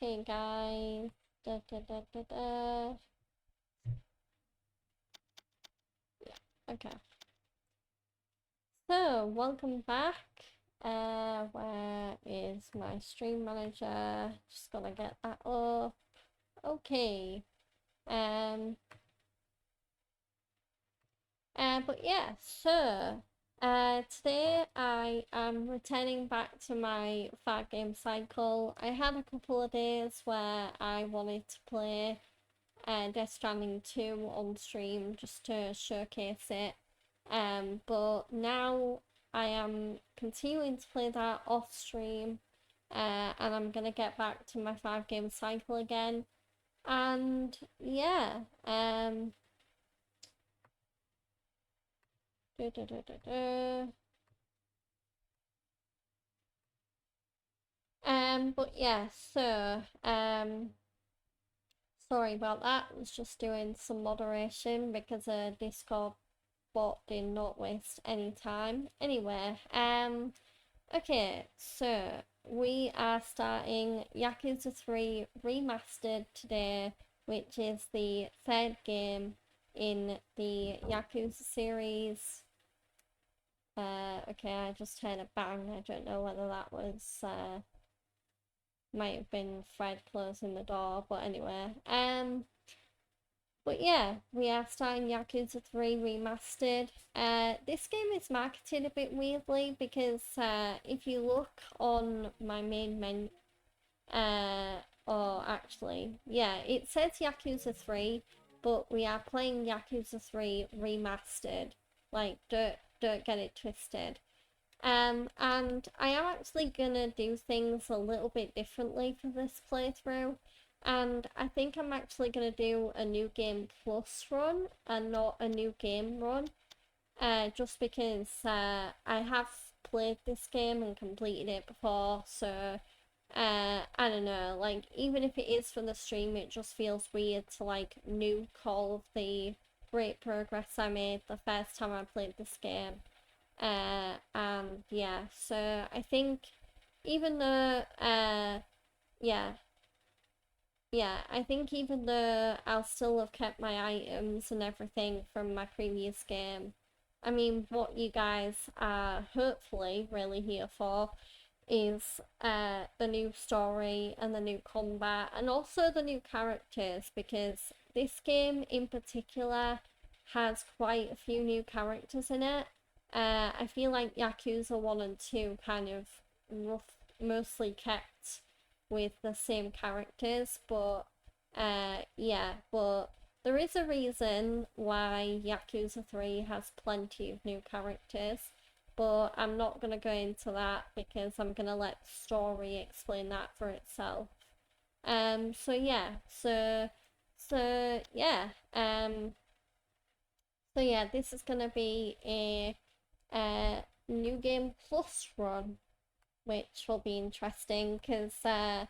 Okay, guys. Da, da, da, da, da. Yeah, okay. So, welcome back. Where is my stream manager? Just gotta get that up. Okay. Um, but yeah, so, today I am returning back to my 5 game cycle. I had a couple of days where I wanted to play Death Stranding 2 on stream just to showcase it. But now I am continuing to play that off stream, and I'm gonna get back to my 5 game cycle again. And yeah, duh, duh, duh, duh, duh. But yeah, so sorry about that. I was just doing some moderation because Discord bot did not waste any time. Anyway, okay, so we are starting Yakuza 3 Remastered today, which is the 3rd game in the Yakuza series. Okay, I just heard a bang. I don't know whether that was, might have been Fred closing the door, but anyway. But yeah, we are starting Yakuza 3 Remastered. This game is marketed a bit weirdly because if you look on my main menu, or actually, yeah, it says Yakuza 3, but we are playing Yakuza 3 Remastered. Like, don't get it twisted. And I am actually gonna do things a little bit differently for this playthrough. And I think I'm actually gonna do a new game plus run and not a new game run. Just because I have played this game and completed it before, so I don't know, like even if it is for the stream, it just feels weird to like nuke all of the great progress I made the first time I played this game. And yeah, so I think even though yeah, I think even though I'll still have kept my items and everything from my previous game, I mean, what you guys are hopefully really here for is the new story and the new combat and also the new characters, because this game in particular has quite a few new characters in it. I feel like Yakuza 1 and 2 kind of mostly kept with the same characters, but yeah, but there is a reason why Yakuza 3 has plenty of new characters, but I'm not going to go into that because I'm going to let the story explain that for itself. So yeah, so yeah, so yeah, this is going to be a new game plus run, which will be interesting because I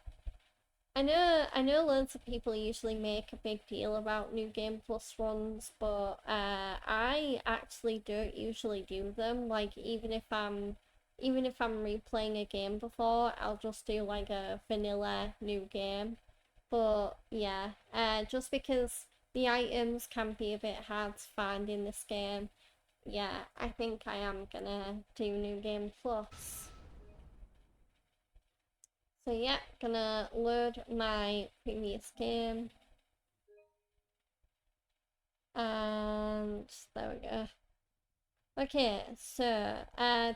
know loads of people usually make a big deal about new game plus runs, but I actually don't usually do them. Like even if I'm replaying a game before, I'll just do like a vanilla new game. But yeah, just because the items can be a bit hard to find in this game, yeah, I think I am gonna do new game plus. So yeah, gonna load my previous game. And there we go. Okay, so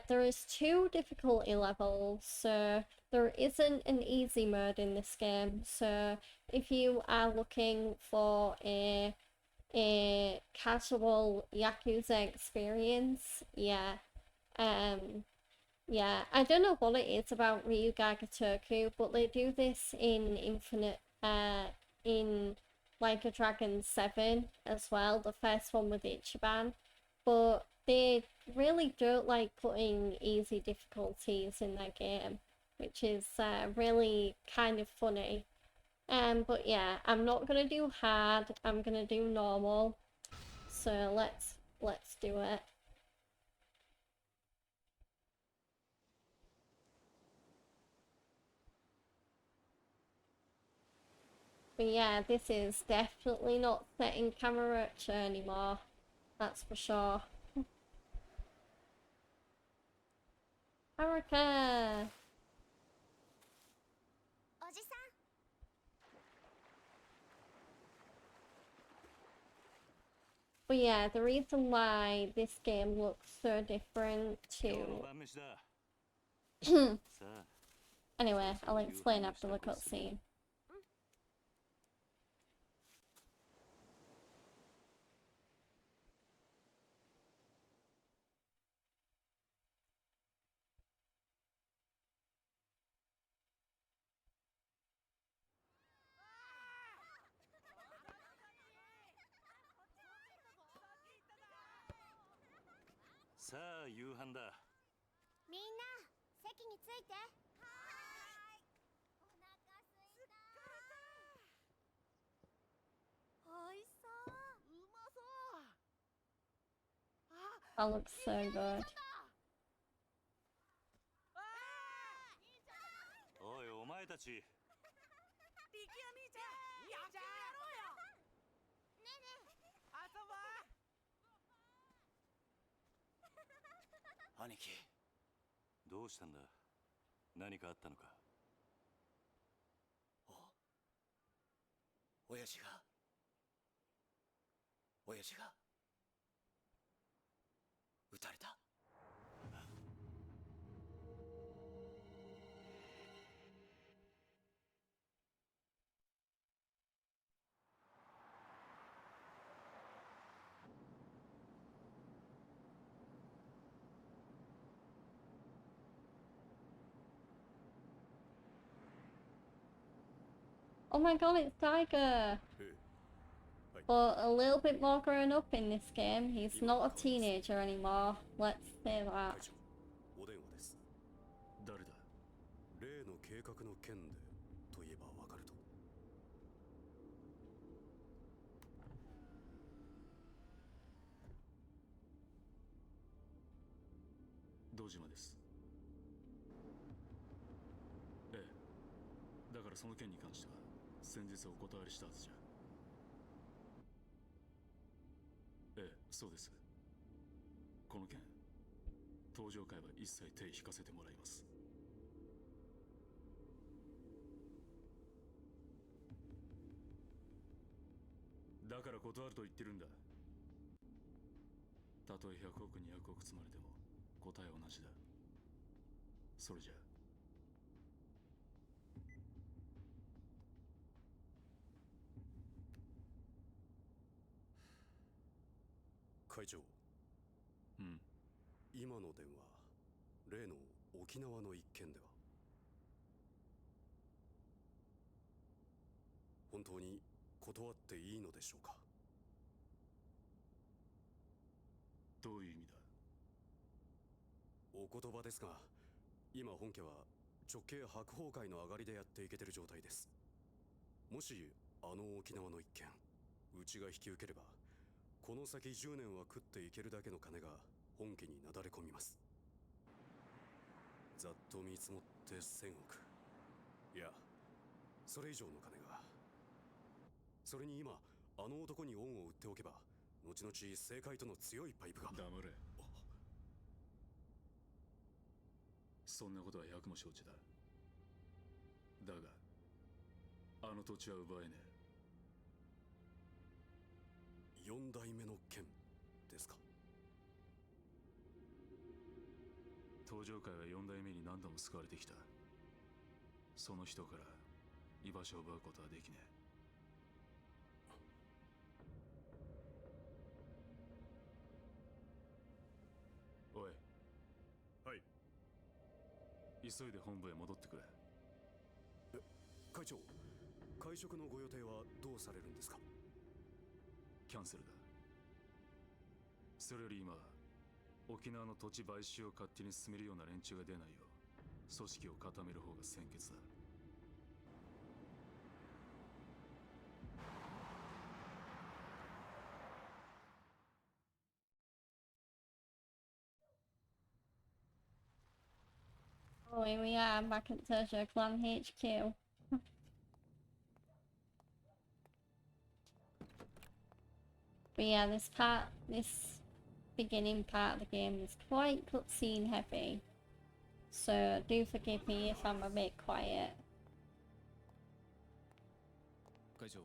there is 2 difficulty levels, so there isn't an easy mode in this game. So if you are looking for a casual Yakuza experience, yeah, yeah, I don't know what it is about Ryuga Gotoku, but they do this in in Like a Dragon 7 as well, the first one with Ichiban, but they really don't like putting easy difficulties in their game, which is really kind of funny. But yeah, I'm not gonna do hard, I'm gonna do normal, so let's do it. But yeah, this is definitely not set in Kamurocho anymore. That's for sure. Haruka! But yeah, the reason why this game looks so different to... Anyway, I'll explain after the cutscene. That looks so good. Oh my god, it's Tiger! But a little bit more grown up in this game. He's not a teenager anymore. Let's say that. 例の計画の件でといえばわかると。堂島です。ええ。だからその件に関しては先日お断りしたはずじゃ。ええ、そうです。この件、登場会は一切手引かせてもらいます。だから断ると言ってるんだ。たとえ100億200億積まれても答えは同じだ。それじゃ会長。うん。今の電話、例の沖縄の一件では本当に断っていいのでしょうか。どういう意味だ。お言葉ですが、今本家は直系白鵬会の上がりでやっていけてる状態です。もしあの沖縄の一件うちが引き受ければ、この先10年は食っていけるだけの金が本家になだれ込みます。ざっと見積もって1000億、いやそれ以上の金が。それに今あの男に恩を売っておけば、後々政界との強いパイプが。黙れ。そんなことは百も承知だ。だがあの土地は奪えねえ。4代目の剣ですか。登場界は4代目に何度も救われてきた。その人から居場所を奪うことはできねえ。おい。はい。急いで本部へ戻ってくれ。会長、会食のご予定はどうされるんですか。キャンセルだ。それより今、沖縄の土地買収を勝手に進めるような連中が出ないよう組織を固める方が先決だ。Oh, here we are, back at Tojo Clan HQ. But yeah, this beginning part of the game is quite cutscene heavy. So do forgive me if I'm a bit quiet. 会長、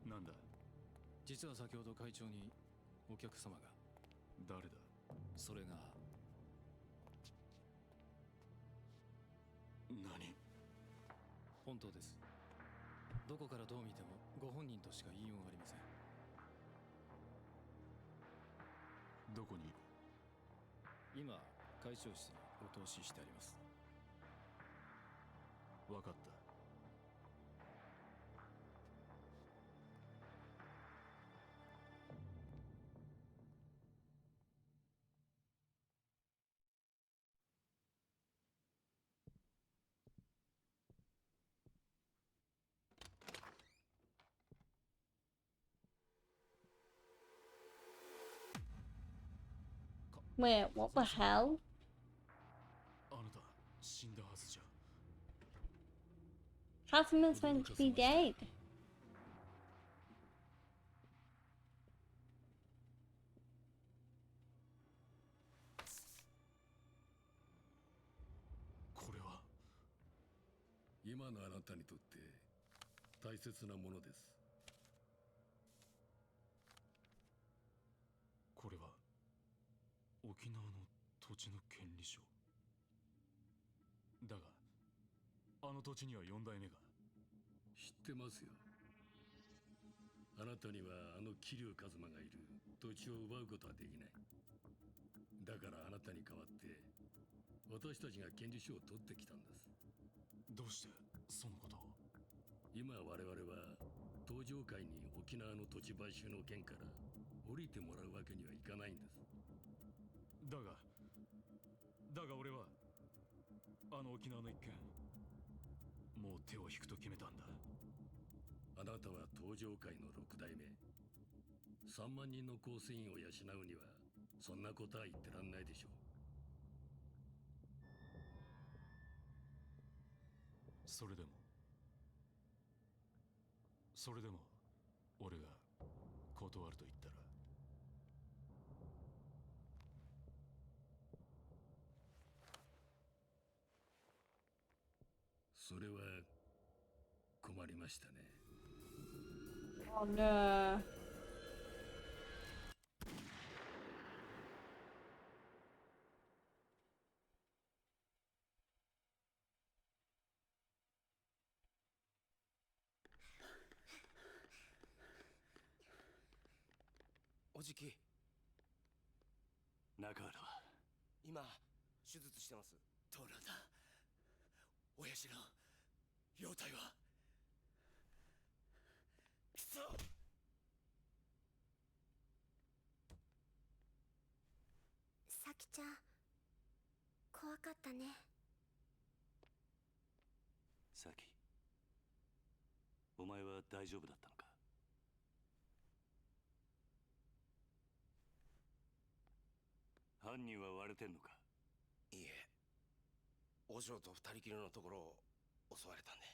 なんだ、実は先ほど会長にお客様が。誰だ。それが何。本当です。どこからどう見てもご本人としか言いようがありません。どこにいる。今、会長室にお通ししてあります。わかった。Wait, what the hell? あなた死んだはずじゃ。 Kazama's meant to be dead. これは。今のあなたにとって大切なものです。これは沖縄の土地の権利書だが、あの土地には4代目が。知ってますよ。あなたにはあの桐生一馬がいる土地を奪うことはできない。だからあなたに代わって私たちが権利書を取ってきたんです。どうしてそのことを。今我々は東上界に沖縄の土地買収の件から降りてもらうわけにはいかないんです。だが俺はあの沖縄の一件、もう手を引くと決めたんだ。あなたは東上界の6代目。3万人の構成員を養うにはそんなことは言ってらんないでしょう。それでも俺が断ると言ったら。それは困りましたね。Oh no. おじき、中原は今手術してます。どうなんだ親父の容体は。くそ。さきちゃん、怖かったね。さき、お前は大丈夫だったのか。犯人は割れてんのか。いいえ、お嬢と二人きりのところを襲われたんで。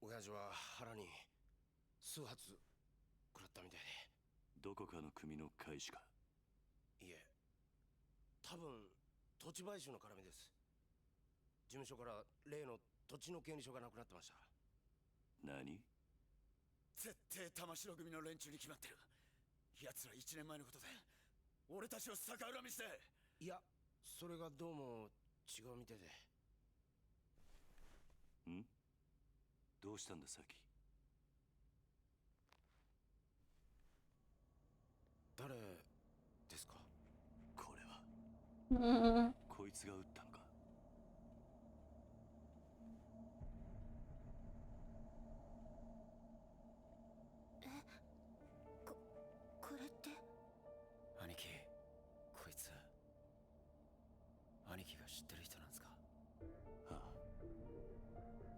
親父は腹に数発食らったみたいで。どこかの組の会士か。いえ、多分土地買収の絡みです。事務所から例の土地の権利書がなくなってました。何。絶対玉城組の連中に決まってる。奴ら1年前のことで俺たちを逆恨みして。いや、それがどうも違うみたいで。ん？どうしたんださき。誰ですか。これはここいつが撃ったのか。これって。兄貴、こいつ兄貴が知ってる人なんですか。ああ、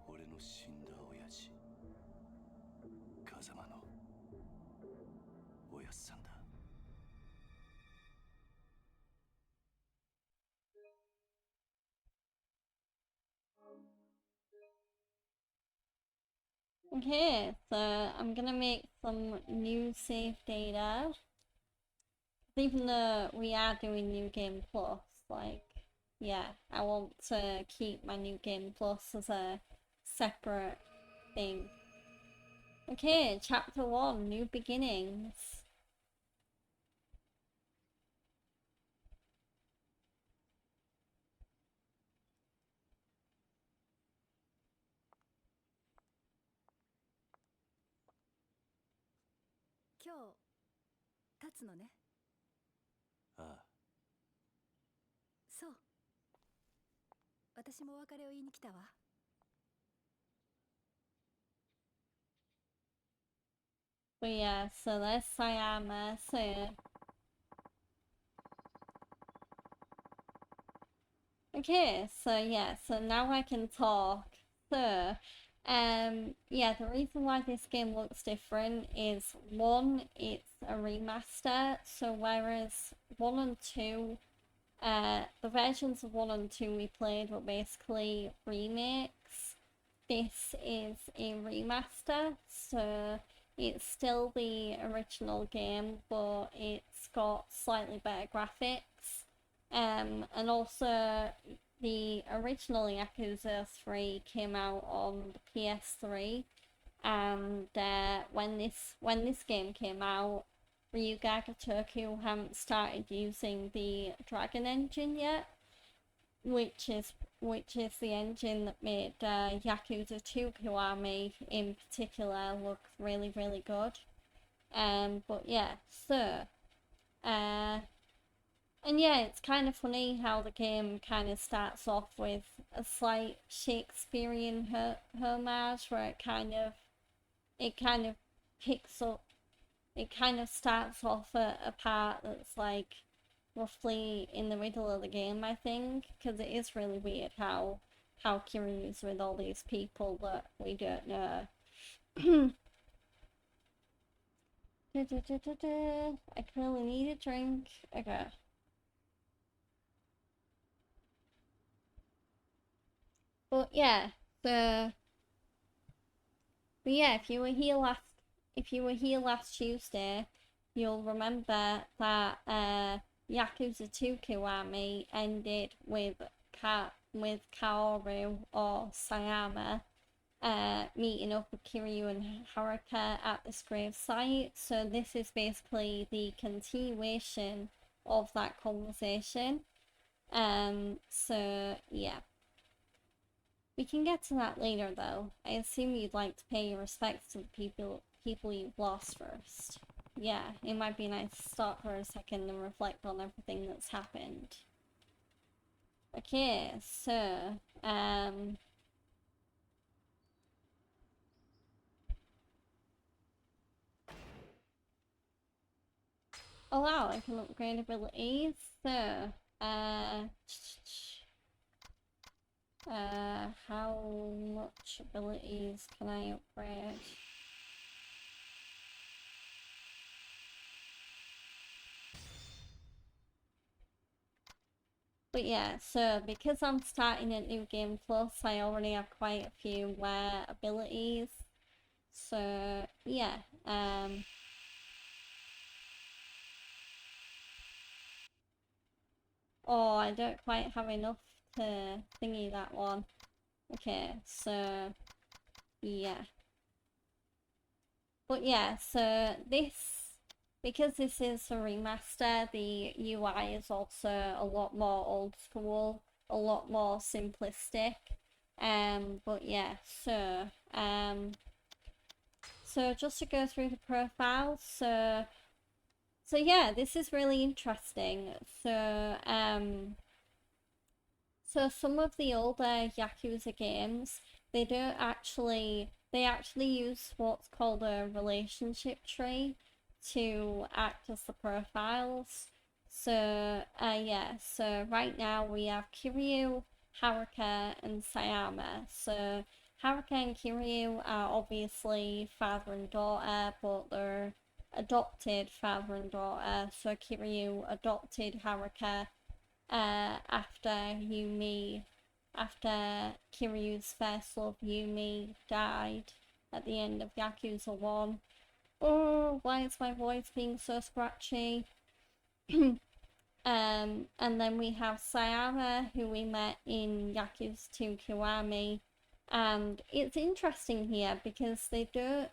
俺の死んだ親父、風間のおやっさんだ。Okay, so I'm gonna make some new save data. Even though we are doing New Game Plus, like, yeah, I want to keep my New Game Plus as a separate thing. Okay, Chapter 1, New Beginnings. But yeah, so there's Sayama, so... Okay, so yeah, so now I can talk. So, yeah, the reason why this game looks different is one, it's a remaster, so whereas 1 and 2, the versions of 1 and 2 we played were basically remakes. This is a remaster, so it's still the original game, but it's got slightly better graphics. And also, the original Yakuza 3 came out on the PS3, and when this game came out, Ryuga Gotoku hadn't started using the Dragon engine yet, which is the engine that made Yakuza 2 Kiwami in particular look really, really good. But yeah, so, and yeah, it's kind of funny how the game kind of starts off with a slight Shakespearean homage, where it kind of picks up, it kind of starts off at a part that's like roughly in the middle of the game, I think, because it is really weird how Kiryu's with all these people that we don't know. I clearly need a drink. Okay. But yeah, the but yeah, if you were here last Tuesday, you'll remember that Yakuza 2 Kiwami ended with Kaoru or Sayama meeting up with Kiryu and Haruka at this grave site. So this is basically the continuation of that conversation. So yeah. We can get to that later though. I assume you'd like to pay your respects to the people you've lost first. Yeah, it might be nice to stop for a second and reflect on everything that's happened. Okay, so, oh wow, I can upgrade abilities. So, how much abilities can I upgrade? But yeah, so because I'm starting at New Game Plus, I already have quite a few rare abilities. So yeah, oh, I don't quite have enough to thingy that one. Okay, so yeah. But yeah, so because this is a remaster, the UI is also a lot more old school, a lot more simplistic. But yeah, so just to go through the profiles, so yeah, this is really interesting. So some of the older Yakuza games, they actually use what's called a relationship tree to act as the profiles. So yeah, so right now we have Kiryu, Haruka, and Sayama. So Haruka and Kiryu are obviously father and daughter, but they're adopted father and daughter. So Kiryu adopted Haruka after Kiryu's first love Yumi died. at the end of Yakuza 1. Oh, why is my voice being so scratchy? And then we have Sayama, who we met in Yakuza 2 Kiwami. And it's interesting here because they don't,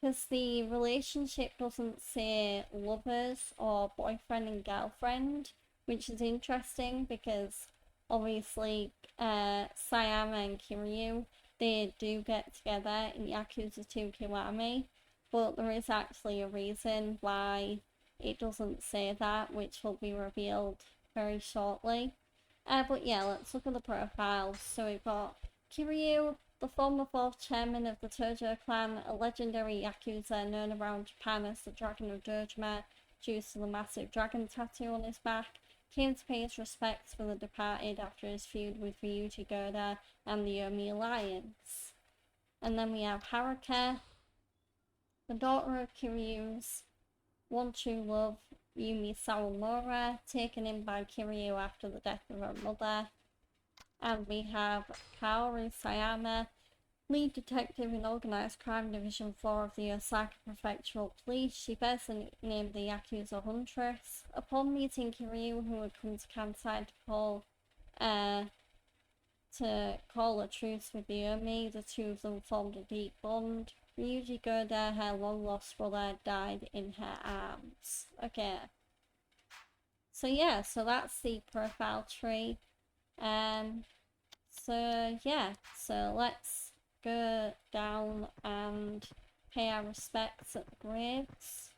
because the relationship doesn't say lovers or boyfriend and girlfriend, which is interesting because obviously Sayama and Kiryu, they do get together in Yakuza 2 Kiwami, but there is actually a reason why it doesn't say that, which will be revealed very shortly. But yeah, let's look at the profiles. So we've got Kiryu, the former fourth chairman of the Tojo clan, a legendary Yakuza known around Japan as the Dragon of Dojima due to the massive dragon tattoo on his back, came to pay his respects for the departed after his feud with Ryuji Goda and the Yomi Alliance. And then we have Haruka, the daughter of Kiryu's one true love, Yumi Sawamura, taken in by Kiryu after the death of her mother. And we have Kaoru Sayama, lead detective in Organised Crime Division 4 of the Osaka Prefectural Police. She bears the nickname the Yakuza Huntress. Upon meeting Kiryu, who had come to Kansai to call a truce with Yomi, the two of them formed a deep bond. Ryuji Goda, her long-lost brother, died in her arms. Okay. So yeah, so that's the profile tree. So yeah, so let's go down and pay our respects at the graves.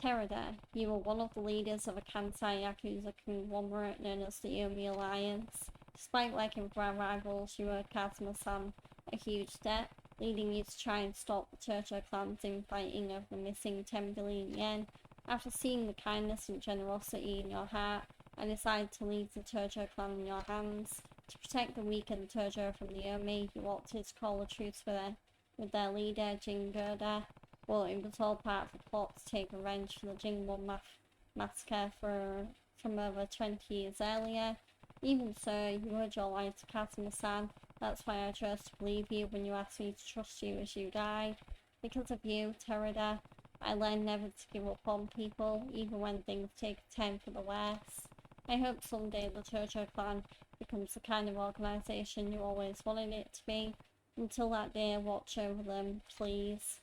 Terada, you were one of the leaders of a Kansai Yakuza conglomerate known as the Yomi Alliance. Despite working for our rivals, you owed Kazuma-san a huge debt, leading you to try and stop the Tojo clans infighting over the missing 10 billion yen. After seeing the kindness and generosity in your heart, I decided to leave the Tojo clan in your hands. To protect the weakened Tojo from the Yomi, you opted to call a truce with their leader, Jin Goda, but it was all part of a plot to take revenge for the Jingwon massacre from over 20 years earlier. Even so, you owed your life to Kazuma-san. That's why I chose to believe you when you asked me to trust you as you died. Because of you, Terada, I learned never to give up on people, even when things take a turn for the worse. I hope someday the Tojo clan becomes the kind of organisation you always wanted it to be. Until that day, watch over them, please.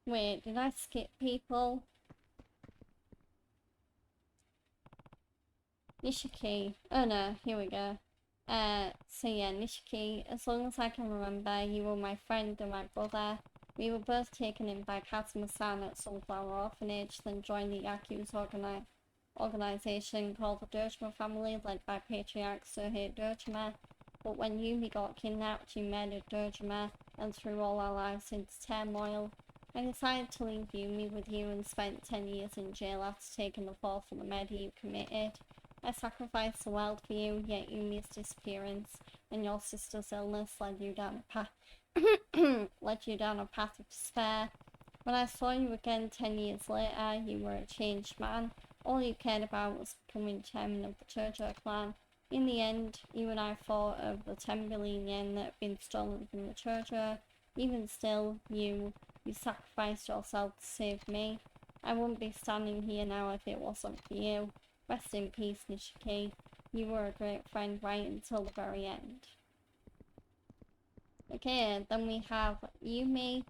Wait, did I skip people? Nishiki. Oh no, here we go. So yeah, Nishiki, as long as I can remember, you were my friend and my brother. We were both taken in by Kazuma-san at Sunflower Orphanage, then joined the Yakuza organisation called the Dojima family, led by Patriarch Sohei Dojima. But when Yumi got kidnapped, you murdered Dojima and threw all our lives into turmoil. I decided to leave Yumi with you and spent 10 years in jail after taking the fall for the murder you committed. I sacrificed the world for you, yet Yumi's disappearance and your sister's illness led you down a path of despair. When I saw you again 10 years later, you were a changed man. All you cared about was becoming chairman of the Tojo clan. In the end, you and I fought over the 10 billion yen that had been stolen from the Tojo. Even still, you sacrificed yourself to save me. I wouldn't be standing here now if it wasn't for you. Rest in peace, Nishiki. You were a great friend right until the very end. Okay, then we have Yumi.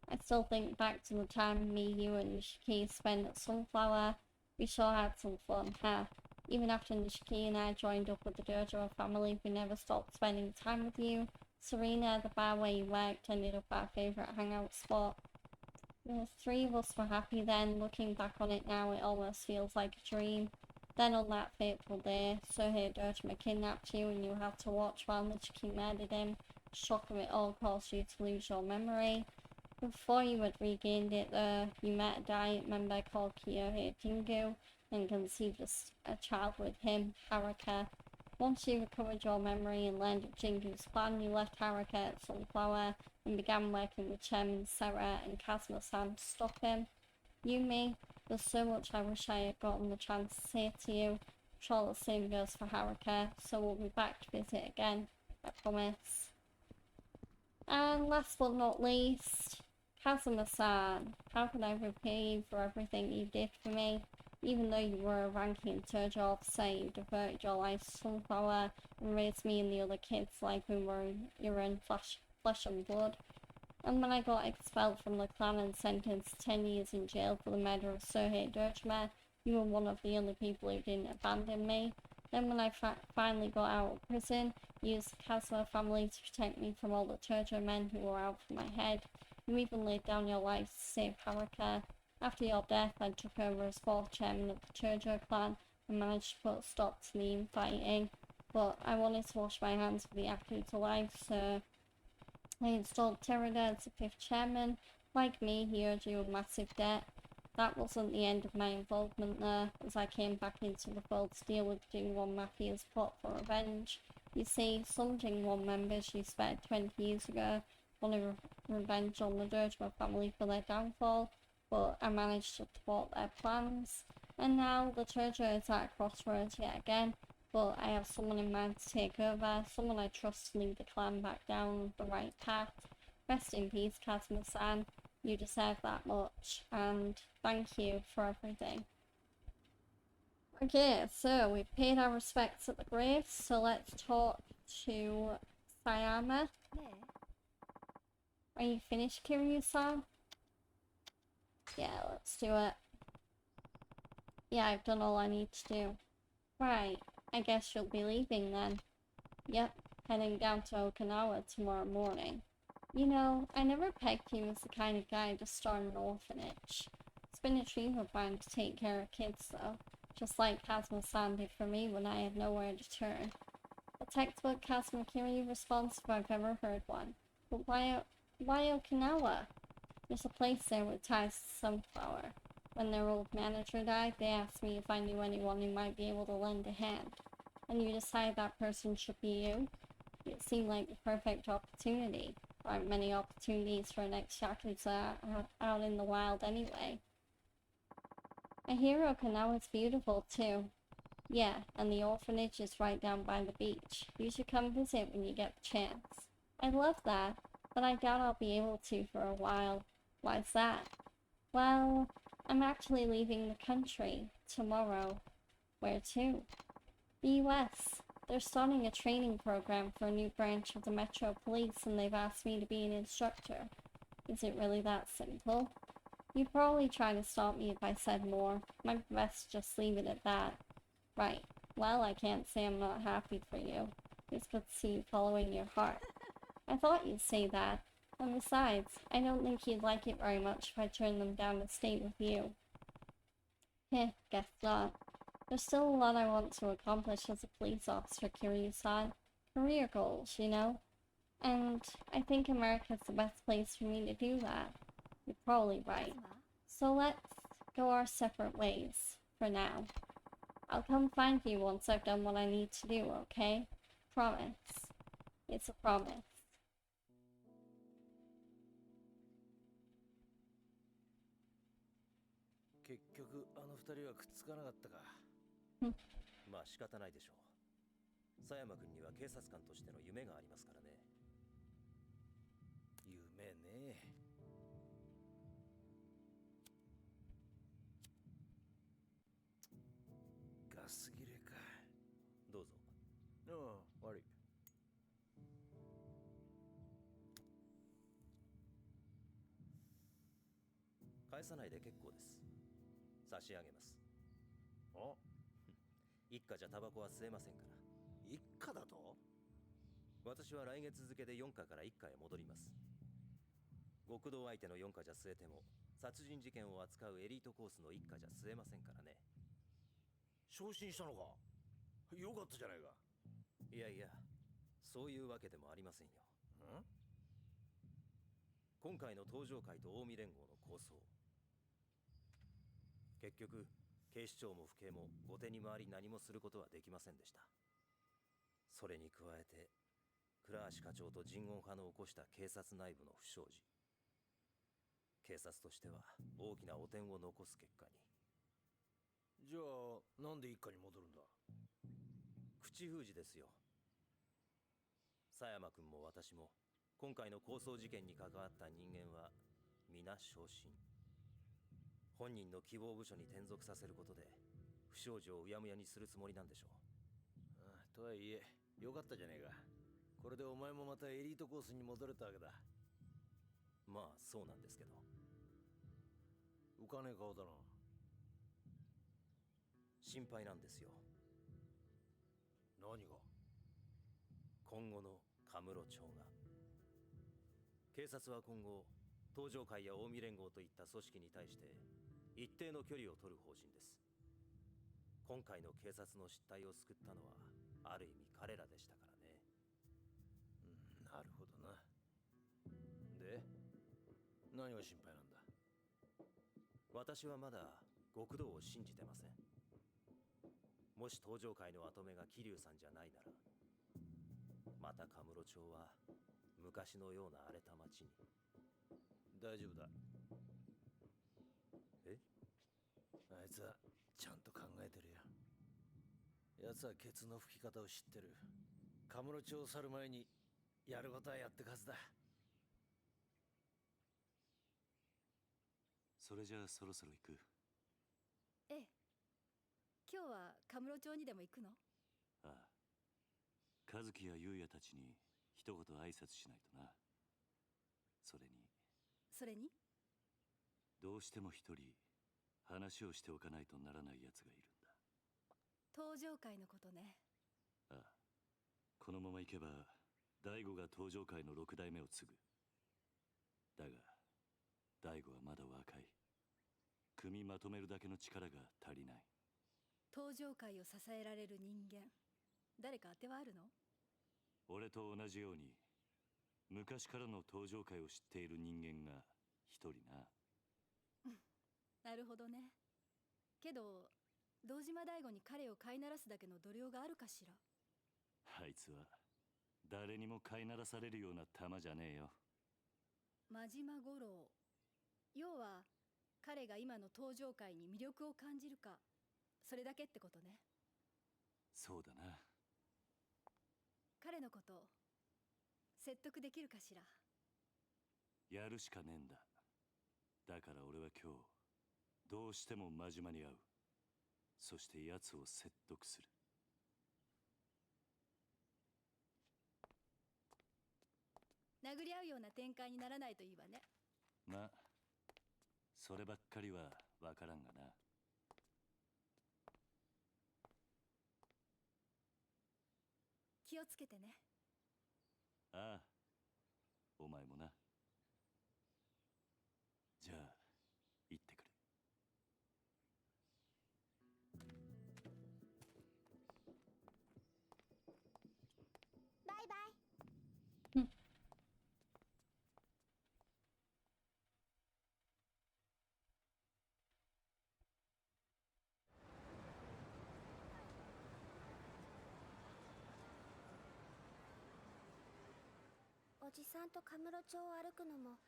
I still think back to the time me, you and Nishiki spent at Sunflower. We sure had some fun, huh? Even after Nishiki and I joined up with the Dojo family, we never stopped spending time with you. Serena, the bar where you worked, ended up our favourite hangout spot. The three of us were happy then. Looking back on it now, it almost feels like a dream. Then on that fateful day, Sohei Dojima kidnapped you and you had to watch while Nishiki murdered him. The shock of it all caused you to lose your memory. Before you had regained it though, you met a Diet member called Kyohei Jingu and conceived a child with him, Haruka. Once you recovered your memory and learned of Jingu's plan, you left Haruka at Sunflower and began working with Chairman Sarah and Kazuma-san to stop him. Yumi, there's so much I wish I had gotten the chance to say to you. sure the same goes for Haruka, so we'll be back to visit again, I promise. And last but not least, Kazuma-san. How can I repay you for everything you did for me? Even though you were a ranking Tojo officer, you devoted your life to Sunflower and raised me and the other kids like we were your own flesh and blood. And when I got expelled from the clan and sentenced to 10 years in jail for the murder of Sohei Dojima, you were one of the only people who didn't abandon me. Then when I finally got out of prison, you used the Kazuma family to protect me from all the Tojo men who were out for my head. You even laid down your life to save Haruka. After your death, I took over as fourth chairman of the Tojo clan and managed to put a stop to the infighting. But I wanted to wash my hands of the Yakuza life, so I installed Terada as the fifth chairman. Like me, he owed you a massive debt. That wasn't the end of my involvement there, as I came back into the fold to deal with Jingwon Mafia's plot for revenge. You see, some Jingwon members you spared 20 years ago wanted revenge on the Dojima family for their downfall, but I managed to thwart their plans. And now the Tojo is at a crossroads yet again, but I have someone in mind to take over, someone I trust to lead the clan back down the right path. Rest in peace, Kazuma-san. You deserve that much, and thank you for everything. Okay, so we've paid our respects at the grave, so let's talk to Sayama. Are you finished, Kiryu-san? Yeah, let's do it. Yeah, I've done all I need to do. Right, I guess you'll be leaving then. Yep, heading down to Okinawa tomorrow morning. You know, I never pegged you as the kind of guy to start an orphanage. It's been a dream of mine to take care of kids, though. Just like Kazuma-san did for me when I had nowhere to turn. A textbook Kazuma Kiryu response if I've ever heard one. But why Okinawa? There's a place there with ties to Sunflower. When their old manager died, they asked me if I knew anyone who might be able to lend a hand. And you decided that person should be you? It seemed like the perfect opportunity. There aren't many opportunities for an ex-Yakuza out in the wild anyway. I hear Okinawa's beautiful too. Yeah, and the orphanage is right down by the beach. You should come visit when you get the chance. I'd love that, but I doubt I'll be able to for a while. Why's that? Well, I'm actually leaving the country tomorrow. Where to? The US. They're starting a training program for a new branch of the Metro Police and they've asked me to be an instructor. Is it really that simple? You'd probably try to stop me if I said more. Might be best to just leave it at that. Right. Well, I can't say I'm not happy for you. It's good to see you following your heart. I thought you'd say that. And besides, I don't think you'd like it very much if I turned them down to stay with you. Heh, guess not. There's still a lot I want to accomplish as a police officer, Kiryu-san. Career goals, you know? And I think America's the best place for me to do that. You're probably right. So let's go our separate ways, for now. I'll come find you once I've done what I need to do, okay? Promise. It's a promise. 結局あの二人はくっつかなかったか。まあ仕方ないでしょう。佐山君には警察官としての夢がありますからね。夢ね。ガス切れか。どうぞ。ああ、悪い。返さないで結構です。差し上げます。あ、一家じゃタバコは吸えませんから。一家だと？私は来月付で4課から1課へ戻ります。極道相手の4課じゃ吸えても、殺人事件を扱うエリートコースの1課じゃ吸えませんからね。昇進したのか？よかったじゃないか。いやいや、そういうわけでもありませんよ。今回の東上会と近江連合の構想。結局、警視庁も府警も後手に回り何もすることはできませんでした。それに加えて、倉橋課長と人言派の起こした警察内部の不祥事。警察としては大きな汚点を残す結果に。じゃあなんで一家に戻るんだ？口封じですよ。狭山君も私も今回の抗争事件に関わった人間は皆昇進。本人の希望部署に転属させることで不祥事をうやむやにするつもりなんでしょう。ああ、とはいえよかったじゃねえか。これでお前もまたエリートコースに戻れたわけだ。まあそうなんですけど。浮かねえ顔だな。心配なんですよ。何が？今後のカムロ町が。警察は今後東上会や近江連合といった組織に対して一定の距離を取る方針です。今回の警察の失態を救ったのはある意味彼らでしたからね。なるほどな。で、何が心配なんだ？私はまだ極道を信じてません。もし東上会の跡目が桐生さんじゃないなら、またカムロ町は昔のような荒れた町に。大丈夫だ。え？あいつはちゃんと考えてるよ。奴はケツの吹き方を知ってる。カムロ町を去る前にやることはやってくはずだ。それじゃあそろそろ行く。ええ。今日はカムロ町にでも行くの？ああ、和樹や優也たちに一言挨拶しないとな。それにどうしても一人話をしておかないとならない奴がいるんだ。東上会のことね。ああ、このまま行けば大悟が東上会の6代目を継ぐ。だが大悟はまだ若い。組まとめるだけの力が足りない。東上会を支えられる人間、誰か当てはあるの？俺と同じように昔からの東上会を知っている人間が一人な。なるほどね。けど堂島大吾に彼を飼いならすだけの度量があるかしら。あいつは誰にも飼いならされるような玉じゃねえよ。真島五郎。要は彼が今の東上会に魅力を感じるか、それだけってことね。そうだな。彼のこと説得できるかしら。やるしかねえんだ。だから俺は今日どうしても真島に会う。そして奴を説得する。殴り合うような展開にならないといいわね。まあそればっかりはわからんがな。気をつけてね。ああ、お前もな。じゃあ行ってくる。バイバイ。おじさんとカムロ町を歩くのも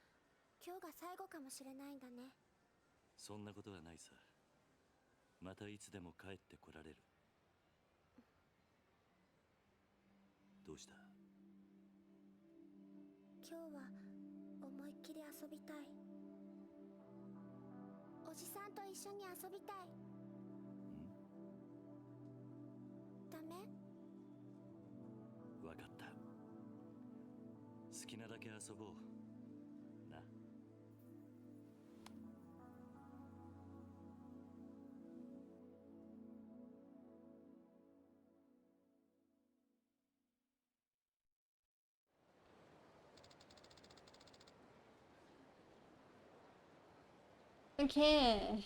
今日が最後かもしれないんだね。そんなことはないさ。またいつでも帰ってこられる。どうした？今日は思いっきり遊びたい。おじさんと一緒に遊びたい。ダメ？わかった。好きなだけ遊ぼうな。Okay,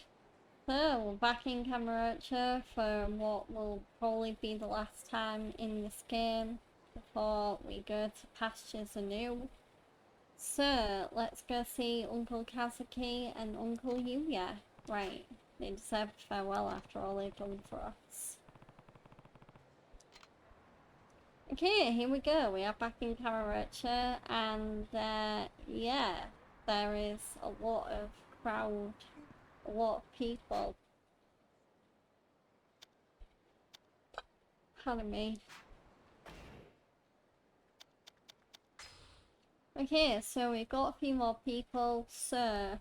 so we're back in Camaracha for what will probably be the last time in this game before we go to pastures anew. So let's go see Uncle Kazuki and Uncle Yuya. Right, they deserve farewell after all they've done for us. Okay, here we go. We are back in Camaracha, and yeah, there is a lot of crowd, a lot of people. pardon me. Okay, so we've got a few more people, so,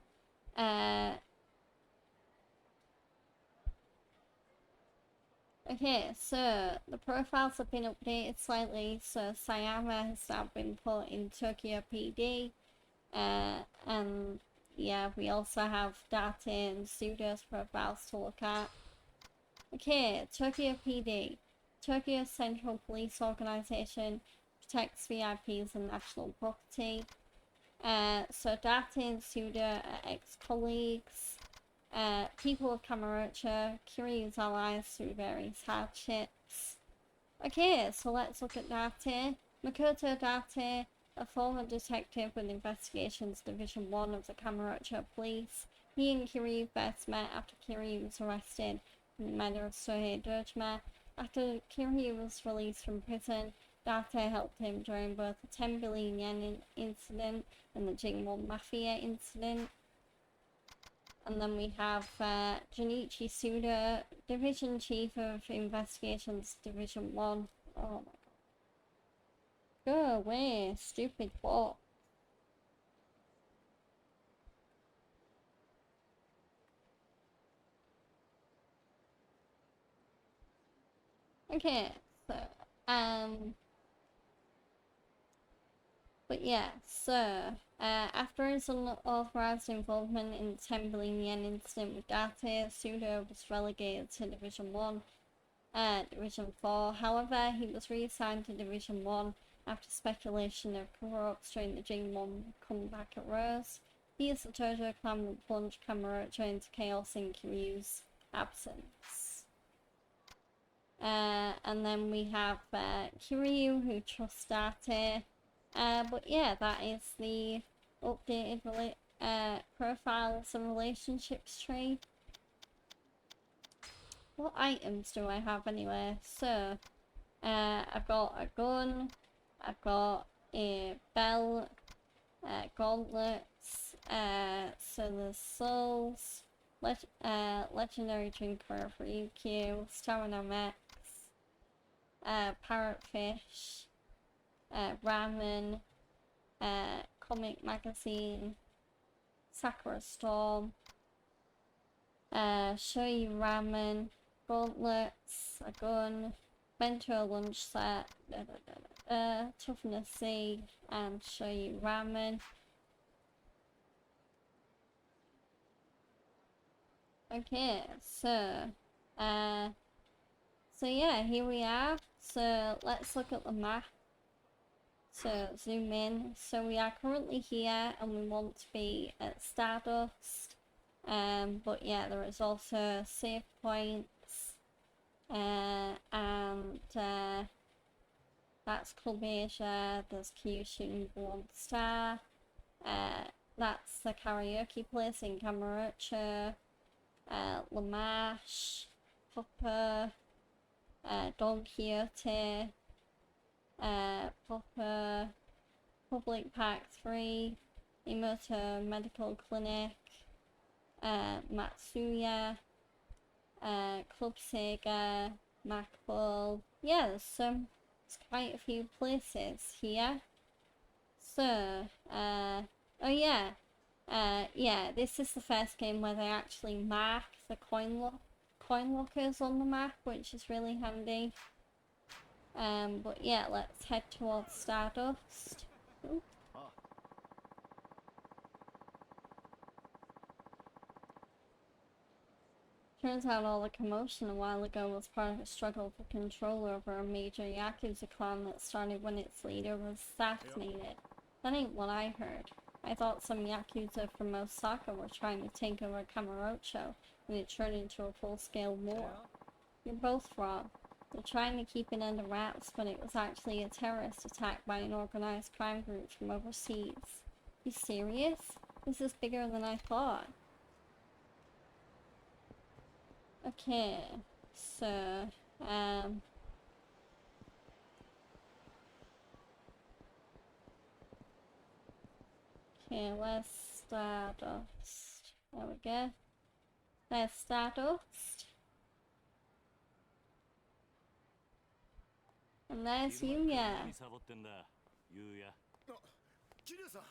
okay, so the profiles have been updated slightly, so Sayama has now been put in Tokyo PD, and yeah, we also have Date and Sudo's profiles to look at. Okay, Tokyo PD. Tokyo Central Police Organization protects VIPs and national property. So Date and Suda are ex-colleagues. People of Kamurocho, Kiryu's allies through various hardships. Okay, so let's look at Date. Makoto Date, a former detective with Investigations Division 1 of the Kamurocho Police. He and Kiryu first met after Kiryu was arrested in the murder of Sohei Dojima. After Kiryu was released from prison, Date helped him during both the 10 billion yen incident and the Jingwon Mafia incident. And then we have Junichi Suda, Division Chief of Investigations Division 1. Oh my god. Go away, stupid bot. Okay, so, but yeah, so, after his unauthorized involvement in the 10 billion yen incident with Date, Suda was relegated to Division 1, Division 4. However, he was reassigned to Division 1 after speculation of corrupts during the Jingwon comeback arose. He is the Tojo clan that plunged Kamurocho into chaos in Kiryu's absence. And then we have Kiryu, who trusts Date. But yeah, that is the updated profiles and relationships tree. What items do I have anyway? So, I've got a gun, I've got a belt, gauntlets, so there's souls, legendary drinker for EQ, stamina max, parrotfish, ramen, comic magazine, Sakura Storm, shoyu ramen, gauntlets, a gun, bento lunch set, toughness C, and shoyu ramen. Okay, so yeah, here we are. So let's look at the map. So zoom in. So we are currently here and we want to be at Stardust. But yeah, there is also save points. And that's Club Asia, there's Kyushu 1 Star. That's the karaoke place in Kamurocho. Lamash, Popper, Don Quixote, Popper, Public Park 3, Imoto Medical Clinic, Matsuya, Club Sega, Macball. Yeah, there's quite a few places here. So, oh yeah. Yeah, this is the first game where they actually mark the coin lockers on the map, which is really handy. But yeah, let's head towards Stardust. Ooh. Turns out all the commotion a while ago was part of a struggle for control over a major Yakuza clan that started when its leader was assassinated. That ain't what I heard. I thought some Yakuza from Osaka were trying to take over Kamurocho, and it turned into a full-scale war. You're both wrong. They're trying to keep it under wraps, but it was actually a terrorist attack by an organized crime group from overseas. You serious? This is bigger than I thought. Okay, so, okay, where's Stardust? There we go. There's Stardust. And there's Yuya. サボってんだ、ゆうや。あ、桐生さん。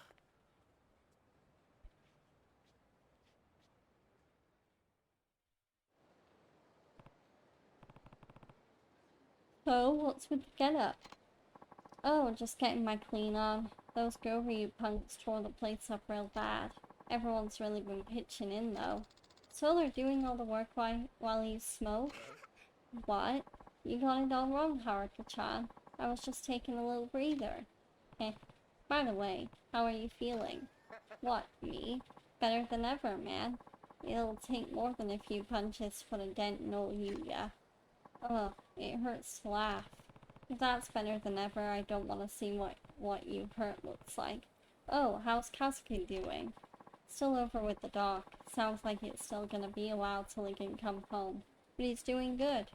So, what's with the get-up? Oh, just getting my clean on. Those Goryeo punks tore the place up real bad. Everyone's really been pitching in, though. So they're doing all the work while you smoke? What? You got it all wrong, Haruka-chan. I was just taking a little breather. Heh. By the way, how are you feeling? What, me? Better than ever, man. It'll take more than a few punches to put a dent in old Yuya. Ugh, it hurts to laugh. If that's better than ever, I don't want to see what you hurt looks like. Oh, how's Kazuki doing? Still over with the doc. Sounds like it's still gonna be a while till he can come home. But he's doing good.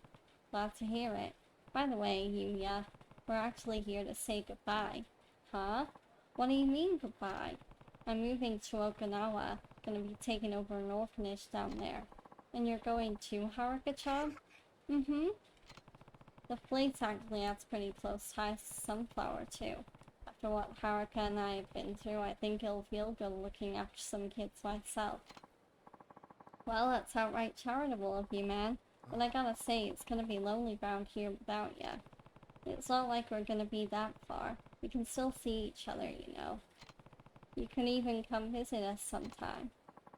Glad to hear it. By the way, Yuya, we're actually here to say goodbye. Huh? What do you mean goodbye? I'm moving to Okinawa. Gonna be taking over an orphanage down there. And you're going to Haruka-chan? Mm-hmm. The place actually has pretty close ties to Sunflower, too. After what Haruka and I have been through, I think it'll feel good looking after some kids myself. Well, that's outright charitable of you, man. But I gotta say, it's gonna be lonely round here without ya. It's not like we're gonna be that far. We can still see each other, you know. You can even come visit us sometime.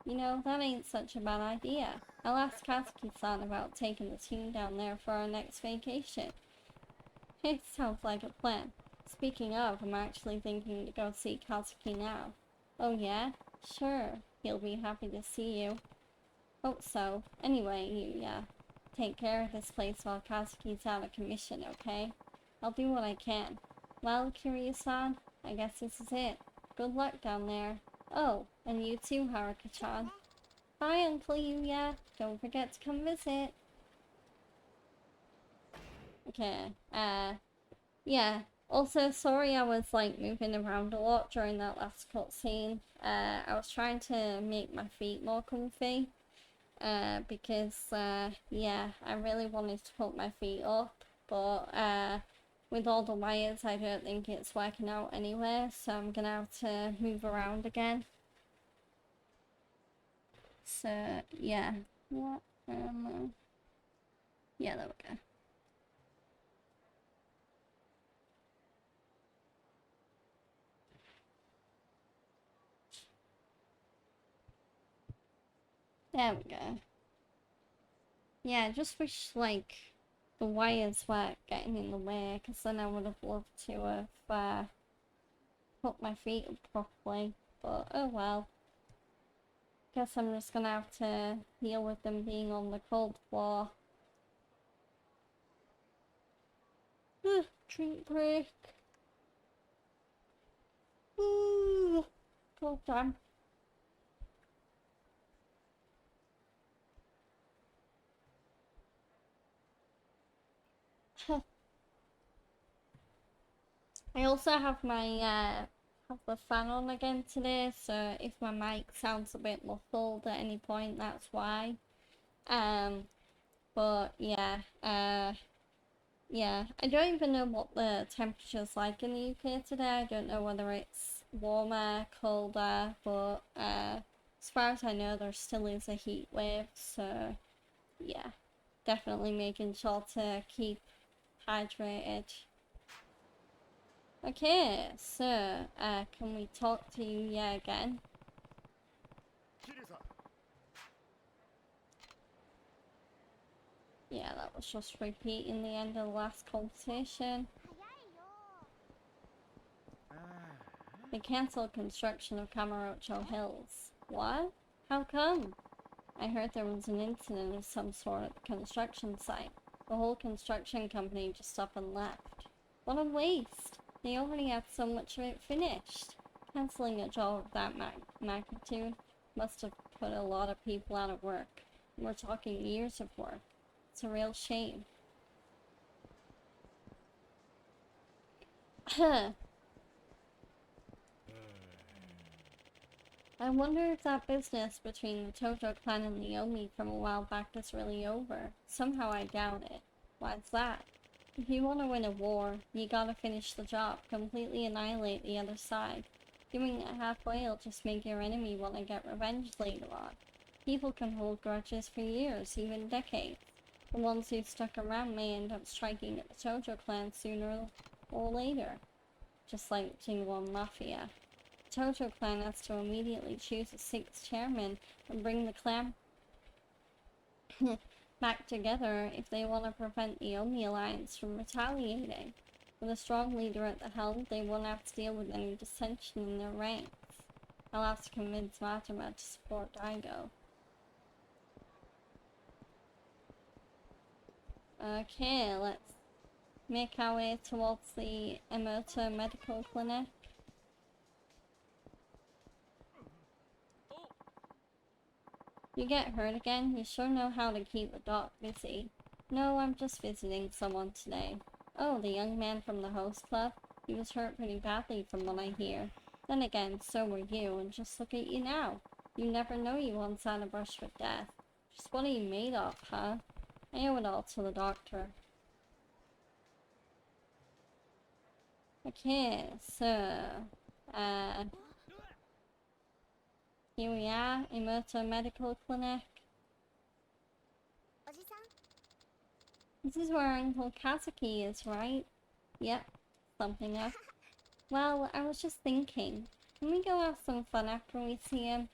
You know, that ain't such a bad idea. I'll ask Kazuki-san about taking the team down there for our next vacation. It sounds like a plan. Speaking of, I'm actually thinking to go see Kazuki now. Oh yeah? Sure. He'll be happy to see you. Hope so. Anyway, Yuya, take care of this place while Kazuki's out of commission, okay? I'll do what I can. Well, Kiryu-san, I guess this is it. Good luck down there. Oh, and you too, Haruka-chan. Bye, Uncle Yuya. Don't forget to come visit. Okay, yeah. Also, sorry I was, like, moving around a lot during that last cutscene. I was trying to make my feet more comfy. Because, yeah, I really wanted to put my feet up. But, with all the wires, I don't think it's working out anyway. So I'm gonna have to move around again. So, yeah. What? Yeah, there we go. There we go. Yeah, I just wish, like, the wires weren't getting in the way, because then I would have loved to have, put my feet up properly. But, oh well. Guess I'm just gonna have to deal with them being on the cold floor. Drink break. Cold time. I also have my have the fan on again today, so if my mic sounds a bit muffled at any point, that's why. But yeah, yeah, I don't even know what the temperature's like in the UK today. I don't know whether it's warmer, colder, but as far as I know, there still is a heat wave, so yeah, definitely making sure to keep hydrated. Okay, so, can we talk to you again? Yeah, that was just repeating the end of the last conversation. They cancelled construction of Kamurocho Hills. What? How come? I heard there was an incident of some sort at the construction site. The whole construction company just up and left. What a waste! They already had so much of it finished. Cancelling a job of that magnitude must have put a lot of people out of work. We're talking years of work. It's a real shame. I wonder if that business between the Tojo clan and Naomi from a while back is really over. Somehow I doubt it. Why's that? If you want to win a war, you gotta finish the job, completely annihilate the other side. Doing it halfway will just make your enemy want to get revenge later on. People can hold grudges for years, even decades. The ones who stuck around may end up striking at the Tojo clan sooner or later. Just like Jinwon Mafia. The Tojo clan has to immediately choose a 6th chairman and bring the clan back together if they want to prevent the Omi alliance from retaliating. With a strong leader at the helm, they won't have to deal with any dissension in their ranks. I'll have to convince Majima to support Daigo. Okay, let's make our way towards the Emoto Medical Clinic. You get hurt again? You sure know how to keep the doc busy. No, I'm just visiting someone today. Oh, the young man from the host club? He was hurt pretty badly from what I hear. Then again, so were you, and just look at you now. You never know you once had a brush with death. Just what are you made of, huh? I owe it all to the doctor. Okay, so, here we are, Emoto Medical Clinic. This is where Uncle Kazuki is, right? Yep, something up. Well, I was just thinking, can we go have some fun after we see him?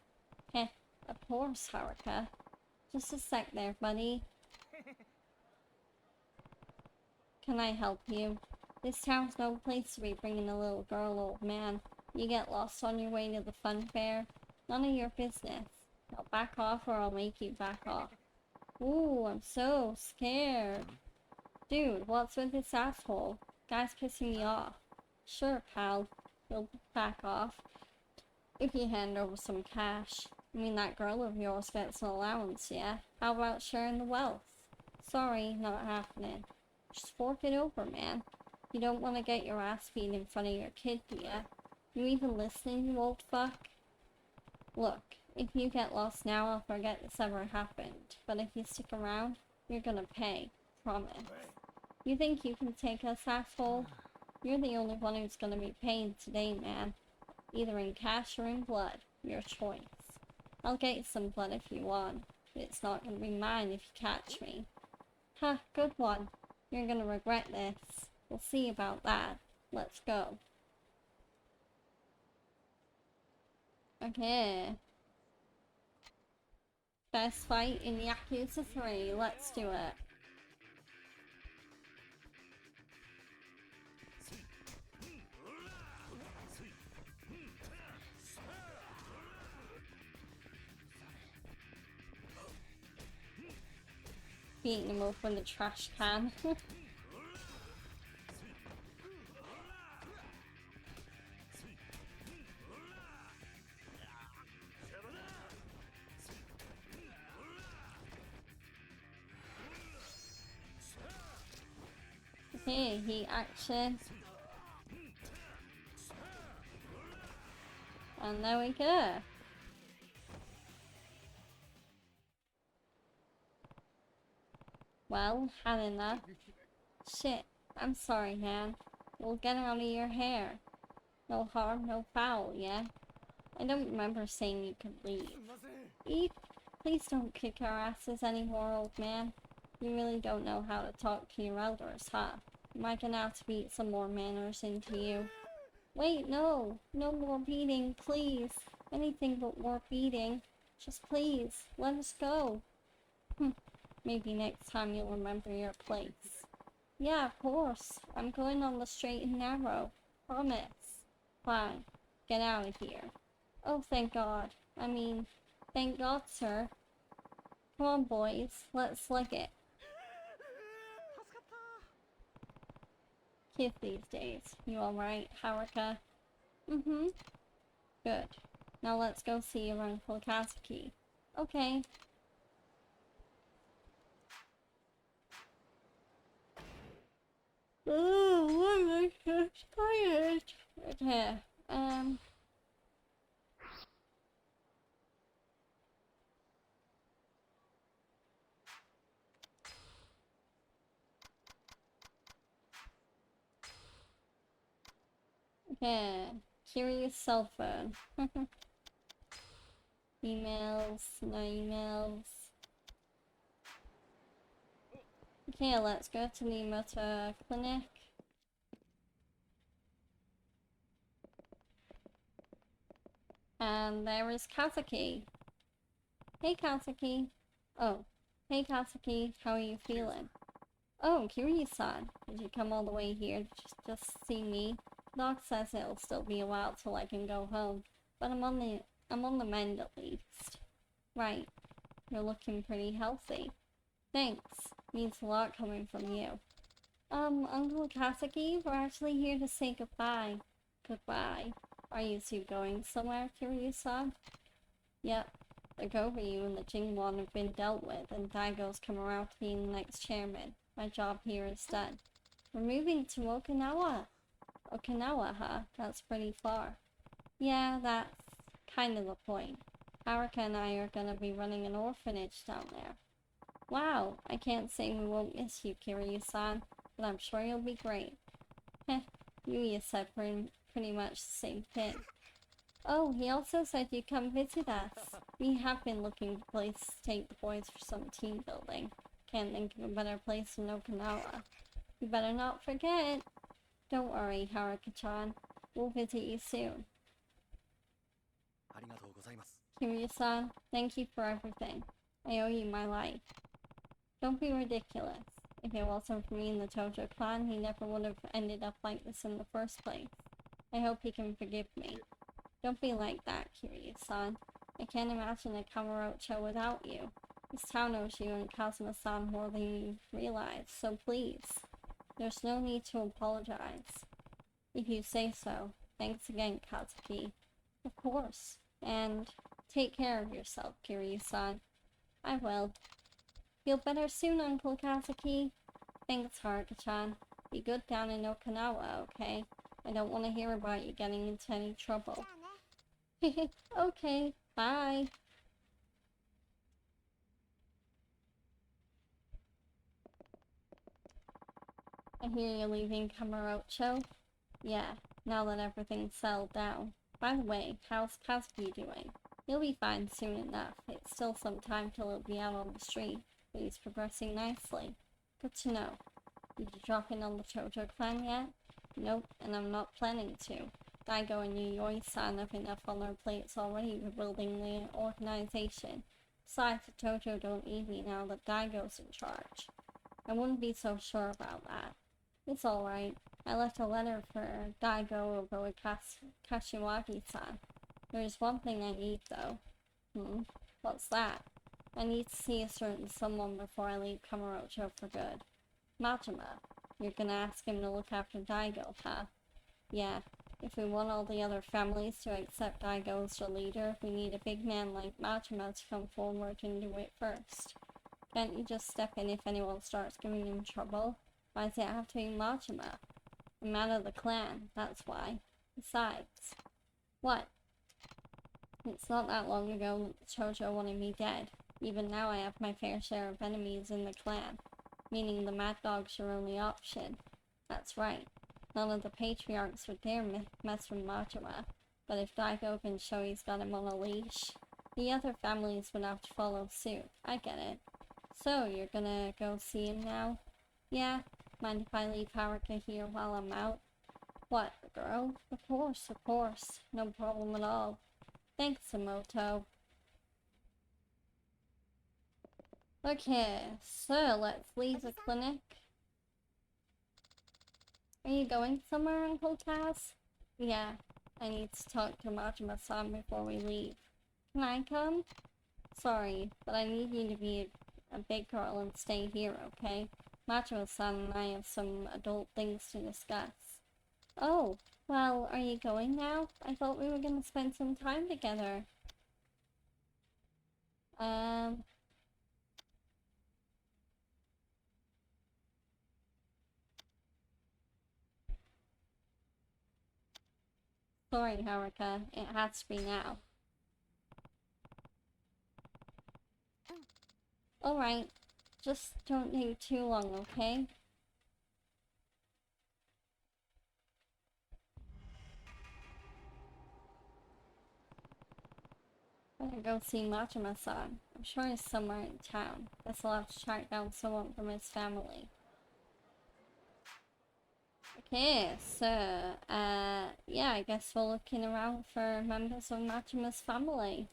Heh, of course, Haruka. Just a sec there, buddy. Can I help you? This town's no place to be bringing a little girl, old man. You get lost on your way to the fun fair? None of your business. Now back off or I'll make you back off. Ooh, I'm so scared. Dude, what's with this asshole? Guy's pissing me off. Sure, pal. He'll back off. If you hand over some cash. I mean, that girl of yours gets an allowance, yeah? How about sharing the wealth? Sorry, not happening. Just fork it over, man. You don't want to get your ass beat in front of your kid, do ya? You even listening, you old fuck? Look, if you get lost now, I'll forget this ever happened. But if you stick around, you're gonna pay. Promise. You think you can take us, asshole? You're the only one who's gonna be paying today, man. Either in cash or in blood. Your choice. I'll get you some blood if you want, but it's not gonna be mine if you catch me. Ha, good one. You're gonna regret this. We'll see about that. Let's go. Okay. Best fight in Yakuza 3. Let's do it. Beating him up in the trash can. Okay, heat action. And there we go. Well, had enough. Shit, I'm sorry, man. We'll get out of your hair. No harm, no foul, yeah? I don't remember saying you could leave. Eep, please don't kick our asses anymore, old man. You really don't know how to talk to your elders, huh? Am I gonna have to beat some more manners into you? Wait, no! No more beating, please! Anything but more beating. Just please, let us go. Maybe next time you'll remember your place. Yeah, of course. I'm going on the straight and narrow. Promise. Fine. Get out of here. Oh, thank God. I mean, thank God, sir. Come on, boys. Let's slick it. Kiss these days. You alright, Haruka? Mm-hmm. Good. Now let's go see your Uncle Kazuki. Okay. Oh, I'm so tired. Okay, Okay. Curious cell phone. Emails, no emails. Okay, let's go to the motor clinic. And there is Kazuki. Hey Kazuki. Oh, hey Kazuki, how are you feeling? Oh, Kiryu-san, did you come all the way here to just see me? Doc says it'll still be a while till I can go home, but I'm on the mend at least. Right, you're looking pretty healthy. Thanks, means a lot coming from you. Uncle Kazuki, we're actually here to say goodbye. Goodbye. Are you two going somewhere, Kiryu-san? Yep. The Goryeo and the Jingwon have been dealt with, and Daigo's come around to being the next chairman. My job here is done. We're moving to Okinawa. Okinawa, huh? That's pretty far. Yeah, that's kind of the point. Haruka and I are gonna be running an orphanage down there. Wow, I can't say we won't miss you, Kiryu-san, but I'm sure you'll be great. Heh, Yuya said pretty much the same thing. Oh, he also said you'd come visit us. We have been looking for a place to take the boys for some team building. Can't think of a better place than Okinawa. You better not forget. Don't worry, Haruka-chan. We'll visit you soon. Kiryu-san, thank you for everything. I owe you my life. Don't be ridiculous. If it wasn't for me and the Tojo clan, he never would have ended up like this in the first place. I hope he can forgive me. Don't be like that, Kiryu-san. I can't imagine a Kamurocho without you. This town owes you and Kazuma-san more than you realize, so please. There's no need to apologize. If you say so. Thanks again, Kazuki. Of course. And take care of yourself, Kiryu-san. I will. Feel better soon, Uncle Kazuki. Thanks, Haruka-chan. Be good down in Okinawa, okay? I don't want to hear about you getting into any trouble. Okay, bye. I hear you're leaving Kamurocho. Yeah, now that everything's settled down. By the way, how's Kazuki doing? He'll be fine soon enough. It's still some time till he'll be out on the street, but he's progressing nicely. Good to know. Did you drop in on the Tojo clan yet? Nope, and I'm not planning to. Daigo and Yuyoi-san have enough on their plates already with building the organization. Besides, the Tojo don't need me now that Daigo's in charge. I wouldn't be so sure about that. It's alright. I left a letter for Daigo over with Kashiwagi-san. There's one thing I need, though. What's that? I need to see a certain someone before I leave Kamurocho for good. Majima. You're gonna ask him to look after Daigo, huh? Yeah. If we want all the other families to accept Daigo as the leader, we need a big man like Majima to come forward and do it first. Can't you just step in if anyone starts giving him trouble? Why does it have to be Majima? I'm out of the clan, that's why. Besides... What? It's not that long ago that Chojo wanted me dead. Even now I have my fair share of enemies in the clan. Meaning the Mad Dog's your only option. That's right. None of the patriarchs would dare mess with Majima. But if Daigo can show he's got him on a leash, the other families would have to follow suit. I get it. So, you're gonna go see him now? Yeah. Mind if I leave Haruka here while I'm out? What, the girl? Of course. No problem at all. Thanks, Emoto. Okay, so let's leave the clinic. Are you going somewhere, Uncle Taz? Yeah, I need to talk to Majima-san before we leave. Can I come? Sorry, but I need you to be a big girl and stay here, okay? Majima-san and I have some adult things to discuss. Oh, well, are you going now? I thought we were gonna spend some time together. Sorry, Haruka. It has to be now. Alright. Just don't take too long, okay? go see Majima-san. I'm sure he's somewhere in town. Guess I'll have to track down someone from his family. Okay, so, yeah, I guess we're looking around for members of Majima's family.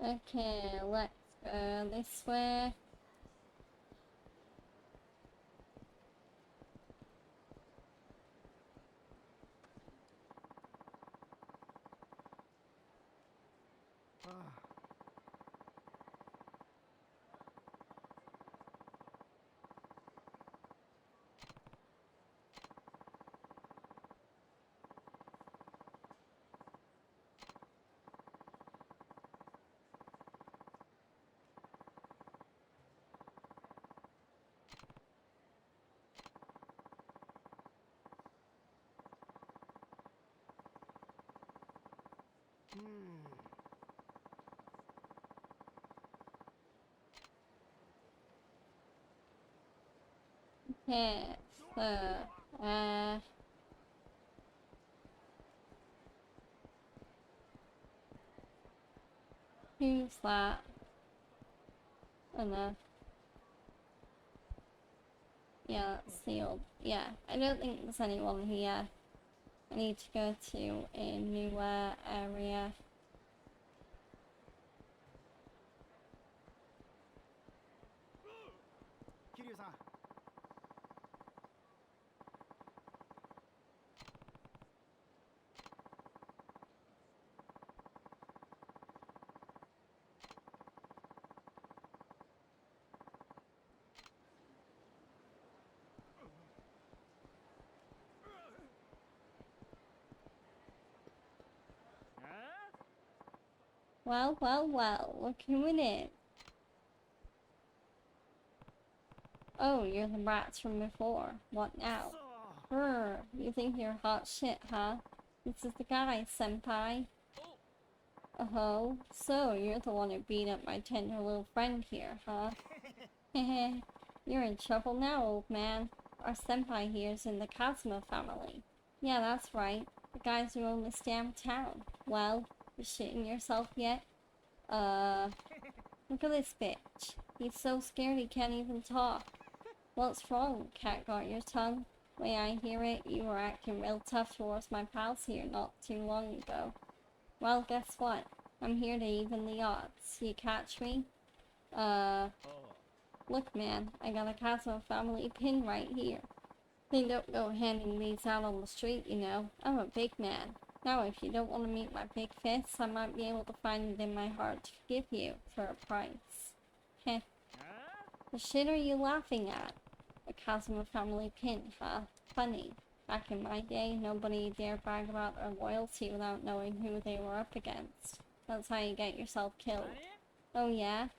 Okay, let's go this way. Okay, so, who's that? Oh no. Yeah, that's sealed. Yeah, I don't think there's anyone here. I need to go to a newer area. Kiryu-san. Well, well, well, look who it is. Oh, you're the rats from before. What now? Brr, you think you're hot shit, huh? This is the guy, senpai. Oh, so you're the one who beat up my tender little friend here, huh? Hehe, you're in trouble now, old man. Our senpai here's in the Kazuma family. Yeah, that's right. The guys who own this damn town. Well, you shitting yourself yet? Look at this bitch. He's so scared he can't even talk. What's wrong? Cat got your tongue? Way I hear it, you were acting real tough towards my pals here not too long ago. Well, guess what? I'm here to even the odds. You catch me? Look man, I got a Kazuma family pin right here. They don't go handing these out on the street, you know. I'm a big man. Now, if you don't want to meet my big fists, I might be able to find it in my heart to forgive you for a price. Heh. The shit are you laughing at? A Kazuma family pin, huh? Funny. Back in my day, nobody dared brag about their loyalty without knowing who they were up against. That's how you get yourself killed. Oh yeah?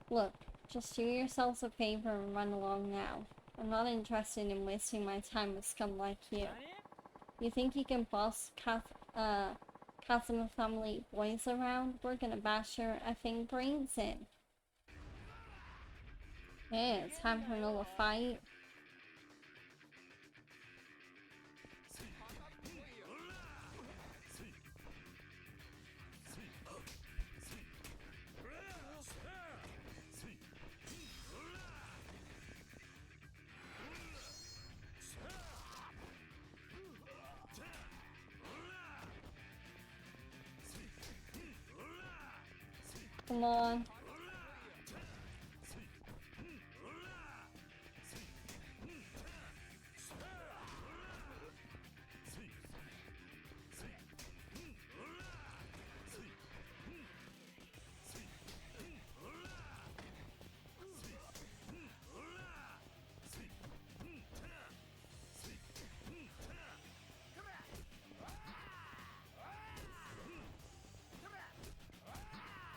Look, just do yourselves a favor and run along now. I'm not interested in wasting my time with scum like you. You think you can boss Kazuma family boys around? We're gonna bash your effing brains in. Hey, it's time for another fight. Come on.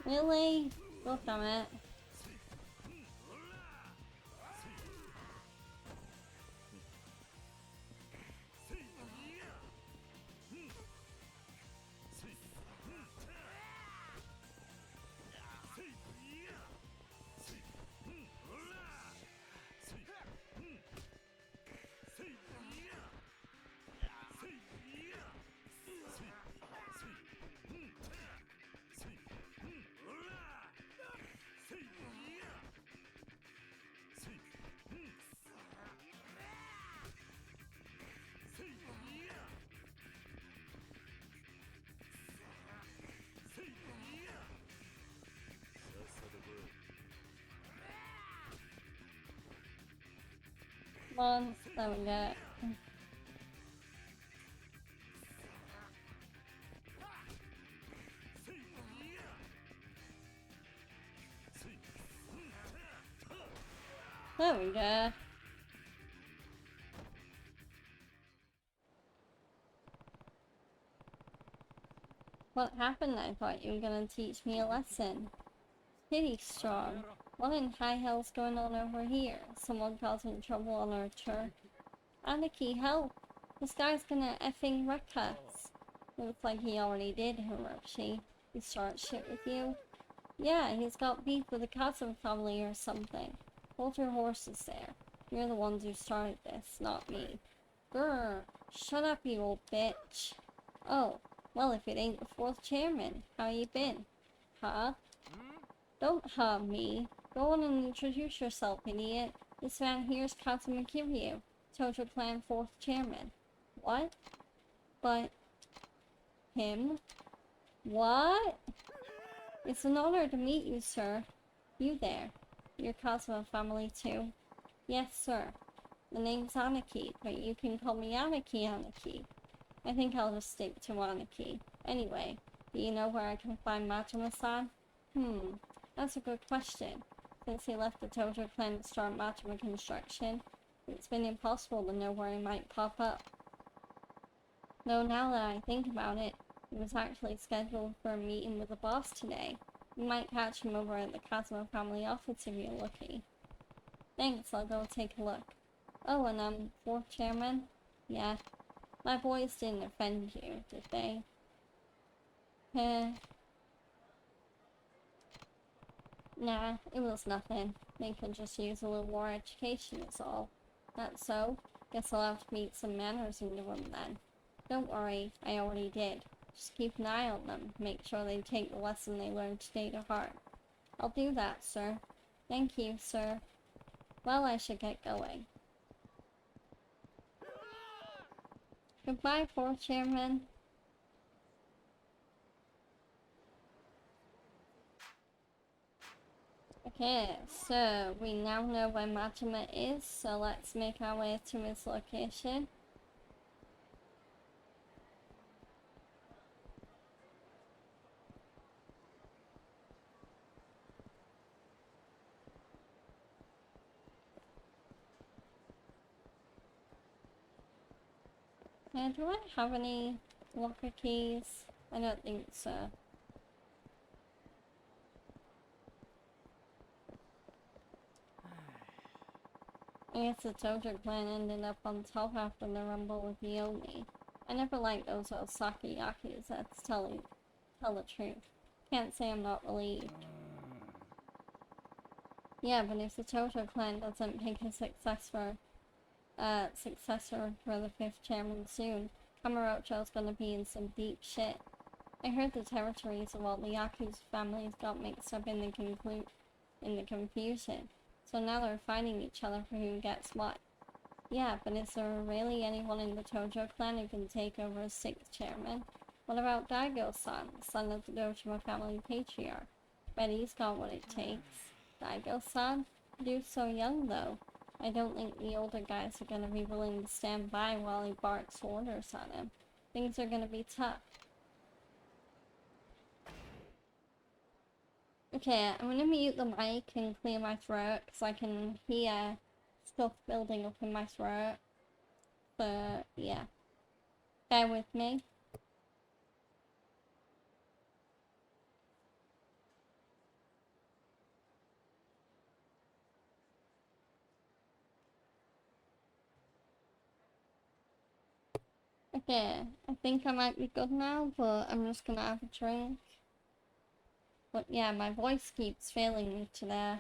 Really? God damn it. on. There we go. There we go. What happened? I thought you were gonna teach me a lesson. Pretty strong. What in high hell's going on over here? Someone causing trouble on our turf. Anarchy, help! This guy's gonna effing wreck us. Looks like he already did, Hiroshi. He starts shit with you? Yeah, he's got beef with the Kazu family or something. Hold your horses there. You're the ones who started this, not me. Grr! Shut up, you old bitch. Oh, well, if it ain't the fourth chairman, how you been? Huh? Don't huh me. Go on and introduce yourself, idiot. This man here's Kazuma Kiryu, Tojo Clan 4th chairman. What? But... him? What? It's an honor to meet you, sir. You there. You're Kazuma family too? Yes, sir. The name's Aniki, but you can call me Aniki. I think I'll just stick to Aniki. Anyway, do you know where I can find Majima-san? That's a good question. Since he left the Tojo clan to start Majima construction, it's been impossible to know where he might pop up. Though now that I think about it, he was actually scheduled for a meeting with the boss today. You might catch him over at the Kazuma family office if you're lucky. Thanks, I'll go take a look. Oh, and 4th chairman? Yeah. My boys didn't offend you, did they? Nah, it was nothing. They could just use a little more education is all. That's so? Guess I'll have to meet some manners into them then. Don't worry, I already did. Just keep an eye on them, make sure they take the lesson they learned today to heart. I'll do that, sir. Thank you, sir. Well, I should get going. Goodbye, 4th chairman. Okay, so we now know where Majima is, so let's make our way to his location. Do I have any locker keys? I don't think so. I guess the Tojo clan ended up on top after the rumble with Yomi. I never liked those Osaka Yakuza, to tell the truth. Can't say I'm not relieved. Yeah, but if the Tojo clan doesn't pick a successor for the 5th chairman soon, Kamurocho's gonna be in some deep shit. I heard the territories of all the Yakuza families got mixed up in the confusion. So now they're fighting each other for who gets what. Yeah, but is there really anyone in the Tojo clan who can take over as 6th chairman? What about Daigo-san, son of the Dojima family patriarch? Bet he's got what it takes. Daigo-san? Dude's so young though. I don't think the older guys are gonna be willing to stand by while he barks orders on him. Things are gonna be tough. Okay, I'm gonna mute the mic and clear my throat because I can hear stuff building up in my throat. But yeah, bear with me. Okay, I think I might be good now, but I'm just gonna have a drink. But yeah, my voice keeps failing me today.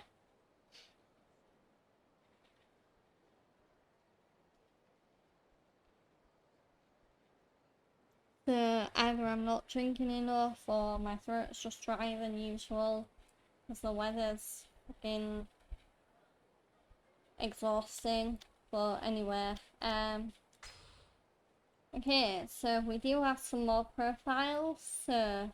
So either I'm not drinking enough or my throat's just drier than usual because the weather's fucking exhausting. But anyway, okay, so we do have some more profiles. So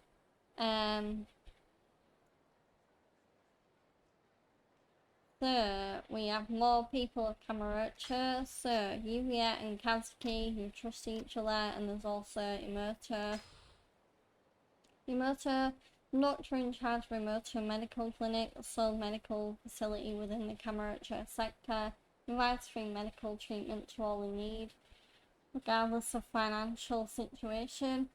So, we have more people of Kamurocho. So, Yuya and Kazuki who trust each other, and there's also Imoto. Imoto, doctor in charge of Imoto Medical Clinic, the sole medical facility within the Kamurocho sector, provides free medical treatment to all in need, regardless of financial situation.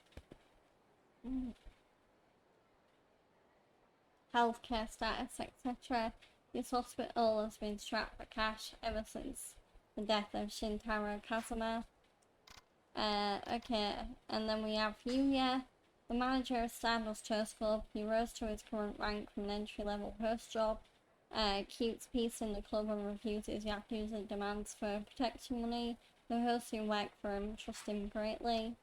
Healthcare status, etc. This hospital has been strapped for cash ever since the death of Shintaro Kazuma. Okay, and then we have Yuya, the manager of Stardust Toast Club. He rose to his current rank from an entry-level host job, keeps peace in the club and refuses Yakuza demands for protection money. The hosts who work for him trust him greatly.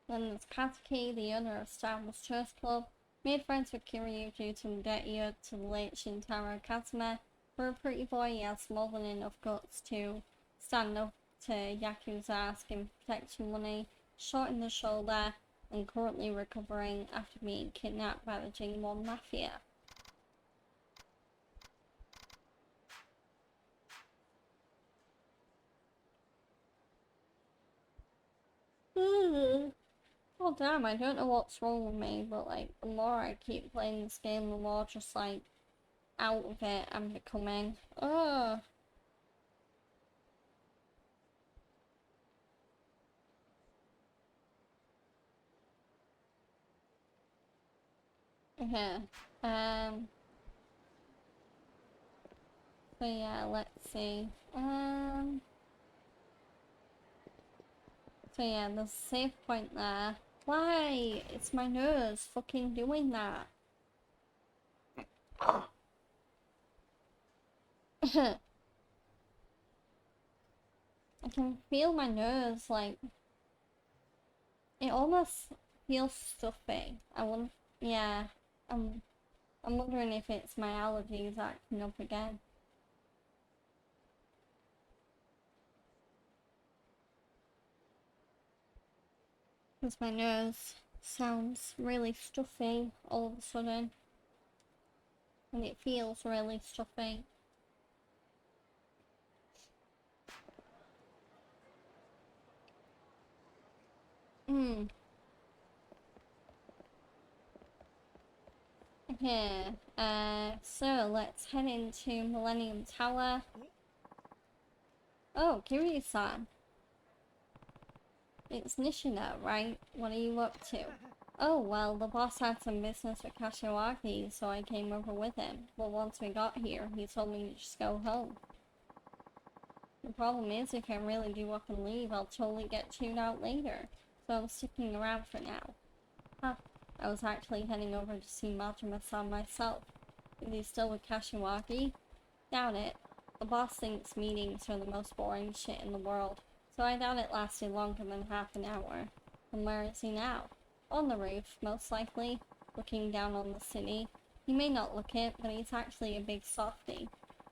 Then there's Kazuki, the owner of Stardust Toast Club. Made friends with Kiryu due to the debt he owed to the late Shintaro Kazuma. For a pretty boy, he has more than enough guts to stand up to Yakuza asking for protection money, shot in the shoulder, and currently recovering after being kidnapped by the J1 Mafia. Oh damn, I don't know what's wrong with me, but like, the more I keep playing this game, the more just like, out of it I'm becoming. Ugh. Okay, so yeah, let's see, so yeah, there's a save point there. Why? It's my nose fucking doing that. I can feel my nose, like, it almost feels stuffy. Yeah, I'm wondering if it's my allergies acting up again. Because my nose sounds really stuffy all of a sudden. And it feels really stuffy. Okay, so let's head into Millennium Tower. Oh, Kiryu-san. It's Nishina, right? What are you up to? Oh, well, the boss had some business with Kashiwagi, so I came over with him. But once we got here, he told me to just go home. The problem is, if I really do up and leave, I'll totally get chewed out later. So I'm sticking around for now. Huh. I was actually heading over to see Majima-san myself. Is he still with Kashiwagi? Doubt it. The boss thinks meetings are the most boring shit in the world, so I doubt it lasted longer than half an hour. And where is he now? On the roof, most likely, looking down on the city. He may not look it, but he's actually a big softie.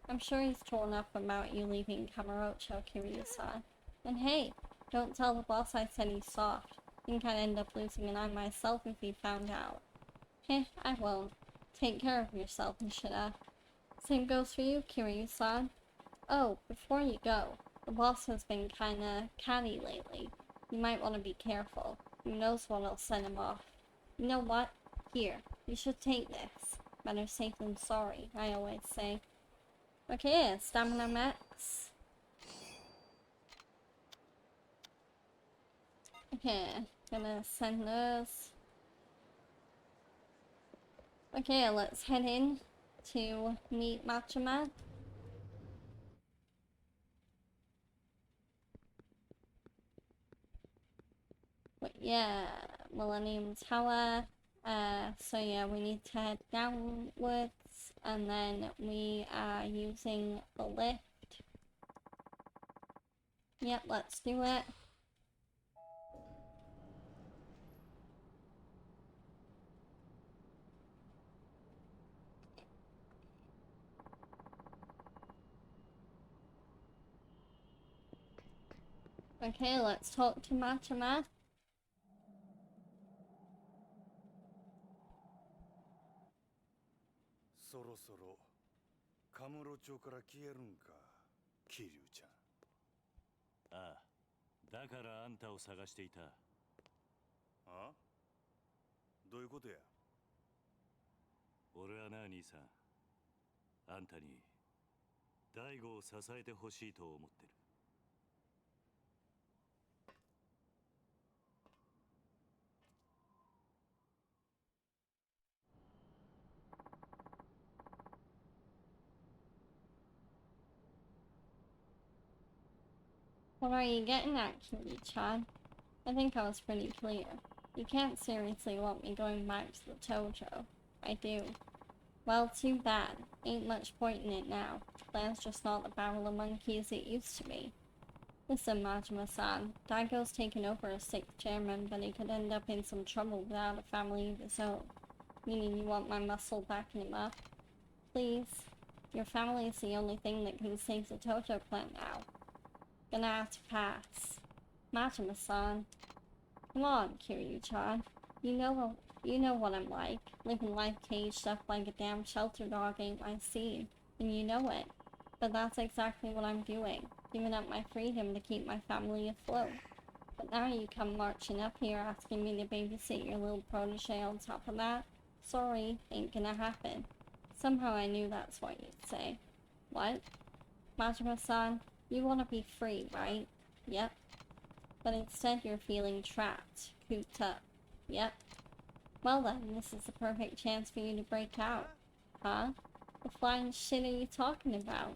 I'm sure he's torn up about you leaving Kamurocho, Kiryu-san. And hey, don't tell the boss I said he's soft. Think I'd end up losing an eye myself if he found out. Heh, I won't. Take care of yourself, Nishida. Same goes for you, Kiryu-san. Oh, before you go, the boss has been kinda catty lately. You might want to be careful. Who knows what'll send him off. You know what? Here, you should take this. Better safe than sorry, I always say. Okay, stamina max. Okay, gonna send those. Okay, let's head in to meet Majima. But yeah, Millennium Tower. So yeah, we need to head downwards, and then we are using the lift. Yep, let's do it. Okay, let's talk to Majima. そろそろカムロ町から消えるんか、桐生ちゃん。ああ、だからあんたを探していた。あ？どういうことや？俺はな、兄さん、あんたに大悟を支えてほしいと思ってる。What are you getting at, Kiryu-chan? I think I was pretty clear. You can't seriously want me going back to the Tojo. I do. Well, too bad. Ain't much point in it now. Land's just not the barrel of monkeys it used to be. Listen, Majima-san, Daigo's taken over as 6th chairman, but he could end up in some trouble without a family of his own. Meaning you want my muscle backing him up? Please? Your family is the only thing that can save the Tojo clan now. Gonna have to pass. Majima-san. Come on, Kiryu-chan. You know what I'm like. Living life caged up like a damn shelter dog ain't my scene, and you know it. But that's exactly what I'm doing. Giving up my freedom to keep my family afloat. But now you come marching up here asking me to babysit your little protege on top of that? Sorry, ain't gonna happen. Somehow I knew that's what you'd say. What? Majima-san, you want to be free, right? Yep. But instead you're feeling trapped, cooped up. Yep. Well then, this is the perfect chance for you to break out. Huh? What flying shit are you talking about?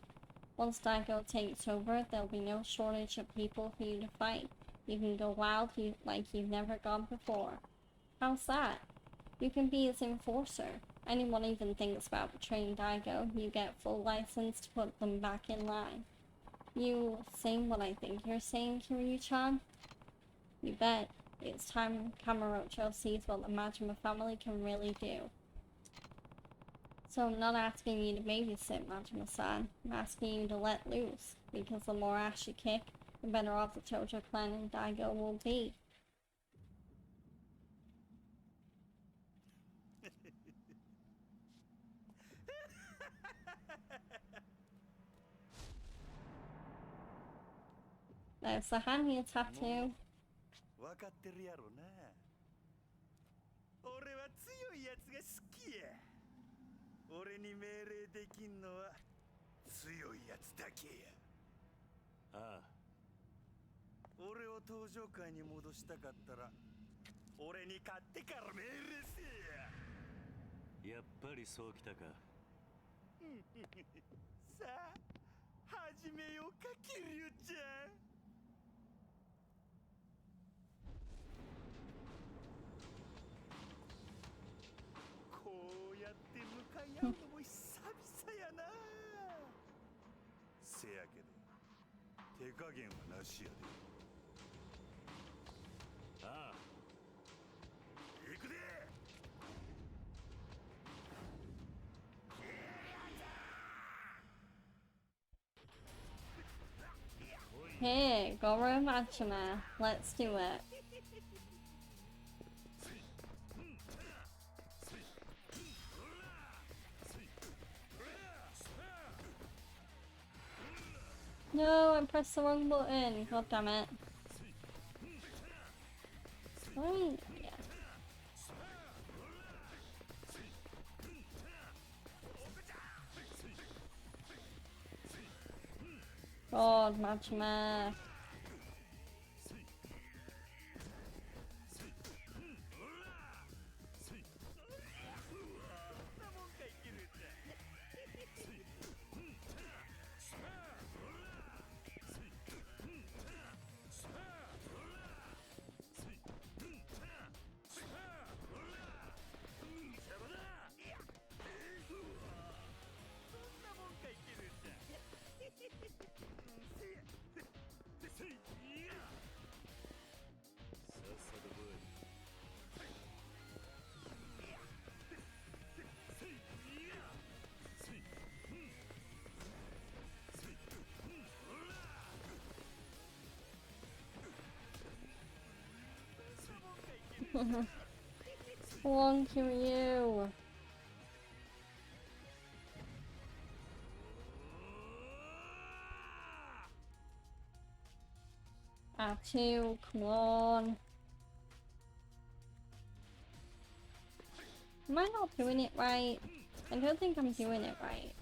Once Daigo takes over, there'll be no shortage of people for you to fight. You can go wild like you've never gone before. How's that? You can be his enforcer. Anyone even thinks about betraying Daigo, you get full license to put them back in line. You saying what I think you're saying, Kiryu-chan? You bet. It's time Kamurocho sees what the Majima family can really do. So I'm not asking you to babysit, Majima-san. I'm asking you to let loose, because the more ass you kick, the better off the Tojo clan and Daigo will be. There's the Hanya tattoo. 分かってるやろな。俺は強いやつが好きや。俺に命令できんのは強いやつだけや。ああ。俺を登場界に戻したかったら俺に勝ってから命令せえや。やっぱりそうきたか。さあ始めようか、桐生ちゃん。こうやって向かい合うのも久々やな。せやけど手加減はなしやで。ああ。行くで。Hey, Goro Majima. Let's do it. No, I pressed the wrong button. God damn it. Right. Yeah. God, Majima. Long Kiryu. R2, come on. Am I not doing it right? I don't think I'm doing it right.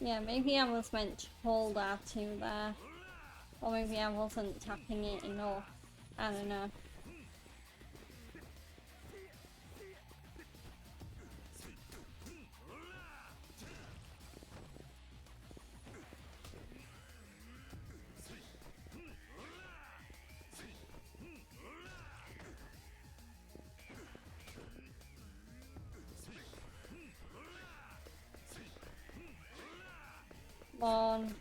Yeah, maybe I was meant to hold R2 there. Or maybe I wasn't tapping it enough. I don't know. Come on.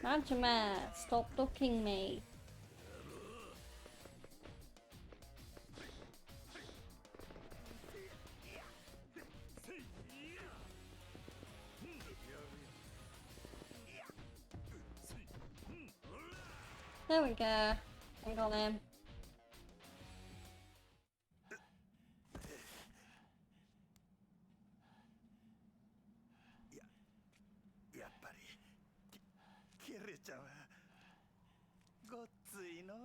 Majima, stop ducking me. There we go. I got him.やっぱりキレちゃんはごっついのう。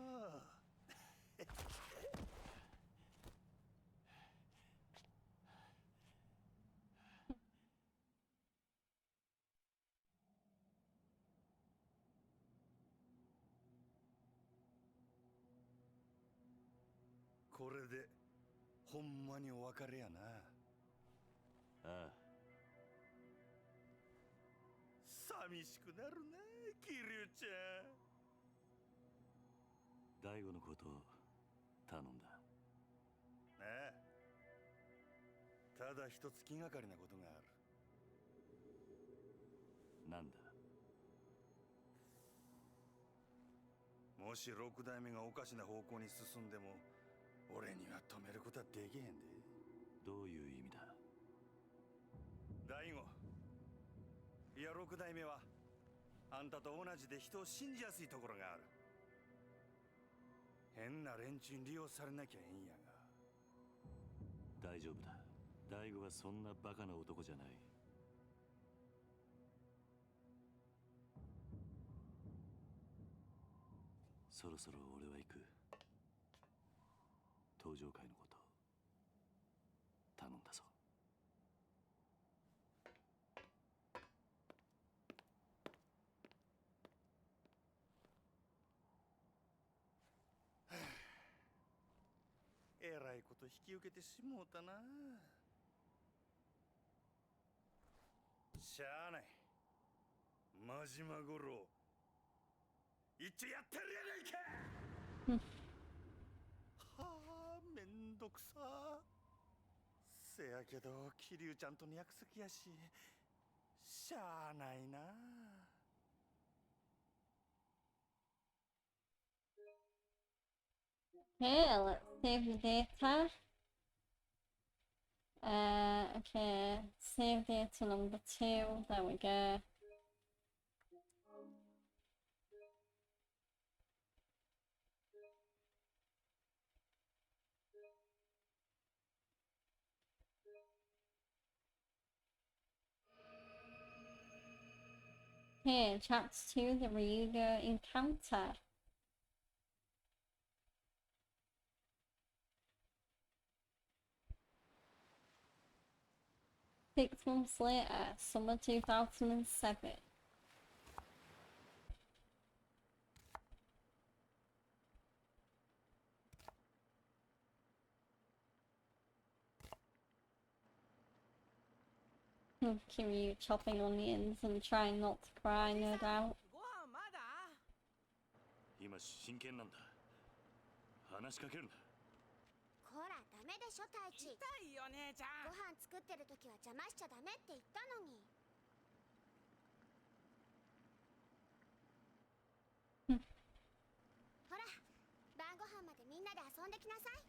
これでほんまにお別れやな。ああ、寂しくなるな、キリュウちゃん。大悟のことを頼んだ。ああ、ただ一つ気がかりなことがある。なんだ。もし六代目がおかしな方向に進んでも俺には止めることはできへんで。どういう意味だ。大悟、いや六代目はあんたと同じで人を信じやすいところがある。変な連中に利用されなきゃええんやが。大丈夫だ。大悟はそんなバカな男じゃない。そろそろ俺は行く。登場会のこと頼んだぞ。えらいこと引き受けてしもうたな。しゃあない。真島五郎一応やってるやないか。はあ、めんどくさ。せやけど桐生ちゃんとの約束やししゃあないな。Okay, let's save the data. Okay, save data number 2. There we go. Okay, chapter 2, the Ryuga encounter. Six months later, summer 2007. Kiryu chopping onions and trying not to cry, no doubt. 今真剣なんだ。話しかけるんだ。ほらダメでしょ太一。痛いよ姉ちゃん。ご飯作ってる時は邪魔しちゃダメって言ったのに。ほら晩ご飯までみんなで遊んできなさい。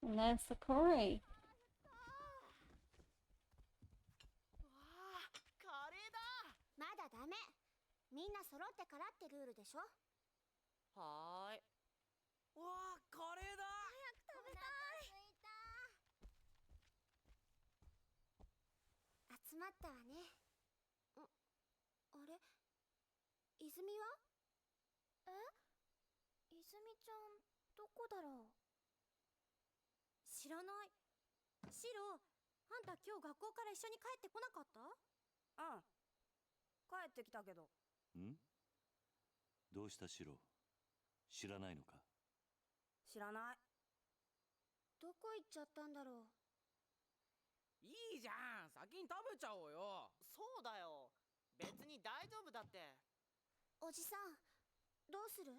And there's the curry. みんな揃ってからってルールでしょ。はーい。わあ、カレーだ。早く食べたい。集まったわね。あれ、泉は？え？泉ちゃん、どこだろう。知らない。シロ、あんた今日学校から一緒に帰ってこなかった？うん。帰ってきたけど。ん？どうしたシロ？知らないのか？知らない。どこ行っちゃったんだろう。いいじゃん、先に食べちゃおうよ。そうだよ。別に大丈夫だって。おじさん、どうする？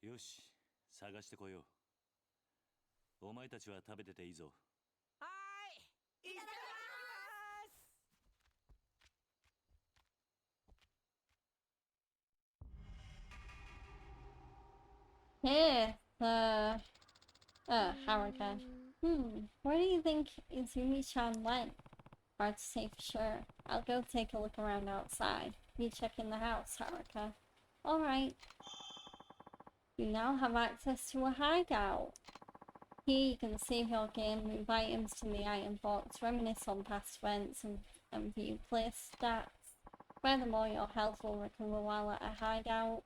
よし、探してこよう。お前たちは食べてていいぞ。はーい、いただきます。Here, Haruka. Where do you think Izumi-chan went? Hard to say for sure. I'll go take a look around outside. You check in the house, Haruka. Alright. You now have access to a hideout. Here you can save your game, move items to the item box, reminisce on past events, and view play stats. Furthermore, your health will recover while at a hideout.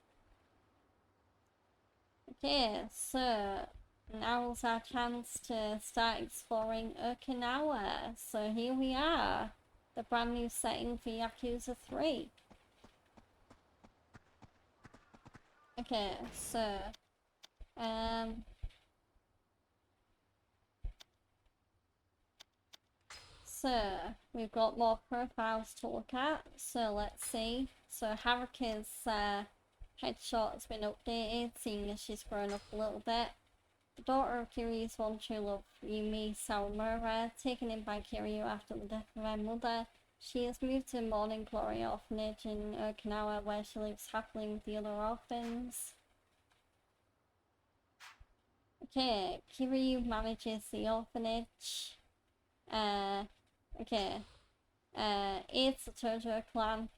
Okay, so now's our chance to start exploring Okinawa. So here we are, the brand new setting for Yakuza 3. Okay, so we've got more profiles to look at, so let's see. So Haruka's headshot has been updated, seeing as she's grown up a little bit. The daughter of Kiryu's one true love, Yumi Sawamura, taken in by Kiryu after the death of her mother, she has moved to Morning Glory Orphanage in Okinawa, where she lives happily with the other orphans. Okay, Kiryu manages the orphanage. Aids the Tojo clan.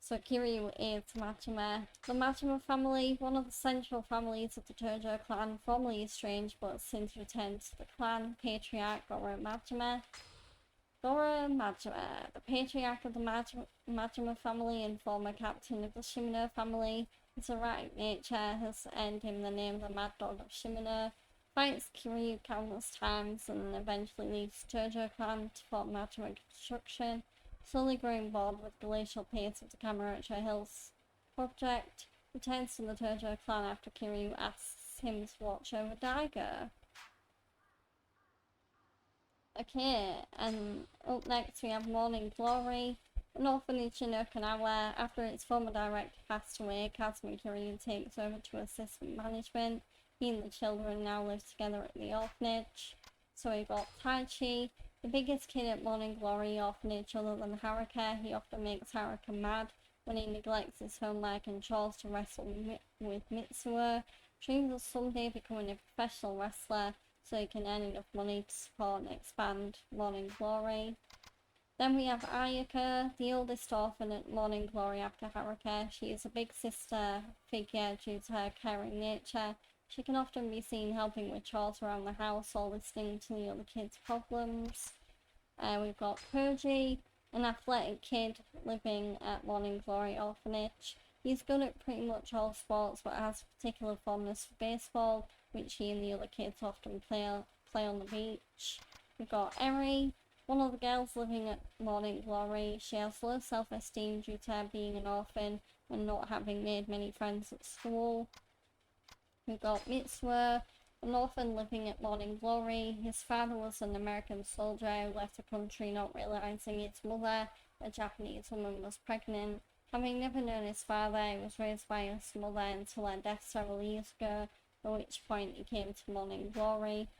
So Kiryu aids Majima. The Majima family, one of the central families of the Tojo clan, formerly estranged but since returned to the clan, patriarch Goro Majima. Goro Majima, the patriarch of the Majima family and former captain of the Shimano family, his erratic nature has earned him the name the Mad Dog of Shimano, fights Kiryu countless times and eventually leaves Tojo clan to form Majima Construction, slowly growing bored with the glacial pace of the Kamurocho Hills project, returns to the Tojo clan after Kiryu asks him to watch over Daigo. Okay, and up next we have Morning Glory, an orphanage in Okinawa. After its former director passed away, Kazuma Kiryu takes over to assist with management. He and the children now live together at the orphanage. So we've got Taichi, the biggest kid at Morning Glory Orphanage other than Haruka. He often makes Haruka mad when he neglects his homework and chores to wrestle with Mitsuo. Dreams of someday becoming a professional wrestler so he can earn enough money to support and expand Morning Glory. Then we have Ayaka, the oldest orphan at Morning Glory after Haruka. She is a big sister figure due to her caring nature. She can often be seen helping with chores around the house or listening to the other kids' problems. We've got Koji, an athletic kid living at Morning Glory Orphanage. He's good at pretty much all sports but has a particular fondness for baseball, which he and the other kids often play on the beach. We've got Eri, one of the girls living at Morning Glory. She has low self-esteem due to her being an orphan and not having made many friends at school. We've got Mitsuo, an orphan living at Morning Glory. His father was an American soldier who left the country not realizing its mother, a Japanese woman, was pregnant. Having never known his father, he was raised by his mother until her death several years ago, at which point he came to Morning Glory.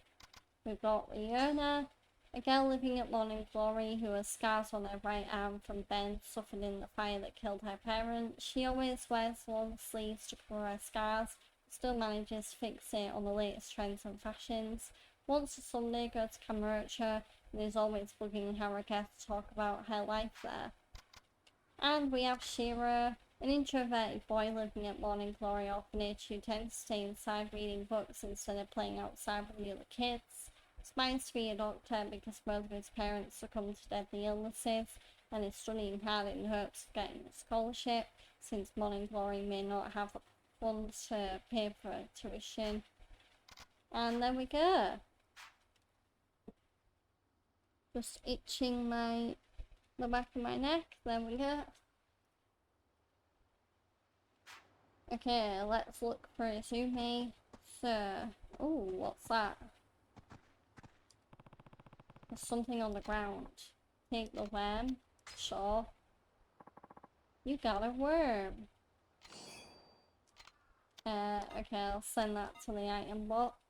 We've got Riona, a girl living at Morning Glory who has scars on her right arm from burns suffered in the fire that killed her parents. She always wears long sleeves to cover her scars, still manages to fixate on the latest trends and fashions. Wants to someday go to Kamurocho and is always bugging Haruka to talk about her life there. And we have Shiro, an introverted boy living at Morning Glory Orphanage who tends to stay inside reading books instead of playing outside with the other kids. Aspires to be a doctor because both of his parents succumbed to deadly illnesses and is studying hard in hopes of getting a scholarship, since Morning Glory may not have the funds to pay for tuition. And there we go. Just itching the back of my neck. There we go. Okay, let's look for Izumi. So, ooh, what's that? There's something on the ground. Take the worm. Sure. You got a worm. Okay, I'll send that to the item box.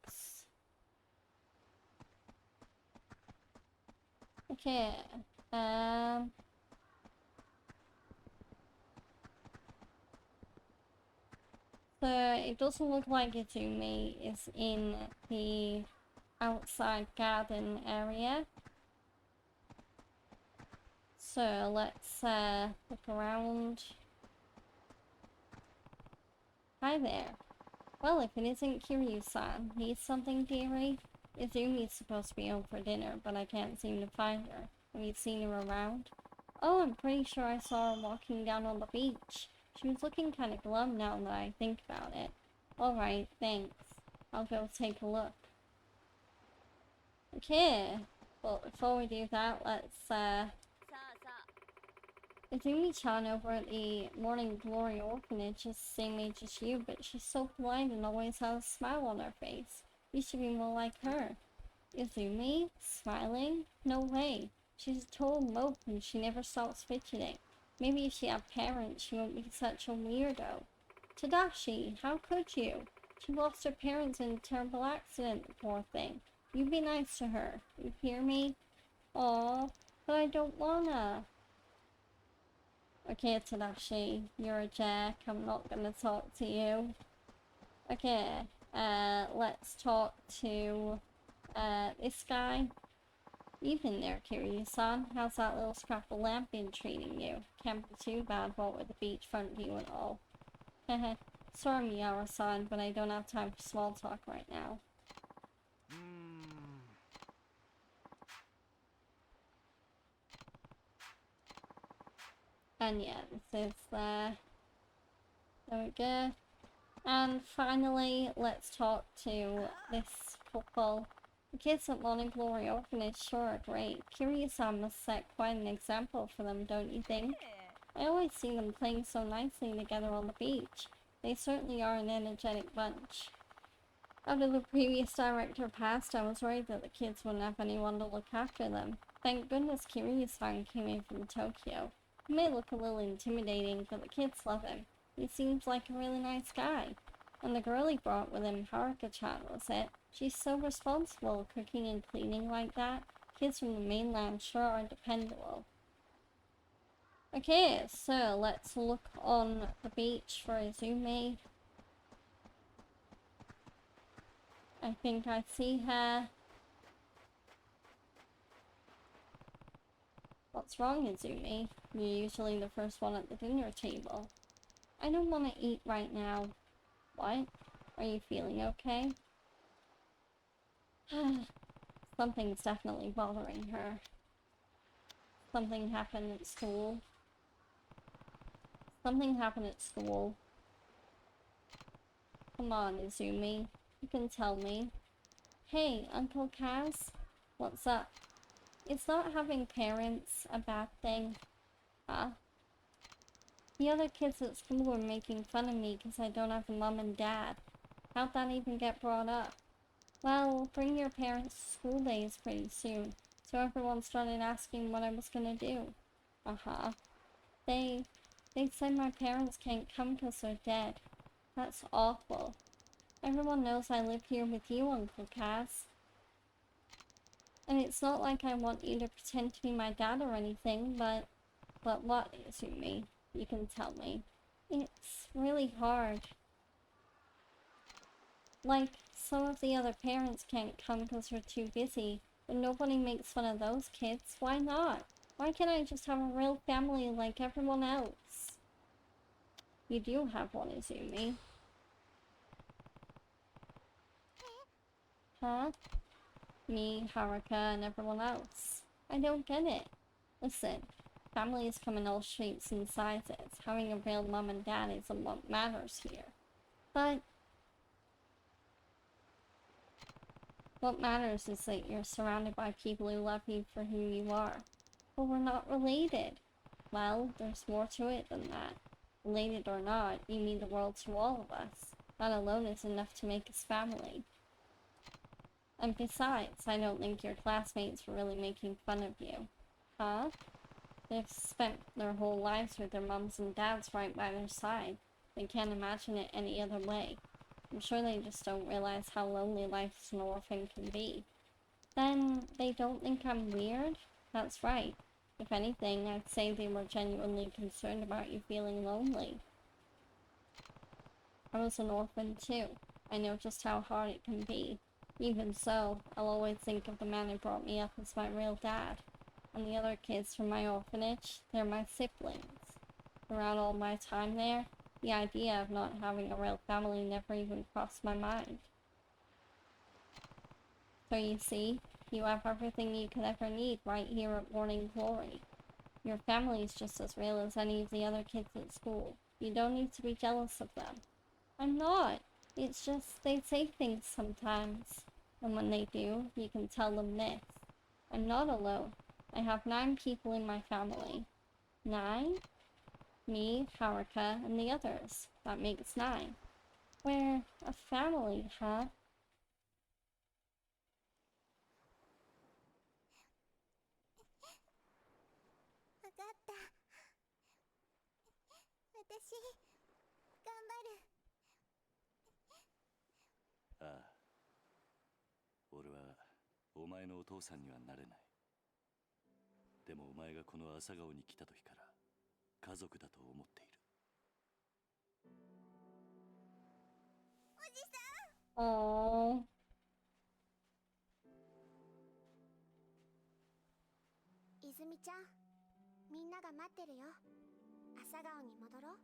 Okay, so it doesn't look like Izumi is in the outside garden area. So let's look around. Hi there. Well, if it isn't Kiryu-san, need something, dearie? Izumi's supposed to be home for dinner, but I can't seem to find her. Have you seen her around? Oh, I'm pretty sure I saw her walking down on the beach. She was looking kind of glum now that I think about it. Alright, thanks. I'll go take a look. Okay, well, before we do that, let's, Izumi-chan over at the Morning Glory Orphanage is the same age as you, but she's so polite and always has a smile on her face. You should be more like her. Izumi? Smiling? No way. She's a total mope and she never stops fidgeting. Maybe if she had parents, she wouldn't be such a weirdo. Tadashi, how could you? She lost her parents in a terrible accident, the poor thing. You be nice to her. You hear me? Aw, but I don't wanna. Okay, Tadashi, you're a jack. I'm not gonna talk to you. Okay, let's talk to, this guy. Evening there, Kiryu-san. How's that little scrap of lamp been treating you? Can't be too bad, what with the beachfront view and all. Heh. Sorry, Miyawa-san, but I don't have time for small talk right now. And yeah, this is, there we go. And finally, let's talk to this couple. The kids at Morning Glory Orphanage sure are great. Kiryu-san must set quite an example for them, don't you think? I always see them playing so nicely together on the beach. They certainly are an energetic bunch. After the previous director passed, I was worried that the kids wouldn't have anyone to look after them. Thank goodness Kiryu-san came in from Tokyo. He may look a little intimidating, but the kids love him. He seems like a really nice guy. And the girl he brought with him, Haruka-chan, was it? She's so responsible, cooking and cleaning like that. Kids from the mainland sure are dependable. Okay, so let's look on the beach for Izumi. I think I see her. What's wrong, Izumi? You're usually the first one at the dinner table. I don't want to eat right now. What? Are you feeling okay? Something's definitely bothering her. Something happened at school. Something happened at school. Come on, Izumi. You can tell me. Hey, Uncle Kaz? What's up? Is not having parents a bad thing? Huh? The other kids at school are making fun of me because I don't have a mom and dad. How'd that even get brought up? Well, bring your parents to school days pretty soon, so everyone started asking what I was gonna do. Uh-huh. They said my parents can't come because they're dead. That's awful. Everyone knows I live here with you, Uncle Kaz. And it's not like I want you to pretend to be my dad or anything, but what, Izumi? You can tell me. It's really hard. Like, some of the other parents can't come because they're too busy, but nobody makes fun of those kids. Why not? Why can't I just have a real family like everyone else? You do have one, Izumi. Huh? Me, Haruka, and everyone else. I don't get it. Listen, families come in all shapes and sizes. Having a real mom and dad isn't what matters here. But what matters is that you're surrounded by people who love you for who you are. But we're not related. Well, there's more to it than that. Related or not, you mean the world to all of us. That alone is enough to make us family. And besides, I don't think your classmates were really making fun of you. Huh? They've spent their whole lives with their mums and dads right by their side. They can't imagine it any other way. I'm sure they just don't realize how lonely life as an orphan can be. Then, they don't think I'm weird? That's right. If anything, I'd say they were genuinely concerned about you feeling lonely. I was an orphan too. I know just how hard it can be. Even so, I'll always think of the man who brought me up as my real dad. And the other kids from my orphanage, they're my siblings. Throughout all my time there, the idea of not having a real family never even crossed my mind. So you see, you have everything you could ever need right here at Morning Glory. Your family is just as real as any of the other kids at school. You don't need to be jealous of them. I'm not. It's just they say things sometimes. And when they do, you can tell them this. I'm not alone. I have 9 people in my family. 9? Me, Haruka, and the others. That makes 9. We're a family, huh? わかった。私、頑張る。ああ、俺はお前のお父さんにはなれない。でもお前がこの朝顔に来た時から家族だと思っている。おじさん。Oh. 泉ちゃん、みんなが待ってるよ。朝顔に戻ろう。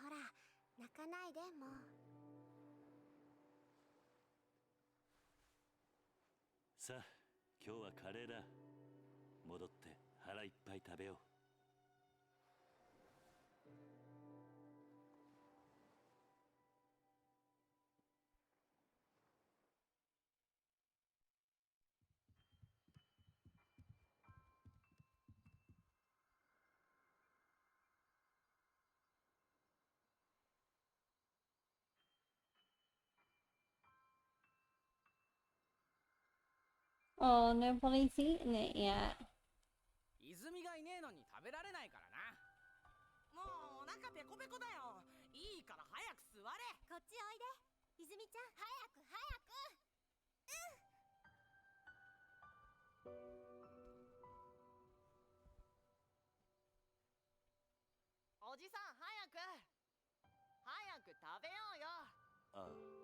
ほら、泣かないでもう。さあ、今日はカレーだ。戻って腹いっぱい食べよう。Oh, nobody's eaten it yet. 泉がいねえのに食べられないからな。もうお腹ペコペコだよ。いいから早く座れ。こっちおいで。泉ちゃん、早く早く。おじさん早く早く食べようよ。ああ。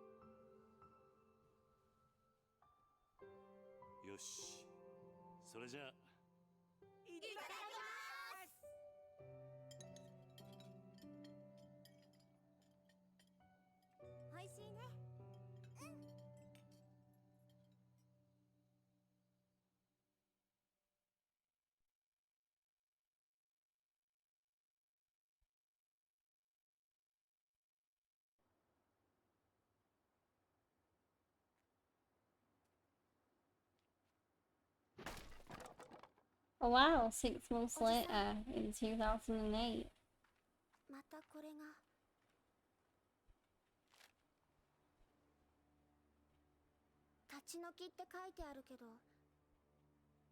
よし。それじゃあ。いただきます。おいしいね。うん。Oh wow, 6 months later, in 2008. またこれが。立ち退きって書いてあるけど、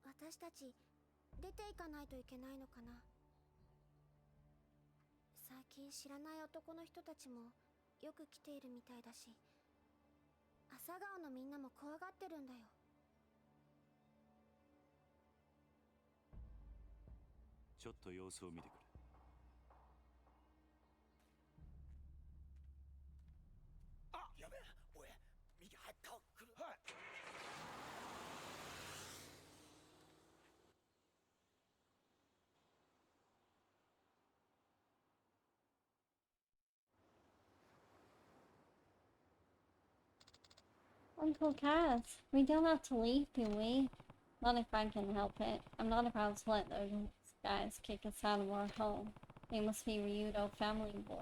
私たち出ていかないといけないのかな。最近知らない男の人たちもよく来ているみたいだし、朝顔のみんなも怖がってるんだよ。ちょっと様子を見てくる。あ、やべえ、おい、右入った、来る。はい。Uncle Kaz, we don't have to leave, do we? Not if I can help it. I'm not about to let those guys kick us out of our home. They must be Ryudo family boys.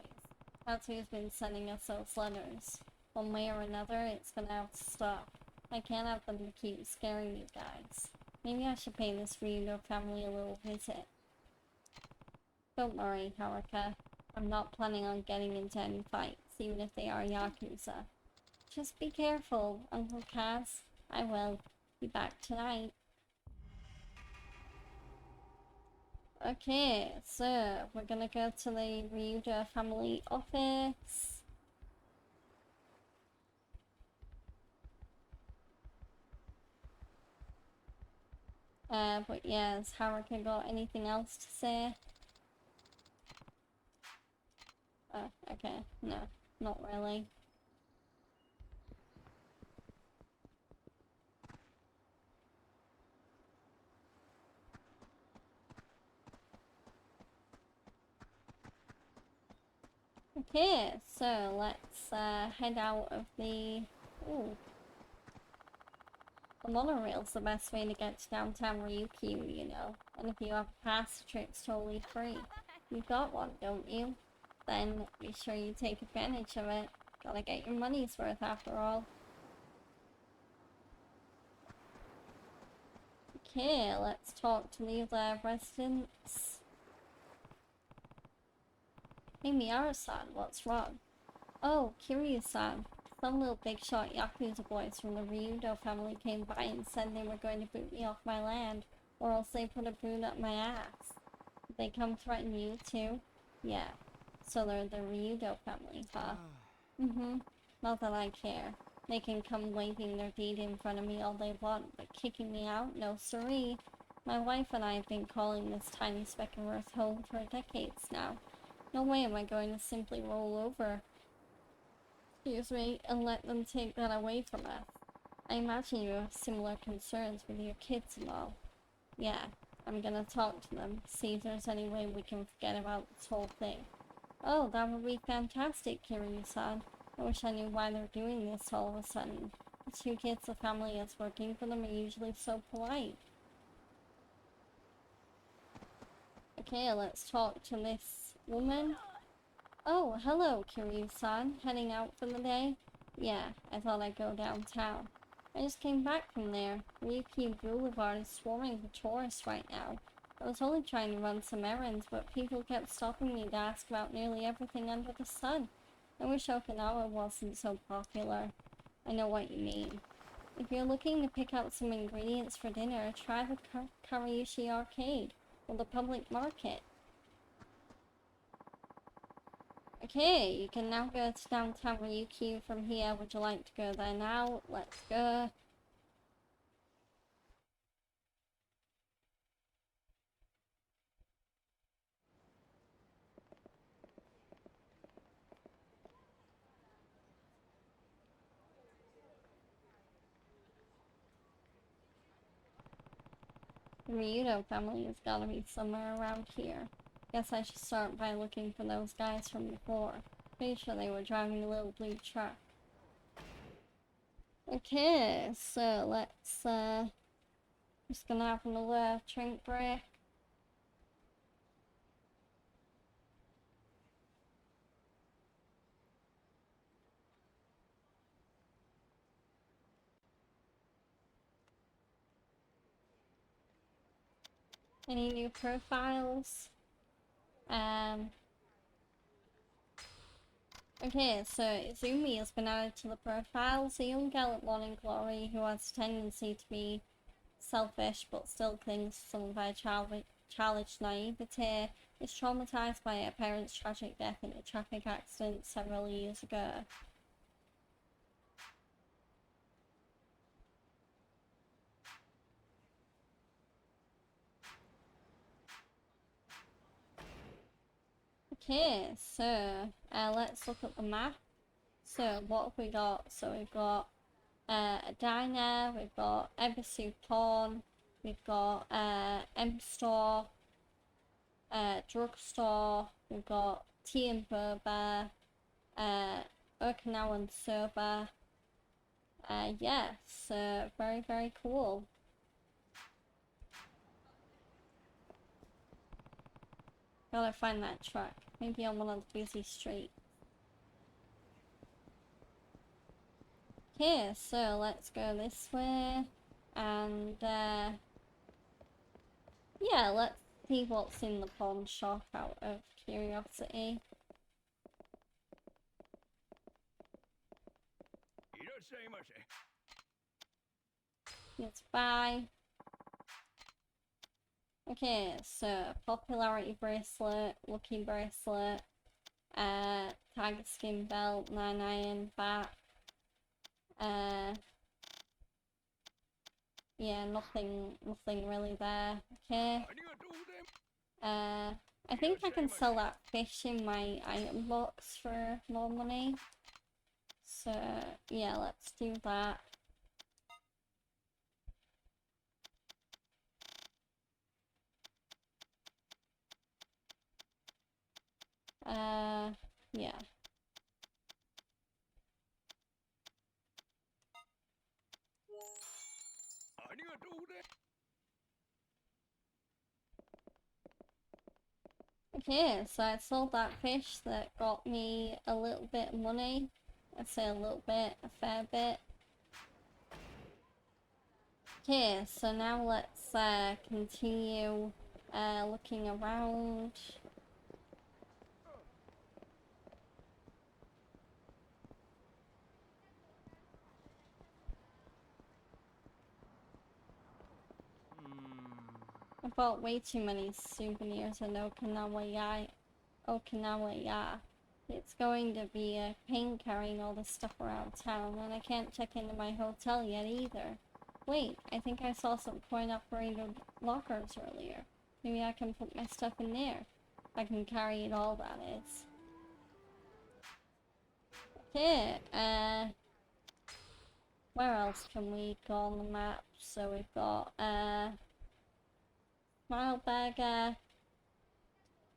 That's who's been sending us those letters. One way or another, it's gonna have to stop. I can't have them keep scaring you guys. Maybe I should pay this Ryudo family a little visit. Don't worry, Haruka. I'm not planning on getting into any fights, even if they are Yakuza. Just be careful, Uncle Kaz. I will. Be back tonight. Okay, so we're gonna go to the Ryuda family office. But yeah, has Haruka got anything else to say? Okay, no, not really. Okay, so let's head out of the... Ooh. The monorail's the best way to get to downtown Ryukyu, you know. And if you have a pass, the trip's totally free. You've got one, don't you? Then be sure you take advantage of it. Gotta get your money's worth after all. Okay, let's talk to the other residents. Hey Miara-san, what's wrong? Oh, Kiryu-san. Some little big shot Yakuza boys from the Ryudo family came by and said they were going to boot me off my land, or else they put a boot up my ass. Did they come threaten you too? Yeah. So they're the Ryudo family, huh? Not that I care. They can come waving their deed in front of me all they want, but kicking me out? No siree. My wife and I have been calling this tiny speck of earth home for decades now. No way am I going to simply roll over, excuse me, and let them take that away from us. I imagine you have similar concerns with your kids and all. Yeah, I'm gonna talk to them, see if there's any way we can forget about this whole thing. Oh, that would be fantastic, Kiryu-san. I wish I knew why they're doing this all of a sudden. The two kids the family is working for them are usually so polite. Okay, let's talk to this woman. Oh, hello, Kiryu-san. Heading out for the day? Yeah, I thought I'd go downtown. I just came back from there. Ryukyu Boulevard is swarming with tourists right now. I was only trying to run some errands, but people kept stopping me to ask about nearly everything under the sun. I wish Okinawa wasn't so popular. I know what you mean. If you're looking to pick out some ingredients for dinner, try the Karayushi Arcade, or the public market. Okay, you can now go to downtown Ryukyu from here. Would you like to go there now? Let's go. The Ryudo family has gotta be somewhere around here. Guess I should start by looking for those guys from before. Pretty sure they were driving a little blue truck. Okay, so let's, just gonna have another drink break. Any new profiles? Okay, so Izumi has been added to the profiles. A young gal at Morning Glory who has a tendency to be selfish but still clings to some of her childish naivete, is traumatized by her parents' tragic death in a traffic accident several years ago. Okay, so let's look at the map. So what have we got? So we've got a diner, we've got Embassy Pawn, we've got M Store, drugstore, we've got tea and boba, Okinawan soba, yes, very, very cool. Gotta find that truck. Maybe on one of the busy streets. Okay, so let's go this way. And, yeah, let's see what's in the pawn shop out of curiosity. Yes, bye. Okay, so popularity bracelet, lucky bracelet, tiger skin belt, 9 iron back. Yeah, nothing really there. Okay. I think I can sell that fish in my item box for more money. So, yeah, let's do that. Yeah. Okay, so I sold that fish that got me a little bit of money. I'd say a little bit, a fair bit. Okay, so now let's continue looking around. I bought way too many souvenirs in Okinawa, yeah. It's going to be a pain carrying all this stuff around town, and I can't check into my hotel yet either. Wait, I think I saw some coin-operated lockers earlier. Maybe I can put my stuff in there. If I can carry it all, that is. Okay, where else can we go on the map? So we've got, Smile Burger,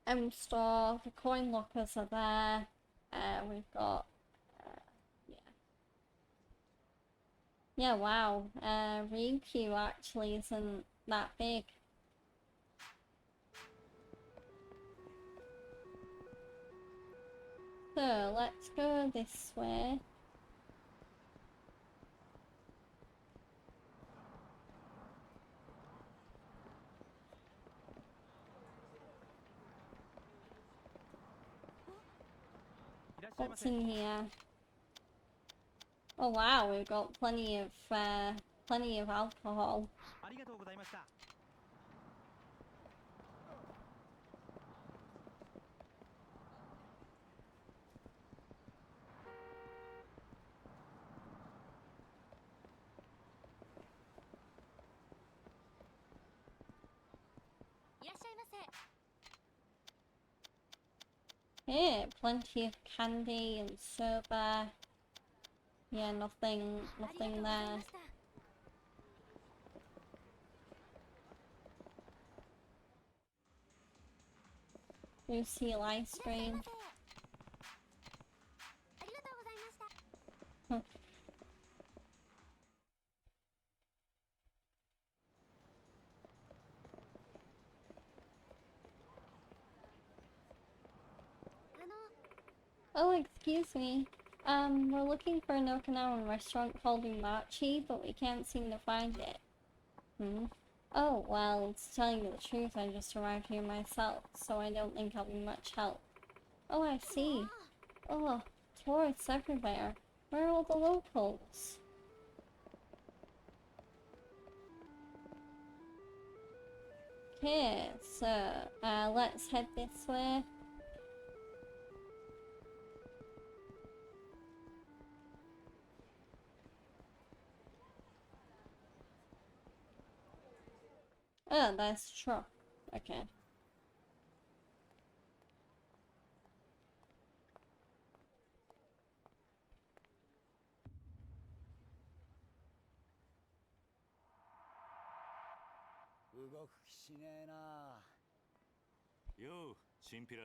M Store, the coin lockers are there. We've got, yeah. Yeah, wow. Ryukyu actually isn't that big. So, let's go this way. What's in here? Oh wow, we've got plenty of alcohol. Yeah, plenty of candy and soba. Yeah, nothing there. Lucille ice cream. Oh, excuse me. We're looking for an Okinawan restaurant called Umachi, but we can't seem to find it. Oh, well, to tell you the truth, I just arrived here myself, so I don't think I'll be much help. Oh, I see. Oh, tourists everywhere. Where are all the locals? Okay, so, let's head this way. Oh, that's truck. Okay. Yo, チンピラ。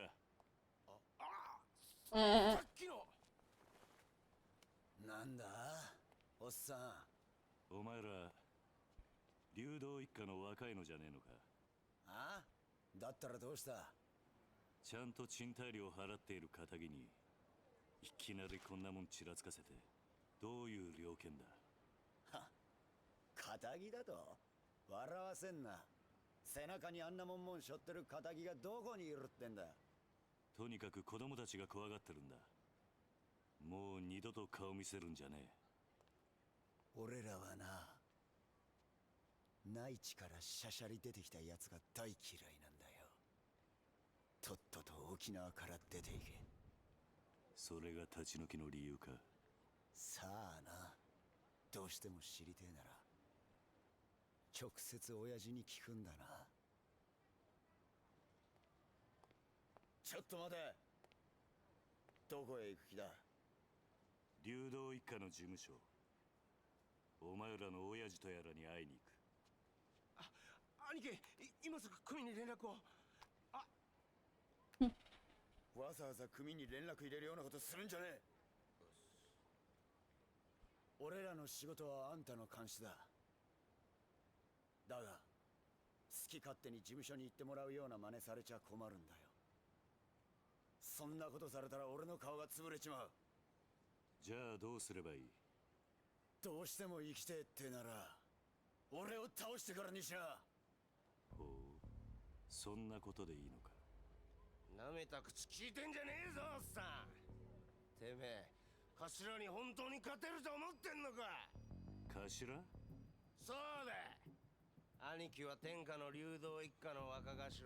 なんだおっさん。お前ら流動一家の若いのじゃねえのか。あ？だったらどうした？ちゃんと賃貸料払っている仇にいきなりこんなもんちらつかせてどういう了見だ。は、仇だと？笑わせんな。背中にあんなもん背負ってる仇がどこにいるってんだ。とにかく子供たちが怖がってるんだ。もう二度と顔見せるんじゃねえ。俺らはな、内地からしゃしゃり出てきたやつが大嫌いなんだよ。とっとと沖縄から出ていけ。それが立ち退きの理由か。さあな、どうしても知りてえなら直接親父に聞くんだな。ちょっと待て。どこへ行く気だ？流動一家の事務所。お前らの親父とやらに会いに行く。兄貴、今すぐ組に連絡を。わざわざ組に連絡入れるようなことするんじゃねえ。俺らの仕事はあんたの監視だ。だが好き勝手に事務所に行ってもらうような真似されちゃ困るんだよ。そんなことされたら俺の顔が潰れちまう。じゃあどうすればいい？どうしても生きてえってなら俺を倒してからにしな。ほう、そんなことでいいのか。なめた口聞いてんじゃねえぞ、おっさん。てめえ頭に本当に勝てると思ってんのか？頭？そうだ。兄貴は天下の流動一家の若頭、捨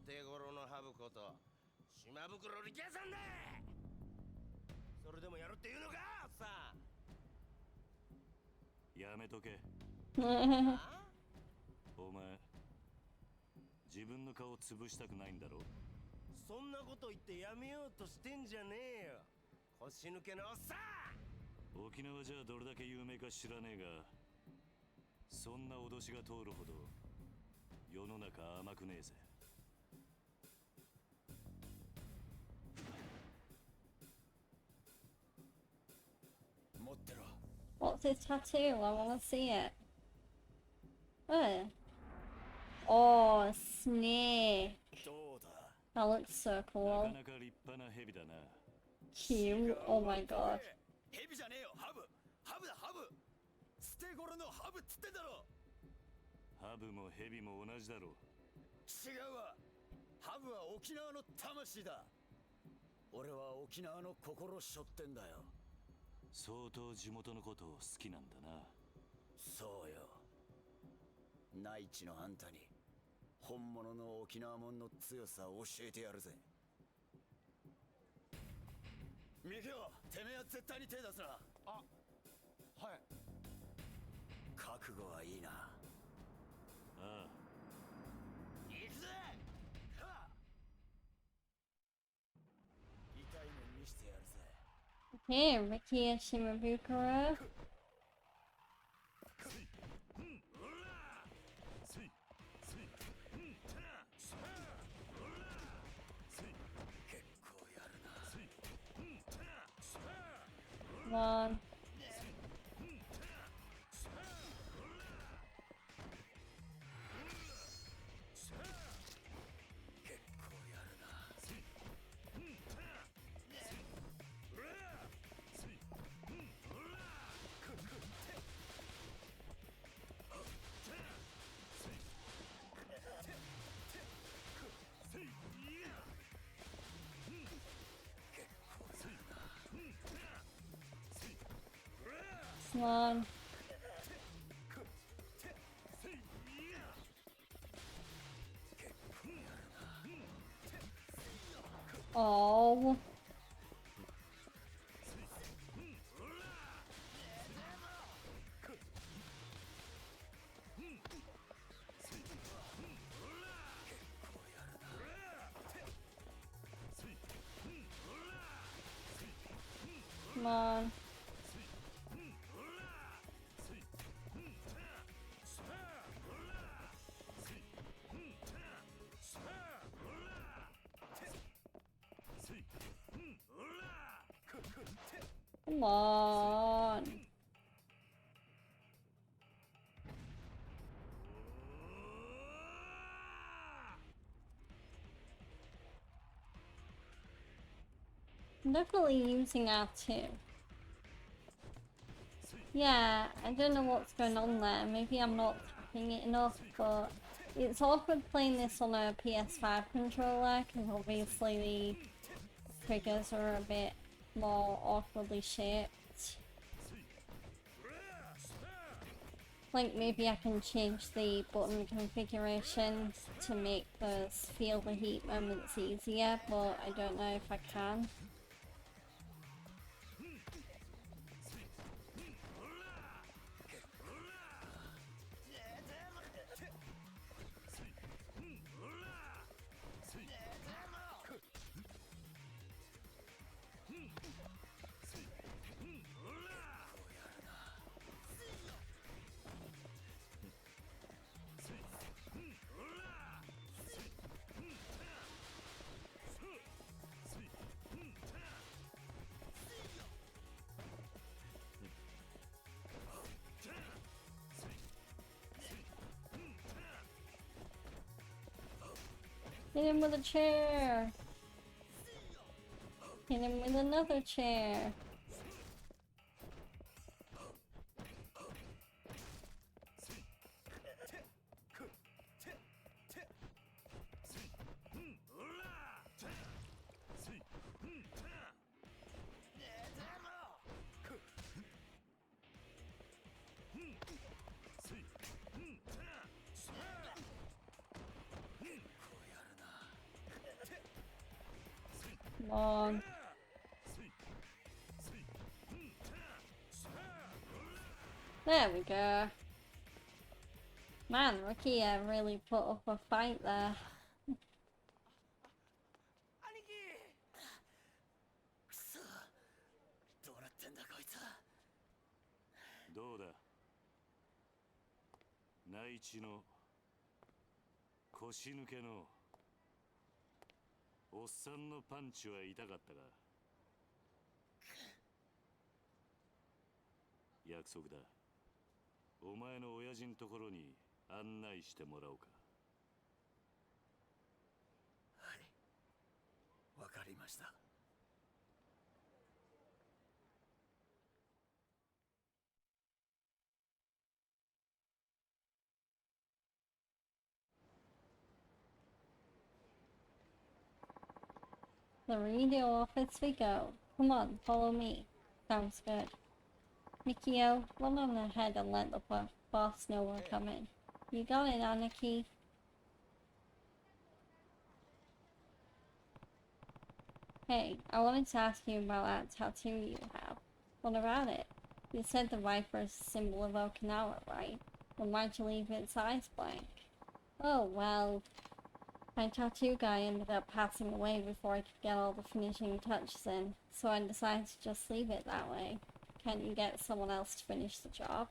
て頃のハブこと島袋力也さんだ。それでもやるって言うのか、おっさん。やめとけ。お前自分の顔潰したくないんだろ？そんなこと言ってやめようとしてんじゃねえよ、腰抜けのおっさん。沖縄じゃどれだけ有名か知らねえが、そんな脅しが通るほど世の中甘くねえぜ。持ってろ。What's his tattoo? I want to see it. Oh. Oh, a snake. どうだ？ That looks so な cool. かなか立派な蛇だな。Cute. Oh my god. ヘビじゃねえよ、ハブ。ハブだ、ハブ。捨て頃のハブっつってんだろ。ハブもヘビも同じだろ。違うわ。ハブは沖縄の魂だ。俺は沖縄の心背負ってんだよ。相当地元のことを好きなんだな。そうよ。内地のあんたに本物の沖縄もんの強さを教えてやるぜ。ミキオ、てめえは絶対に手出すな。はい。覚悟はいいな。ああ。行くぜ。はっ。痛いの見してやるぜ。Hey, Ricky Shimabukuro. 結構やるな。Come on. 結構やるな。Come on. Oh. Come on. Come on. I'm definitely using R2. Yeah, I don't know what's going on there. Maybe I'm not tapping it enough, but it's awkward playing this on a PS5 controller, because obviously the triggers are a bit more awkwardly shaped. Like, maybe I can change the button configuration to make those feel the heat moments easier, but I don't know if I can. Hit him with a chair! Hit him with another chair! Come on. There we go. Man, Rukia really put up a fight there. どうだ内地の腰抜けのおっさんのパンチは痛かったか約束だお前の親父のところに案内してもらおうかはいわかりました The radio office we go. Come on, follow me. Sounds good. Mikio, run on ahead and let the boss know we're coming. You got it, Aniki. Hey, I wanted to ask you about that tattoo you have. What about it? You said the viper is a symbol of Okinawa, right? Then why'd you leave its eyes blank? Oh, well... My tattoo guy ended up passing away before I could get all the finishing touches in, so I decided to just leave it that way. Can't you get someone else to finish the job?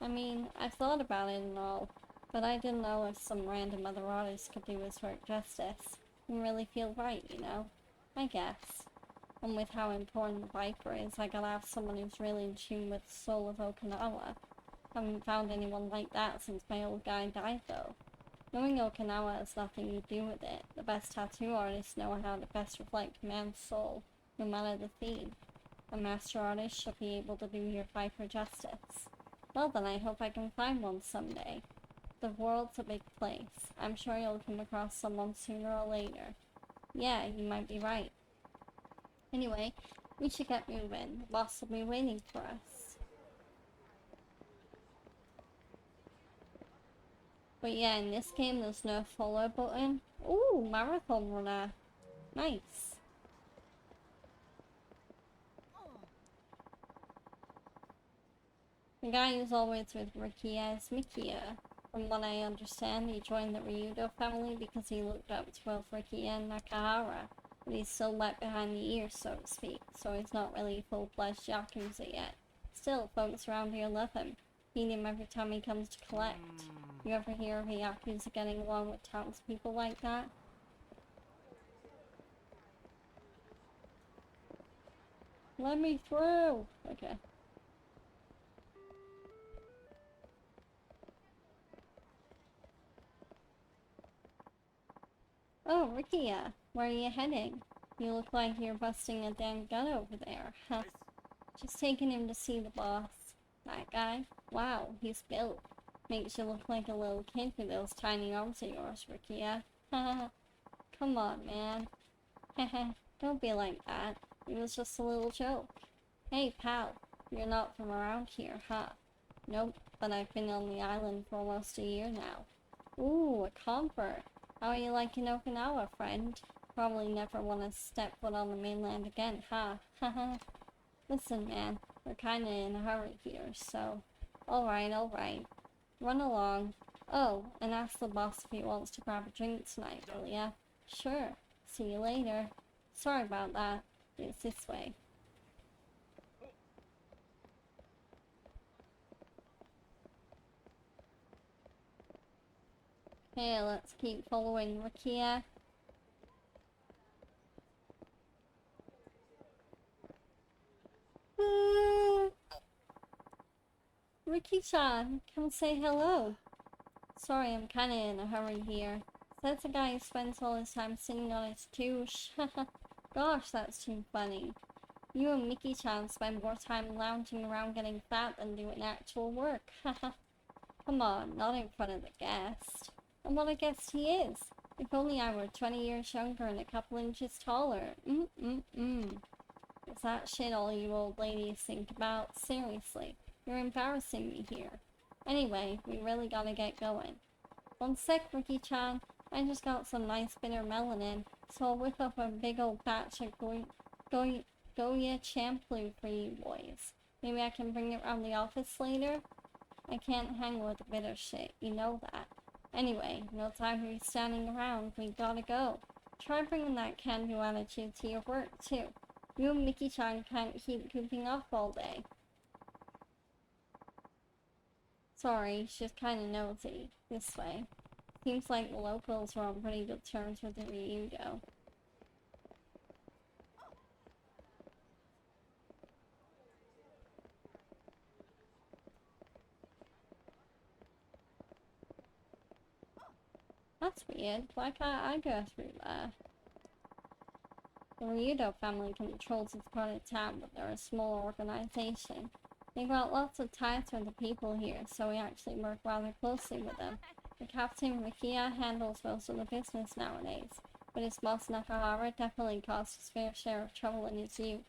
I mean, I've thought about it and all, but I didn't know if some random other artist could do his work justice. Didn't really feel right, you know? I guess. And with how important the Viper is, I gotta have someone who's really in tune with the soul of Okinawa. Haven't found anyone like that since my old guy died, though. Knowing Okinawa has nothing to do with it. The best tattoo artists know how to best reflect a man's soul, no matter the theme. A master artist should be able to do your Viper justice. Well then, I hope I can find one someday. The world's a big place. I'm sure you'll come across someone sooner or later. Yeah, you might be right. Anyway, we should get moving. The boss will be waiting for us. But yeah, in this game there's no follow button. Ooh, marathon runner. Nice. The guy who's always with Rukia is Mikia. From what I understand, he joined the Ryudo family because he looked up to both Rukia and Nakahara. But he's still wet behind the ears, so to speak, so he's not really a full-fledged Yakuza yet. Still, folks around here love him. Feed him every time he comes to collect. You ever hear of a Yakuza getting along with townspeople like that? Let me through! Okay. Oh, Rukia, where are you heading? You look like you're busting a damn gut over there, huh? Just taking him to see the boss. That guy? Wow, he's built. Makes you look like a little kid with those tiny arms of yours, Rukia. Come on, man. Don't be like that. It was just a little joke. Hey, pal. You're not from around here, huh? Nope, but I've been on the island for almost a year now. Ooh, a comfort. How are you liking Okinawa, friend? Probably never want to step foot on the mainland again, huh? Listen, man, we're kinda in a hurry here, so... Alright. Run along. Oh, and ask the boss if he wants to grab a drink tonight, will ya? Sure. See you later. Sorry about that. It's this way. Okay, let's keep following Rukia. Ricky-chan, come say hello. Sorry, I'm kinda in a hurry here. That's a guy who spends all his time sitting on his touche. Gosh, that's too funny. You and Mickey-chan spend more time lounging around getting fat than doing actual work. Come on, not in front of the guest. And what a guest he is. If only I were 20 years younger and a couple inches taller. Is that shit all you old ladies think about? Seriously, you're embarrassing me here. Anyway, we really gotta get going. One sec, Ricky-chan. I just got some nice bitter melanin, so I'll whip up a big old batch of Goya Champloo for you boys. Maybe I can bring it around the office later? I can't hang with the bitter shit, you know that. Anyway, no time to be standing around, we gotta go. Try bringing that can-do attitude to your work, too. You and Mickey-chan can't keep goofing off all day. Sorry, she's kinda nosy. This way. Seems like the locals are on pretty good terms with the Ryudo. That's weird. Why can't I go through there? The Ryudo family controls this part of town, but they're a small organization. They've got lots of ties with the people here, so we actually work rather closely with them. The Captain Rikia handles most of the business nowadays, but his boss Nakahara definitely caused his fair share of trouble in his youth.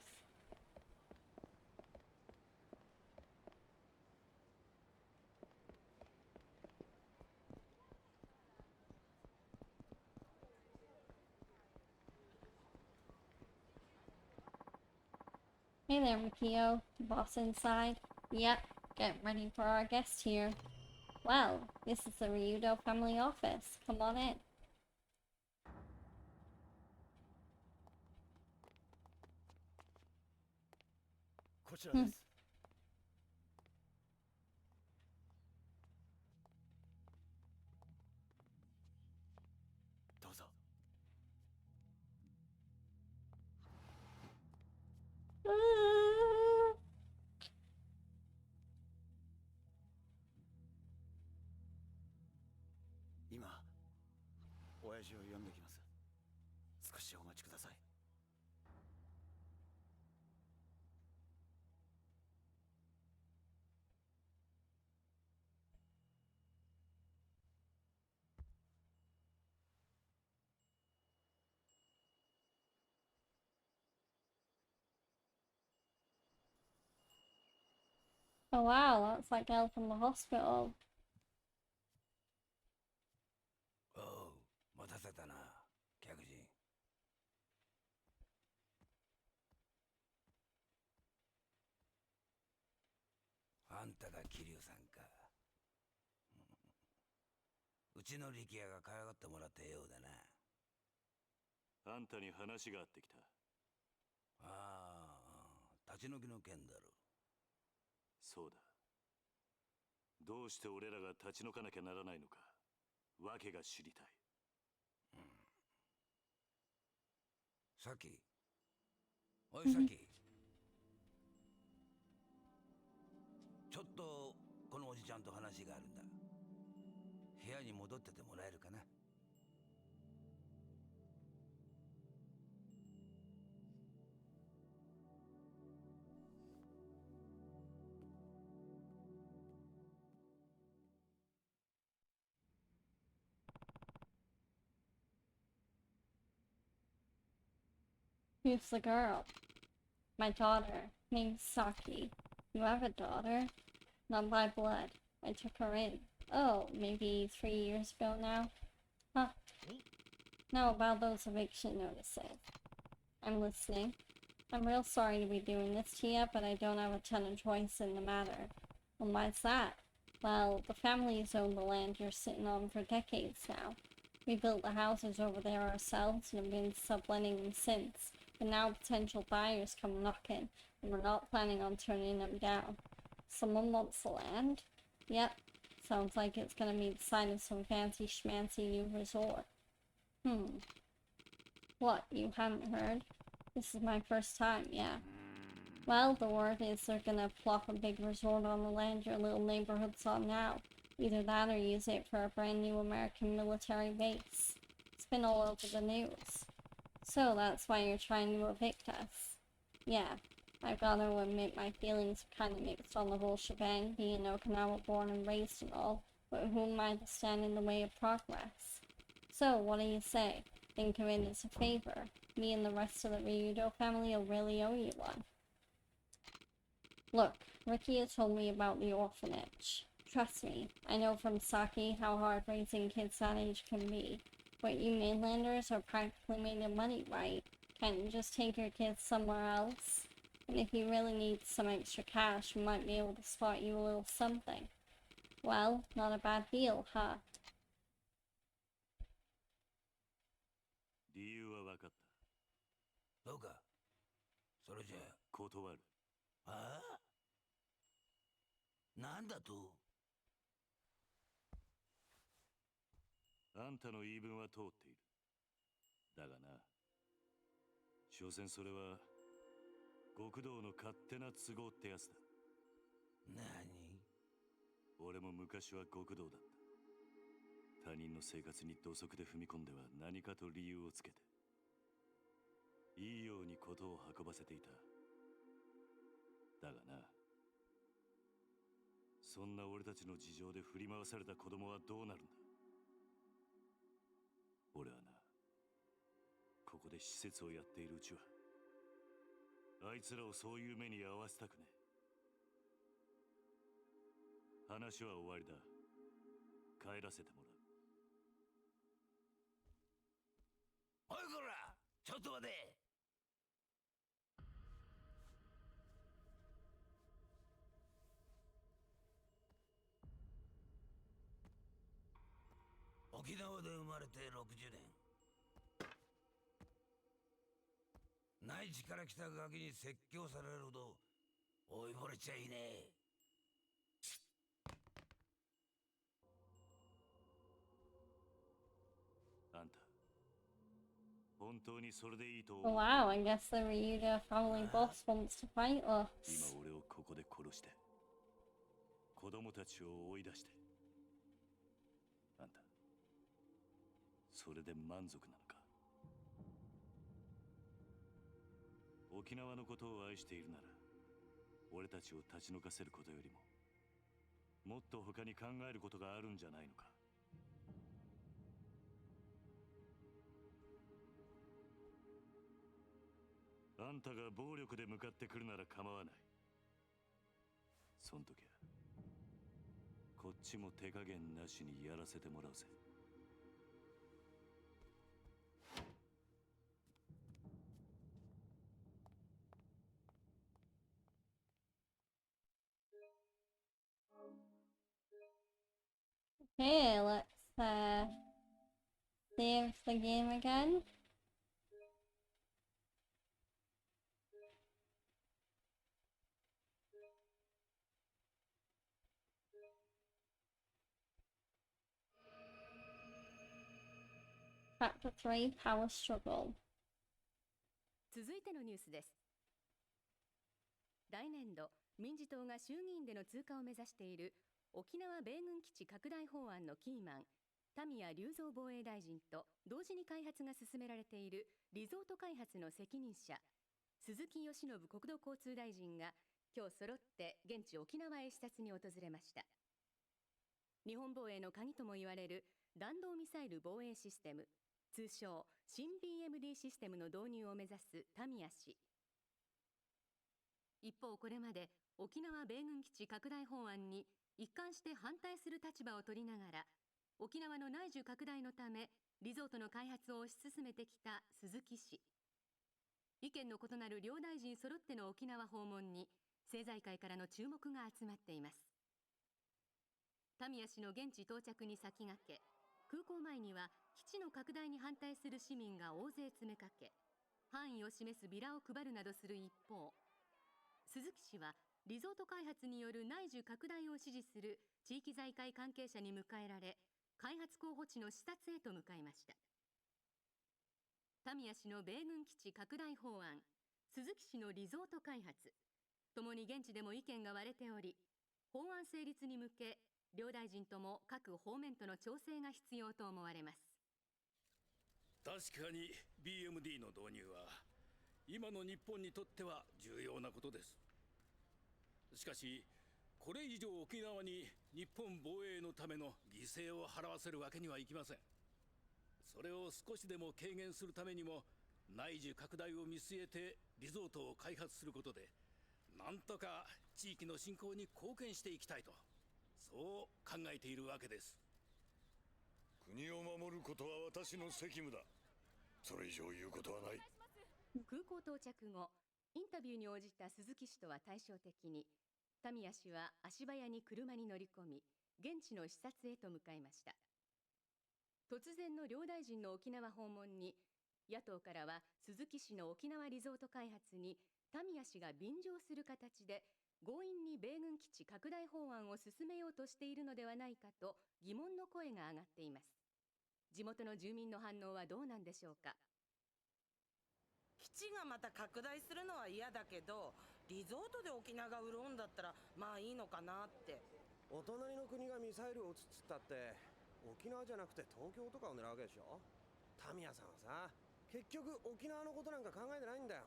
Hey there, Mikio. Boss inside? Yep, get ready for our guest here. Well, this is the Ryudo family office. Come on in. Ah. 今親父を呼んできます。少しお待ちください。Oh wow, that's like Elle from the hospital. おう、待たせたな、客人。あんたが桐生さんか。うちの力也が可愛がってもらったようだな。あんたに話があってきた。ああ、立ち退きの件だろ。そうだ。どうして俺らが立ち退かなきゃならないのか、わけが知りたい。さき。おいさき。ちょっとこのおじちゃんと話があるんだ。部屋に戻っててもらえるかな。Who's the girl? My daughter, named Saki. You have a daughter? Not by blood. I took her in. Oh, maybe 3 years ago now? Huh. Now about those eviction notices. I'm listening. I'm real sorry to be doing this to you, but I don't have a ton of choice in the matter. Well, why's that? Well, the family's owned the land you're sitting on for decades now. We built the houses over there ourselves and have been subletting them since. But now potential buyers come knocking, and we're not planning on turning them down. Someone wants the land? Yep. Sounds like it's gonna be the site of some fancy schmancy new resort. What, you hadn't heard? This is my first time, yeah. Well, the word is they're gonna plop a big resort on the land your little neighborhood's on now. Either that or use it for a brand new American military base. It's been all over the news. So that's why you're trying to evict us. Yeah, I've gotta admit my feelings are kinda mixed on the whole shebang, being Okinawa born and raised and all, but who am I to stand in the way of progress? So, what do you say? Think of it as a favor. Me and the rest of the Ryudo family will really owe you one. Look, Ricky has told me about the orphanage. Trust me, I know from Saki how hard raising kids that age can be. But you mainlanders are practically made of money, right? Can't you just take your kids somewhere else? And if you really need some extra cash, we might be able to spot you a little something. Well, not a bad deal, huh? 理由は分かった。どうかそれじゃ断る。ああなんだとあんたの言い分は通っている。だがな、所詮それは極道の勝手な都合ってやつだ。何？俺も昔は極道だった。他人の生活に土足で踏み込んでは何かと理由をつけて、いいようにことを運ばせていた。だがな、そんな俺たちの事情で振り回された子供はどうなるんだ。俺はな、ここで施設をやっているうちはあいつらをそういう目に遭わせたくねえ。話は終わりだ。帰らせてもらう。おいこらちょっと待て。沖縄で生まれて60年。内地から来たガキに説教されるほど老いぼれちゃいねえ。あんた、本当にそれでいいと思う。 Wow, I guess the Ryudo family boss wants to fight us. 今俺をここで殺して子供たちを追い出して、あんたそれで満足なのか。沖縄のことを愛しているなら俺たちを立ち退かせることよりももっと他に考えることがあるんじゃないのか。あんたが暴力で向かってくるなら構わない。そん時はこっちも手加減なしにやらせてもらうぜ。Okay, let's save the game again. Chapter 3, Power Struggle. 続いてのニュースです。来年度、民自党が衆議院での通過を目指している沖縄米軍基地拡大法案のキーマン、田宮隆三防衛大臣と同時に開発が進められているリゾート開発の責任者、鈴木義信国土交通大臣が今日揃って現地沖縄へ視察に訪れました。日本防衛の鍵とも言われる弾道ミサイル防衛システム、通称新 BMD システムの導入を目指すタミヤ氏。一方、これまで沖縄米軍基地拡大法案に一貫して反対する立場を取りながら、沖縄の内需拡大のためリゾートの開発を推し進めてきた鈴木氏。意見の異なる両大臣揃っての沖縄訪問に政財界からの注目が集まっています。タミヤ氏の現地到着に先駆け、空港前には基地の拡大に反対する市民が大勢詰めかけ、範囲を示すビラを配るなどする一方、鈴木氏はリゾート開発による内需拡大を支持する地域財界関係者に迎えられ、開発候補地の視察へと向かいました。タミヤ氏の米軍基地拡大法案、鈴木氏のリゾート開発、ともに現地でも意見が割れており、法案成立に向け両大臣とも各方面との調整が必要と思われます。確かに BMD の導入は今の日本にとっては重要なことです。しかしこれ以上沖縄に日本防衛のための犠牲を払わせるわけにはいきません。それを少しでも軽減するためにも内需拡大を見据えてリゾートを開発することで、なんとか地域の振興に貢献していきたいと、そう考えているわけです。国を守ることは私の責務だ。それ以上言うことはない。空港到着後、インタビューに応じた鈴木氏とは対照的に、タミヤ氏は足早に車に乗り込み、現地の視察へと向かいました。突然の両大臣の沖縄訪問に、野党からは鈴木氏の沖縄リゾート開発にタミヤ氏が便乗する形で強引に米軍基地拡大法案を進めようとしているのではないかと疑問の声が上がっています。地元の住民の反応はどうなんでしょうか。基地がまた拡大するのは嫌だけど、リゾートで沖縄が潤うんだったらまあいいのかなって。お隣の国がミサイルを撃つっつったって沖縄じゃなくて東京とかを狙うわけでしょ。タミヤさんはさ、結局沖縄のことなんか考えてないんだよ。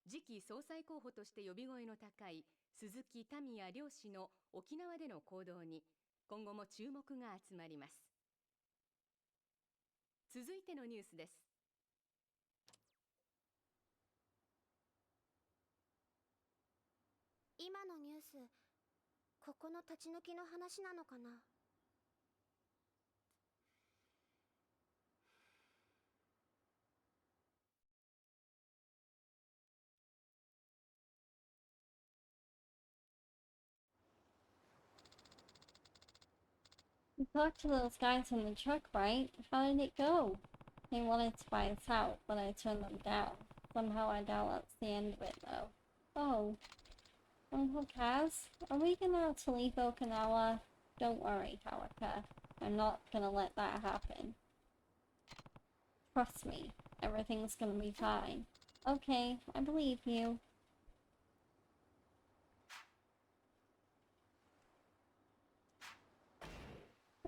次期総裁候補として呼び声の高い鈴木タミヤ両氏の沖縄での行動に今後も注目が集まります。続いてのニュースです。今のニュース、ここの立ち退きの話なのかな。You talked to those guys in the truck, right? How did it go? They wanted to buy us out, but I turned them down. Somehow I doubt that's the end of it, though. Oh. Uncle Kaz, are we gonna have to leave Okinawa? Don't worry, Kawaka. I'm not gonna let that happen. Trust me, everything's gonna be fine. Okay, I believe you.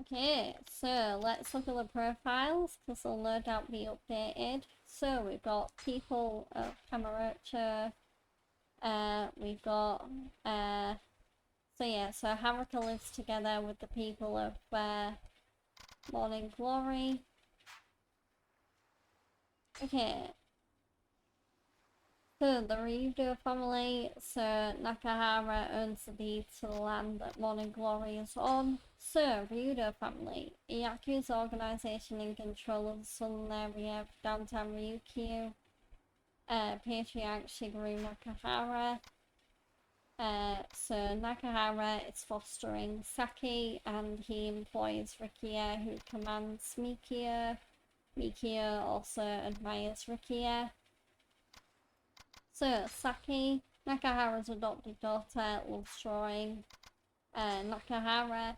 Okay, so let's look at the profiles, because they'll no doubt be updated. So we've got people of Kamurocho, we've got, so Haruka lives together with the people of, Morning Glory. Okay. So the Ryudo family, so Nakahara owns the deed to the land that Morning Glory is on. So, Ryudo family, a Yakuza organization in control of the southern area of downtown Ryukyu. Patriarch Shigeru Nakahara. So Nakahara is fostering Saki, and he employs Rikiya, who commands Mikiya. Mikiya also admires Rikiya. So Saki, Nakahara's adopted daughter, loves drawing. Nakahara,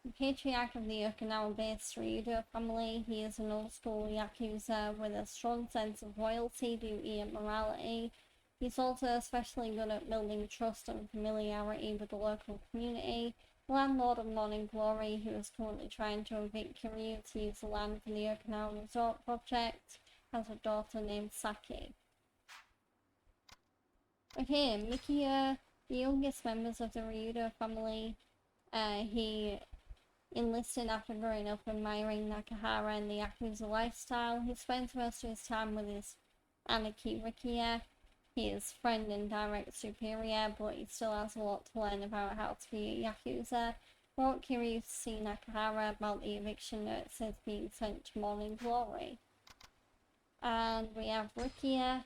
the patriarch of the Okinawa-based Ryudo family, he is an old-school Yakuza with a strong sense of loyalty, duty and morality. He's also especially good at building trust and familiarity with the local community. The landlord of Morning Glory, who is currently trying to evict Kiryu to use the land for the Okinawa Resort project, has a daughter named Saki. Okay, Mikiya, the youngest members of the Ryudo family, he Enlisted after growing up admiring Nakahara and the Yakuza lifestyle, he spends most of his time with his Aniki Rikiya, his friend and direct superior, but he still has a lot to learn about how to be a Yakuza. Brought Kiryu to see Nakahara about the eviction notices being sent to Morning Glory. And we have Rikiya.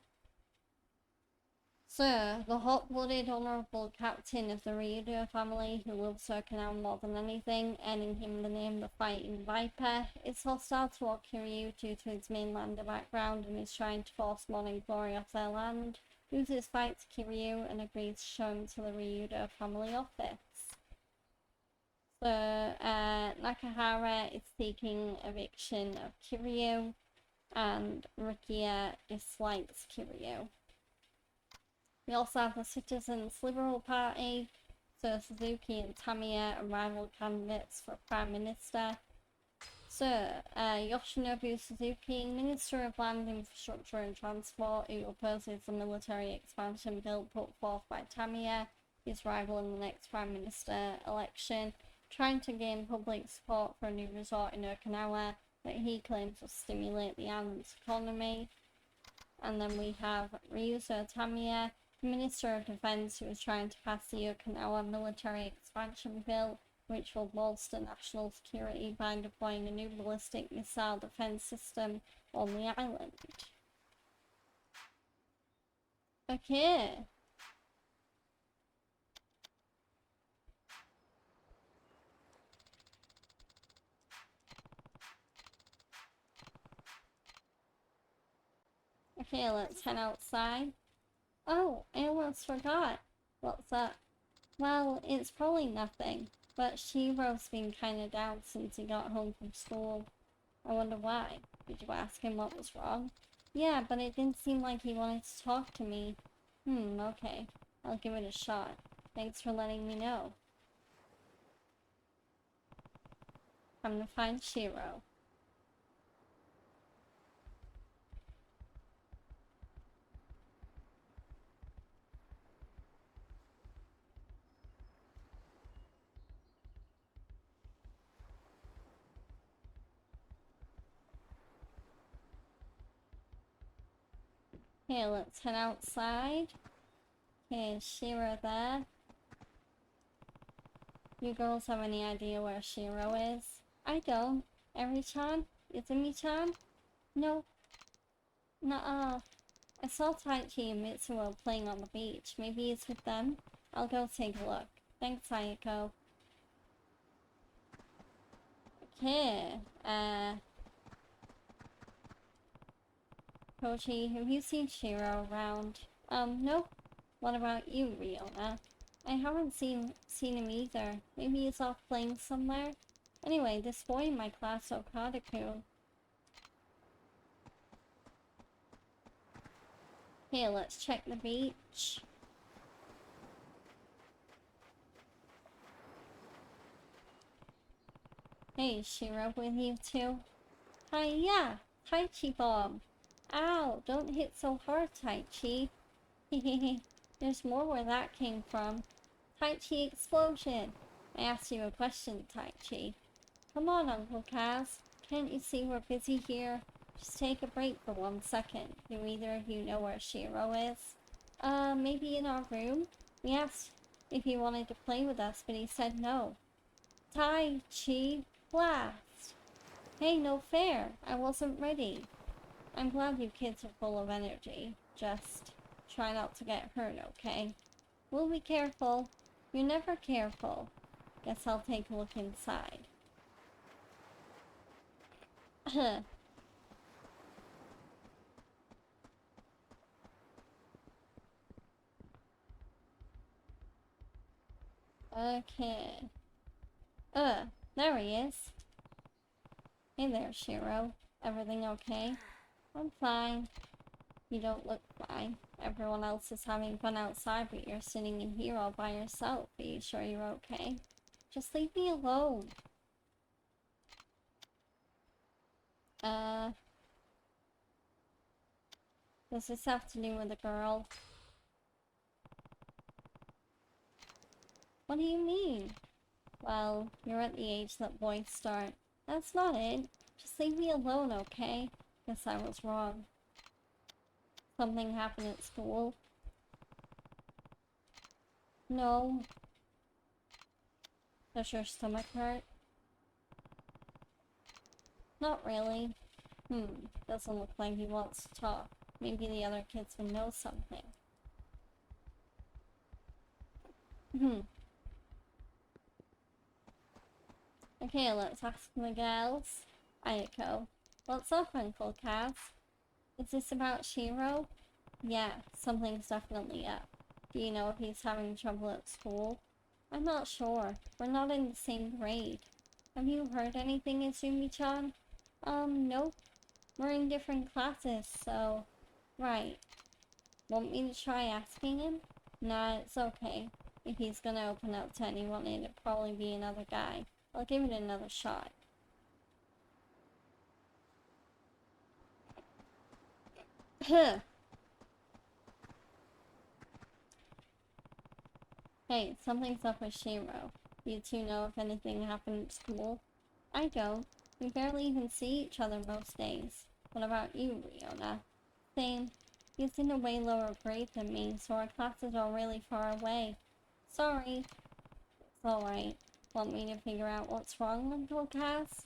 Sir, the hot-blooded honourable captain of the Ryudo family, who loves Okinawa more than anything, earning him the name the Fighting Viper, is hostile toward Kiryu due to his mainlander background and is trying to force Morning Glory off their land, loses fight to Kiryu and agrees to show him to the Ryudo family office. So, Nakahara is seeking eviction of Kiryu, and Rikiya dislikes Kiryu. We also have the Citizens Liberal Party, so Suzuki and Tamiya are rival candidates for Prime Minister. So, Yoshinobu Suzuki, Minister of Land, Infrastructure and Transport, who opposes the military expansion bill put forth by Tamiya, his rival in the next Prime Minister election, trying to gain public support for a new resort in Okinawa that he claims will stimulate the island's economy. And then we have Ryuzo Tamiya, Minister of Defense, who is trying to pass the Okinawa military expansion bill, which will bolster national security by deploying a new ballistic missile defense system on the island. Okay. Okay, let's head outside. Oh, I almost forgot. What's up? Well, it's probably nothing, but Shiro's been kinda down since he got home from school. I wonder why. Did you ask him what was wrong? Yeah, but it didn't seem like he wanted to talk to me. Okay. I'll give it a shot. Thanks for letting me know. I'm gonna find Shiro. Okay, let's head outside. Okay, is Shiro there? You girls have any idea where Shiro is? I don't. Eri-chan? Izumi-chan? No. Nuh-uh. I saw Taichi and Mitsuo playing on the beach. Maybe it's with them? I'll go take a look. Thanks, Ayako. Okay, Kochi, have you seen Shiro around? No. What about you, Riona? I haven't seen him either. Maybe he's off playing somewhere? Anyway, this boy in my class, Okada-kun. Okay, let's check the beach. Hey, Shiro with you too? Hi-ya! Taichi bomb! Ow! Don't hit so hard, Taichi. Hehehe. There's more where that came from. Taichi explosion! I asked you a question, Taichi. Come on, Uncle Kaz. Can't you see we're busy here? Just take a break for 1 second. Do either of you know where Shiro is? Maybe in our room? We asked if he wanted to play with us, but he said no. Taichi, blast! Hey, no fair. I wasn't ready. I'm glad you kids are full of energy. Just try not to get hurt, okay? We'll be careful. You're never careful. Guess I'll take a look inside. Okay. There he is. Hey there, Shiro. Everything okay? I'm fine. You don't look fine. Everyone else is having fun outside, but you're sitting in here all by yourself. Are you sure you're okay? Just leave me alone. Does this have to do with a girl? What do you mean? Well, you're at the age that boys start. That's not it. Just leave me alone, okay? Guess I was wrong. Something happened at school? No. Does your stomach hurt? Not really. Doesn't look like he wants to talk. Maybe the other kids will know something. Okay, let's ask the girls. Ayako. What's up, Uncle Kaz? Is this about Shiro? Yeah, something's definitely up. Do you know if he's having trouble at school? I'm not sure. We're not in the same grade. Have you heard anything, Izumi-chan? Nope. We're in different classes, so... Right. Want me to try asking him? Nah, it's okay. If he's gonna open up to anyone, it'd probably be another guy. I'll give it another shot. Hey, something's up with Shiro. You two know if anything happened at school? I don't. We barely even see each other most days. What about you, Riona? Same. He's in a way lower grade than me, so our classes are really far away. Sorry. It's alright. Want me to figure out what's wrong, Uncle Cass?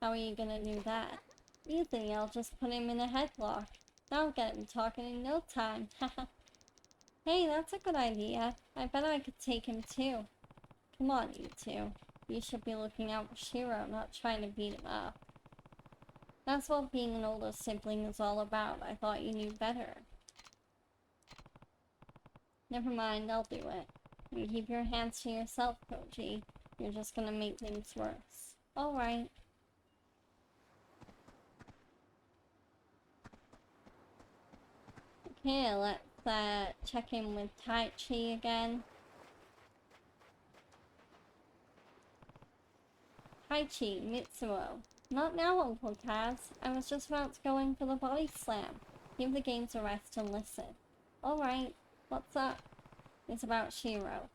How are you gonna do that? Easy, I'll just put him in a headlock. That'll get him talking in no time. Hey, that's a good idea. I bet I could take him too. Come on, you two. You should be looking out for Shiro, not trying to beat him up. That's what being an older sibling is all about. I thought you knew better. Never mind, I'll do it. You keep your hands to yourself, Koji. You're just gonna make things worse. Alright. Okay, let's check in with Taichi again. Taichi, Mitsuo. Not now, Uncle Kaz. I was just about to go in for the body slam. Give the games a rest and listen. Alright, what's up? It's about Shiro.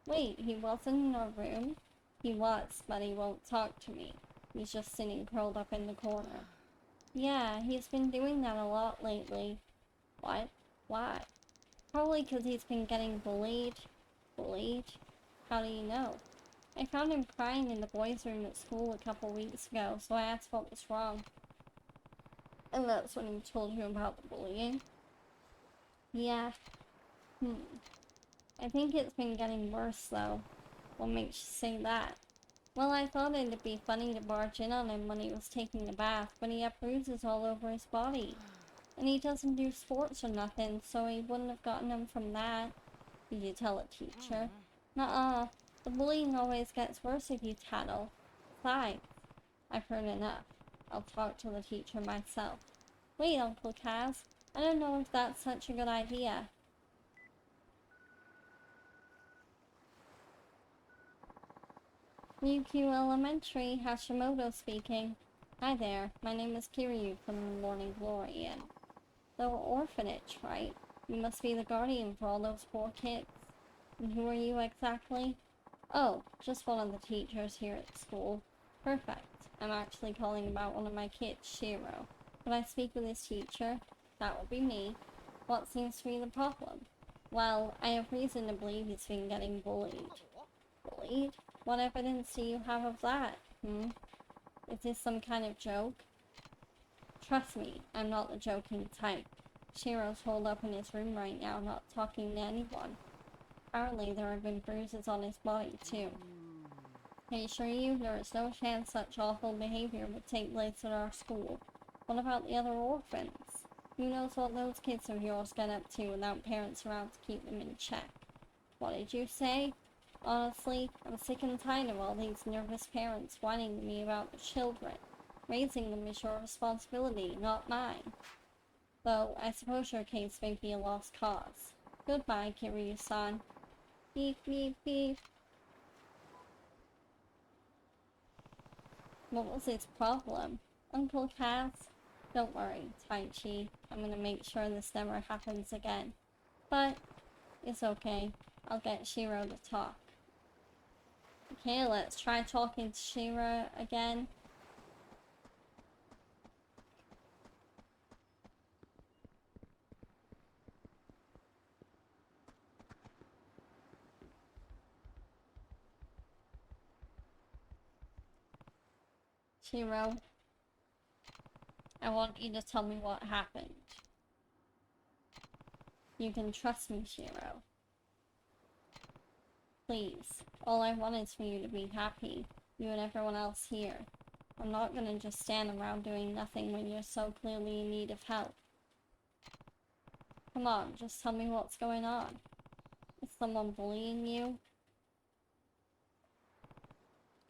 Wait, he wasn't in our room? He was, but he won't talk to me. He's just sitting curled up in the corner. Yeah, he's been doing that a lot lately. What? Why? Probably because he's been getting bullied. Bullied? How do you know? I found him crying in the boys' room at school a couple weeks ago, so I asked what was wrong. And that's when he told you about the bullying? Yeah. I think it's been getting worse, though. What makes you say that? Well, I thought it'd be funny to barge in on him when he was taking a bath, but he had bruises all over his body. And he doesn't do sports or nothing, so he wouldn't have gotten them from that. Did you tell a teacher? Nuh-uh. The bullying always gets worse if you tattle. Besides, I've heard enough. I'll talk to the teacher myself. Wait, Uncle Kaz. I don't know if that's such a good idea. Ryukyu Elementary, Hashimoto speaking. Hi there, my name is Kiryu from the Morning Glory, and the orphanage, right? You must be the guardian for all those poor kids. And who are you exactly? Oh, just one of the teachers here at school. Perfect. I'm actually calling about one of my kids, Shiro. Could I speak with his teacher? That would be me. What seems to be the problem? Well, I have reason to believe he's been getting bullied. Bullied? What evidence do you have of that? Is this some kind of joke? Trust me, I'm not the joking type. Shiro's holed up in his room right now, not talking to anyone. Apparently there have been bruises on his body, too. I assure you, there is no chance such awful behavior would take place at our school. What about the other orphans? Who knows what those kids of yours get up to without parents around to keep them in check? What did you say? Honestly, I'm sick and tired of all these nervous parents whining to me about the children. Raising them is your responsibility, not mine. Though, I suppose your case may be a lost cause. Goodbye, Kiryu-san. Beep, beep, beep. What was his problem? Uncle Kaz? Don't worry, Taichi. I'm gonna make sure this never happens again. But, it's okay. I'll get Shiro to talk. Okay, let's try talking to Shira again. Shiro, I want you to tell me what happened. You can trust me, Shiro. Please, all I want is for you to be happy, you and everyone else here. I'm not gonna just stand around doing nothing when you're so clearly in need of help. Come on, just tell me what's going on. Is someone bullying you?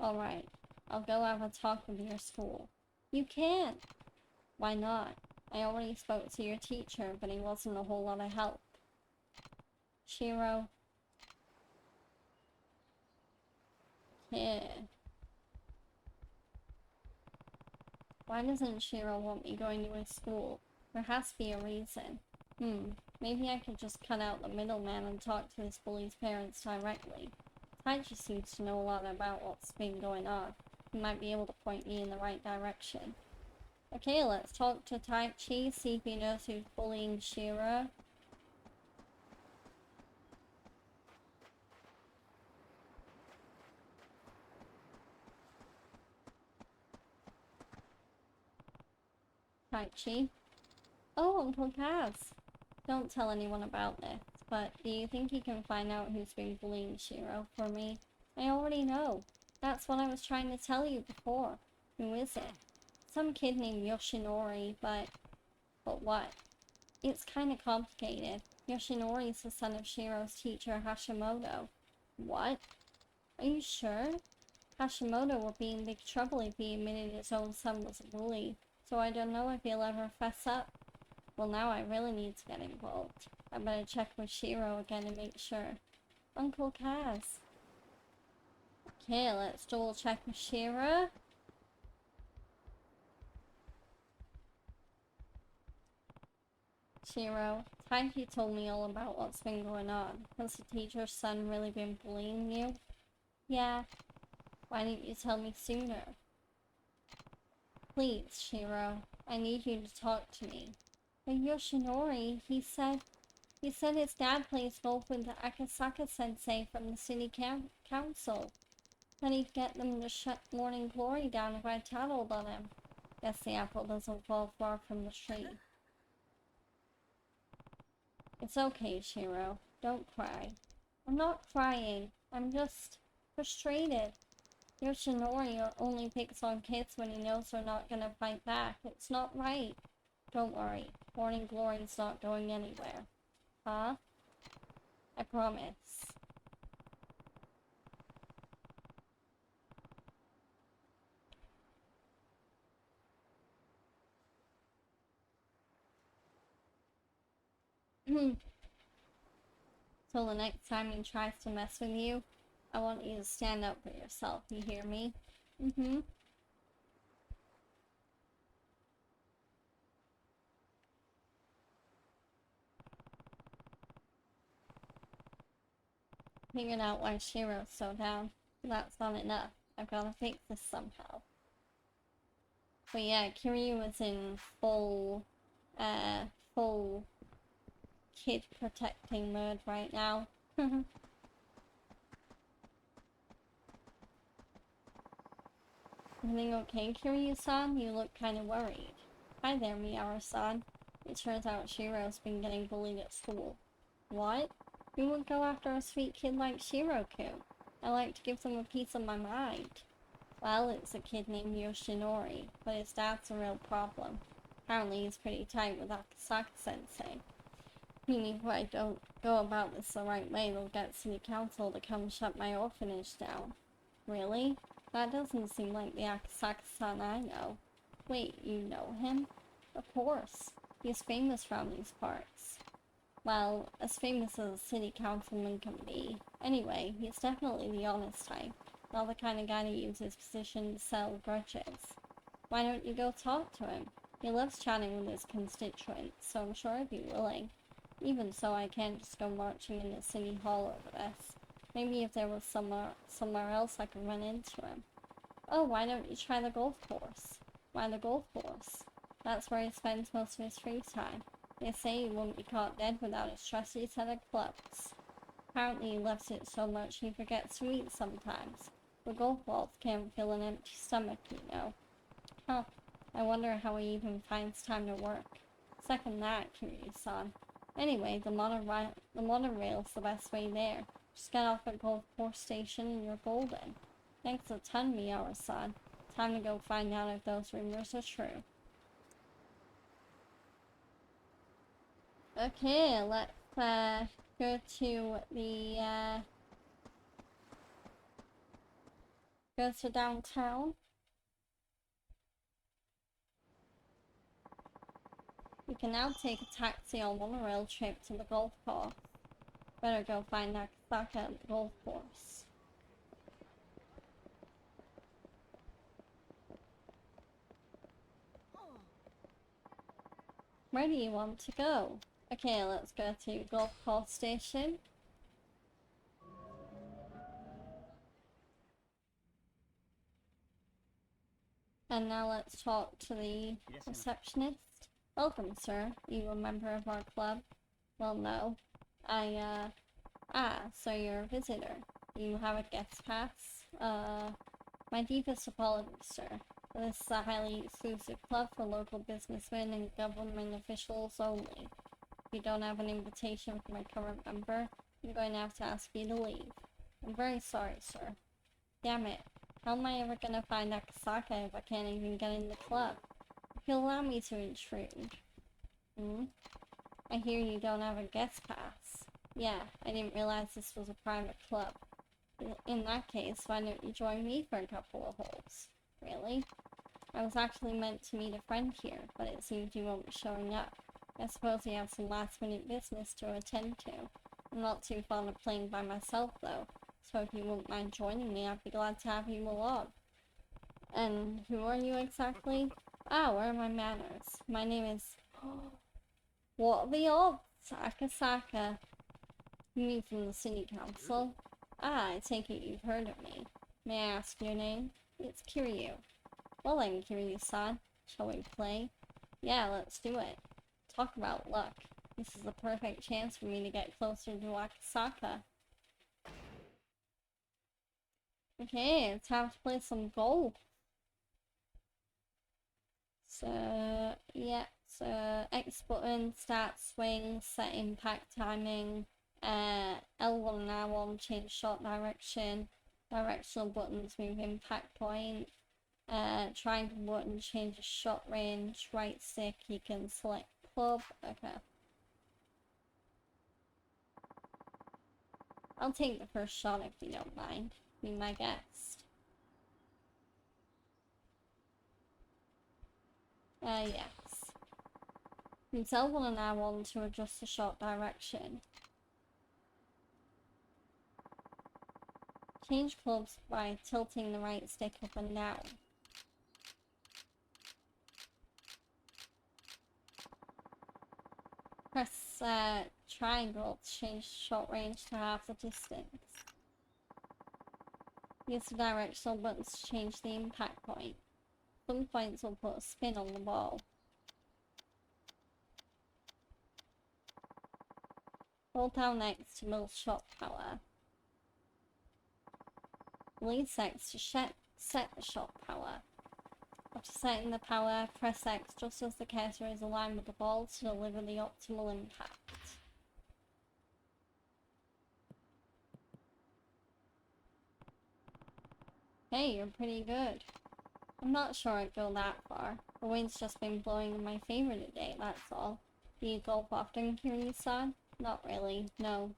Alright, I'll go have a talk with your school. You can't! Why not? I already spoke to your teacher, but he wasn't a whole lot of help. Shiro. Yeah. Why doesn't Shiro want me going to his school? There has to be a reason. Maybe I could just cut out the middleman and talk to this bully's parents directly. Taichi seems to know a lot about what's been going on. He might be able to point me in the right direction. Okay, let's talk to Taichi, see if he knows who's bullying Shiro. Taichi? Oh, Uncle Kaz. Don't tell anyone about this, but do you think you can find out who's been bullying Shiro for me? I already know. That's what I was trying to tell you before. Who is it? Some kid named Yoshinori, but what? It's kinda complicated. Yoshinori's the son of Shiro's teacher, Hashimoto. What? Are you sure? Hashimoto would be in big trouble if he admitted his own son was a bully, so I don't know if he'll ever fess up. Well, now I really need to get involved. I better check with Shiro again and make sure. Uncle Kaz. Okay, let's double check with Shiro. Shiro, Taiki told me all about what's been going on. Has the teacher's son really been bullying you? Yeah. Why didn't you tell me sooner? Please, Shiro. I need you to talk to me. But Yoshinori, he said his dad plays golf with the Akasaka-sensei from the city council. Then he'd get them to shut Morning Glory down if I tattled on him. Guess the apple doesn't fall far from the tree. It's okay, Shiro. Don't cry. I'm not crying. I'm just frustrated. Yoshinori only picks on kids when he knows they're not gonna fight back. It's not right. Don't worry. Morning Glory's not going anywhere. Huh? I promise. So the next time he tries to mess with you, I want you to stand up for yourself. You hear me? Figured out why Shiro's so down. That's not enough. I've gotta fix this somehow. But yeah, Kiryu was in full kid protecting mode right now. Everything okay, Kiryu-san? You look kinda worried. Hi there, Miyaru-san. It turns out Shiro's been getting bullied at school. What? Who would go after a sweet kid like Shiro-kun? I like to give them a piece of my mind. Well, it's a kid named Yoshinori, but his dad's a real problem. Apparently he's pretty tight with Akasaka-sensei. Meaning if I don't go about this the right way, they'll get city council to come shut my orphanage down. Really? That doesn't seem like the Akasaka-san I know. Wait, you know him? Of course. He's famous from these parts. Well, as famous as a city councilman can be. Anyway, he's definitely the honest type. Not the kind of guy to use his position to sell grudges. Why don't you go talk to him? He loves chatting with his constituents, so I'm sure he'd be willing. Even so, I can't just go marching into City Hall over this. Maybe if there was somewhere else I could run into him. Oh, why don't you try the golf course? Why the golf course? That's where he spends most of his free time. They say he wouldn't be caught dead without his trusty set of clubs. Apparently he loves it so much he forgets to eat sometimes. The golf balls can't fill an empty stomach, you know. Huh. I wonder how he even finds time to work. Second that, Kiryu-san. Anyway, the monorail's the best way there. Just get off at Golf Course Station and you're golden. Thanks a ton, Miyawa-san. Time to go find out if those rumors are true. Okay, let's go to the go to downtown. We can now take a taxi on monorail trip to the golf course. Better go find Nakasaka at the golf course. Where do you want to go? Okay, let's go to golf course station. And now let's talk to the receptionist. Welcome, sir. You a member of our club? Well, no. So you're a visitor. You have a guest pass? My deepest apologies, sir. This is a highly exclusive club for local businessmen and government officials only. If you don't have an invitation from my current member, I'm going to have to ask you to leave. I'm very sorry, sir. Damn it. How am I ever gonna find Akasaka if I can't even get in the club? If you'll allow me to intrude. I hear you don't have a guest pass. Yeah, I didn't realize this was a private club. In that case, why don't you join me for a couple of holes? Really? I was actually meant to meet a friend here, but it seems you won't be showing up. I suppose you have some last-minute business to attend to. I'm not too fond of playing by myself, though, so if you wouldn't mind joining me, I'd be glad to have you along. And who are you exactly? Ah, where are my manners? My name is... What are the odds? Akasaka. You mean from the city council? Ah, I take it you've heard of me. May I ask your name? It's Kiryu. Well then, Kiryu-san, shall we play? Yeah, let's do it. Talk about luck. This is the perfect chance for me to get closer to Akasaka. Okay, it's time to play some golf. So, yeah, so X button, start swing, set impact timing, L1 and R1 change shot direction, directional buttons move impact point, triangle button changes shot range, right stick you can select club. Okay. I'll take the first shot if you don't mind. Be my guest. Yes. Use L1 and R1 to adjust the shot direction. Change clubs by tilting the right stick up and down. Press triangle to change shot range to half the distance. Use the directional buttons to change the impact point. Some points will put a spin on the ball. Hold down X to build shot power. Release X to set the shot power. After setting the power, press X just as the cursor is aligned with the ball to deliver the optimal impact. Hey, you're pretty good. I'm not sure I'd go that far. The wind's just been blowing in my favor today, that's all. Do you golf often, Kiryu-san? Not really, no.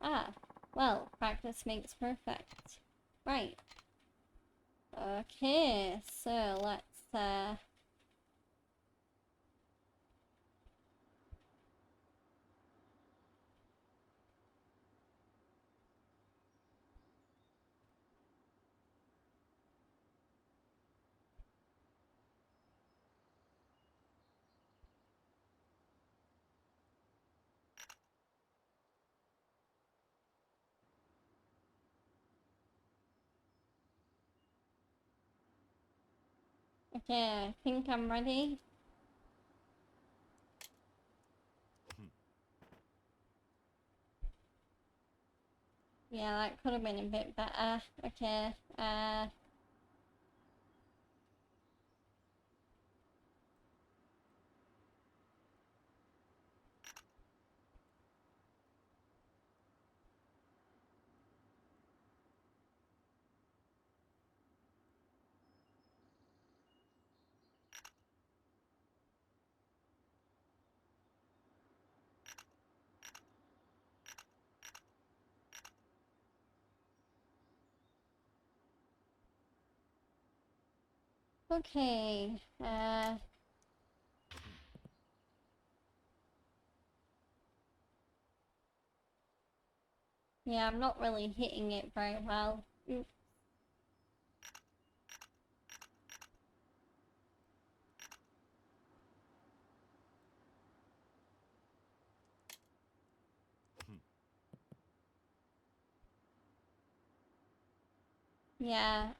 Ah, well, practice makes perfect. Right. Okay, so let's, Okay, I think I'm ready. Yeah, that could have been a bit better. Okay, okay, yeah, I'm not really hitting it very well. Yeah,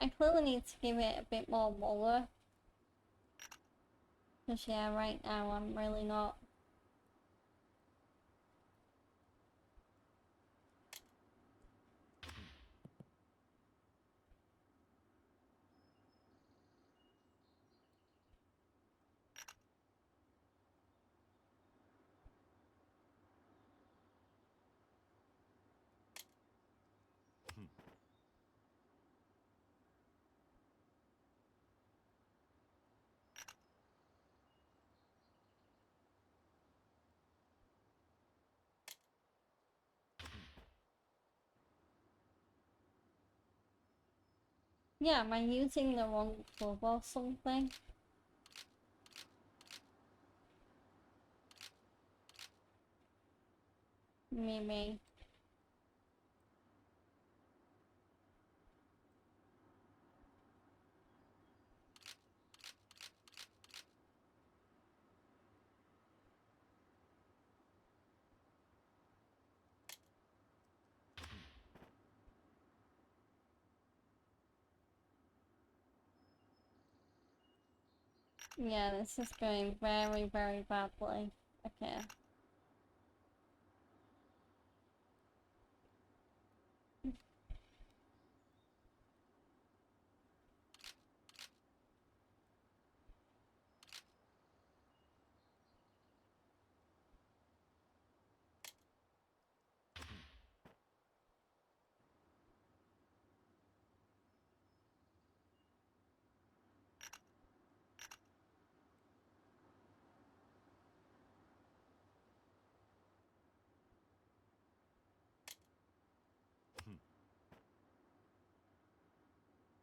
I clearly need to give it a bit more molar. Because yeah, right now I'm really not. Yeah, am I using the wrong club or something? Maybe. Yeah, this is going very, very badly. Okay.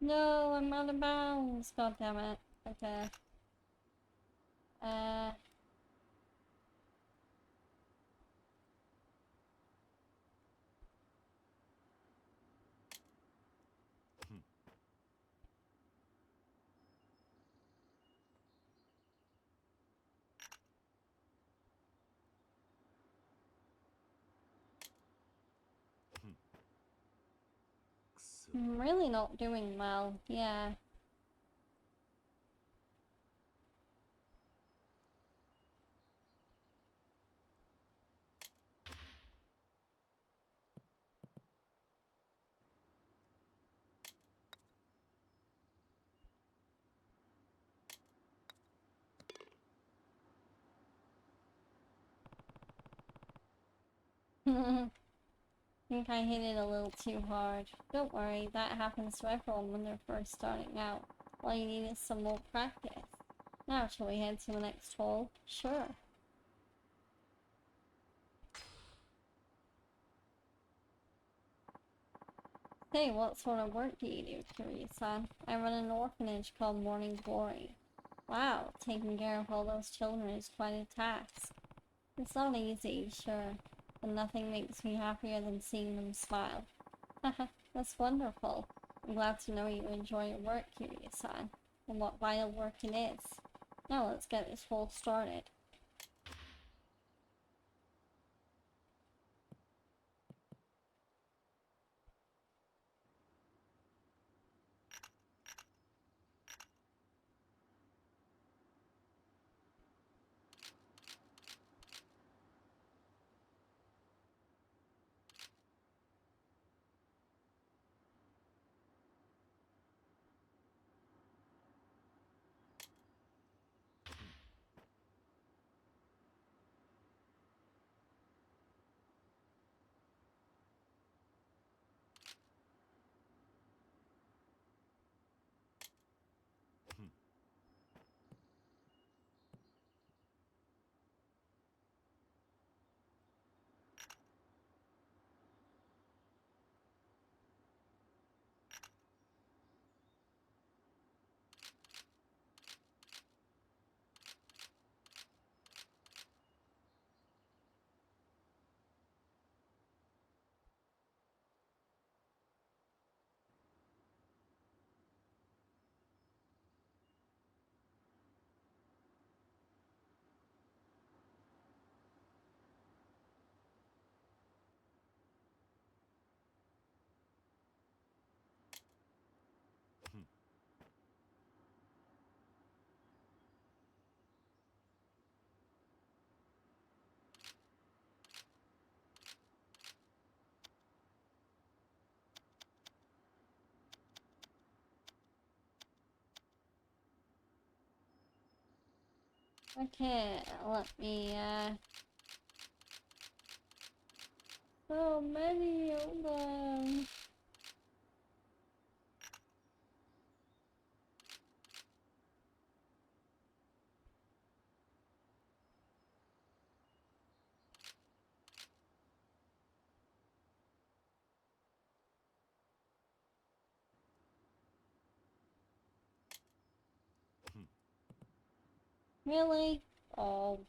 No, I'm out of bounds. God damn it. Okay. I'm really not doing well. Yeah. I think I hit it a little too hard. Don't worry, that happens to everyone when they're first starting out. All you need is some more practice. Now, shall we head to the next hole? Sure. Hey, what sort of work do you do, Teresa? I run an orphanage called Morning Glory. Wow, taking care of all those children is quite a task. It's not easy, sure, but nothing makes me happier than seeing them smile. Haha, that's wonderful. I'm glad to know you enjoy your work, Kiryu-san, and what vital work it is. Now let's get this hole started. Okay, let me, so many of them. Really? Oh.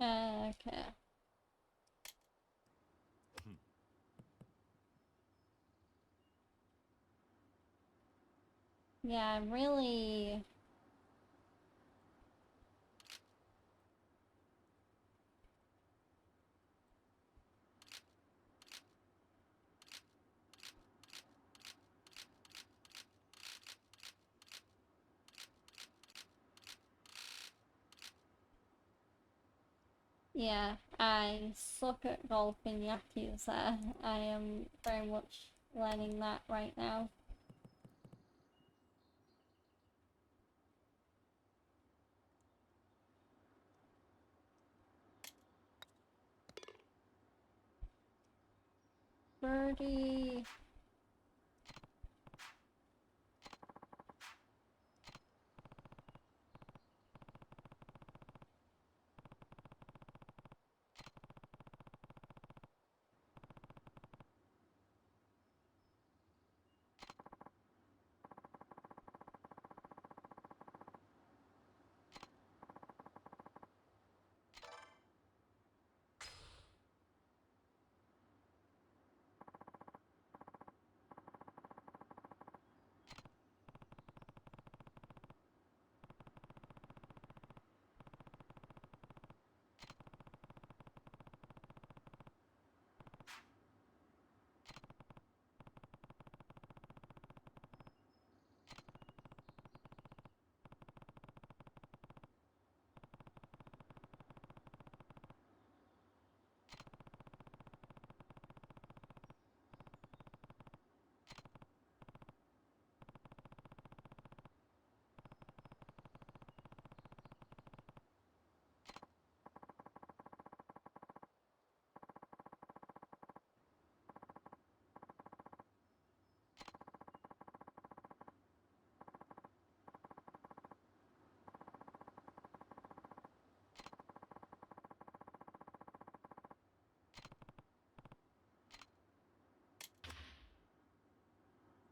Okay. Yeah, really. Yeah, I suck at golf in Yakuza. I am very much learning that right now. Birdie.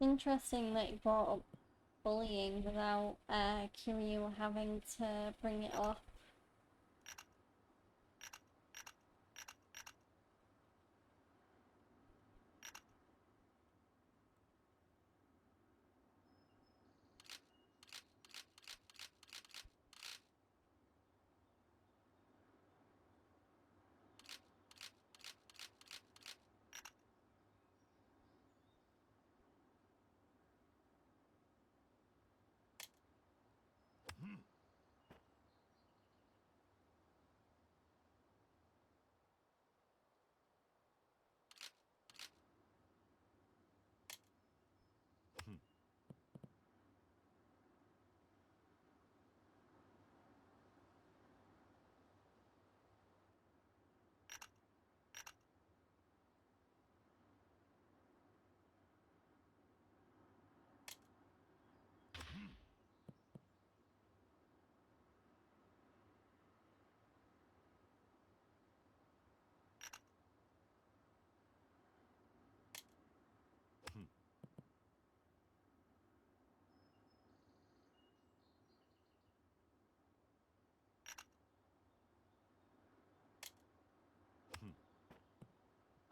Interesting that you brought up bullying without Kiryu having to bring it up.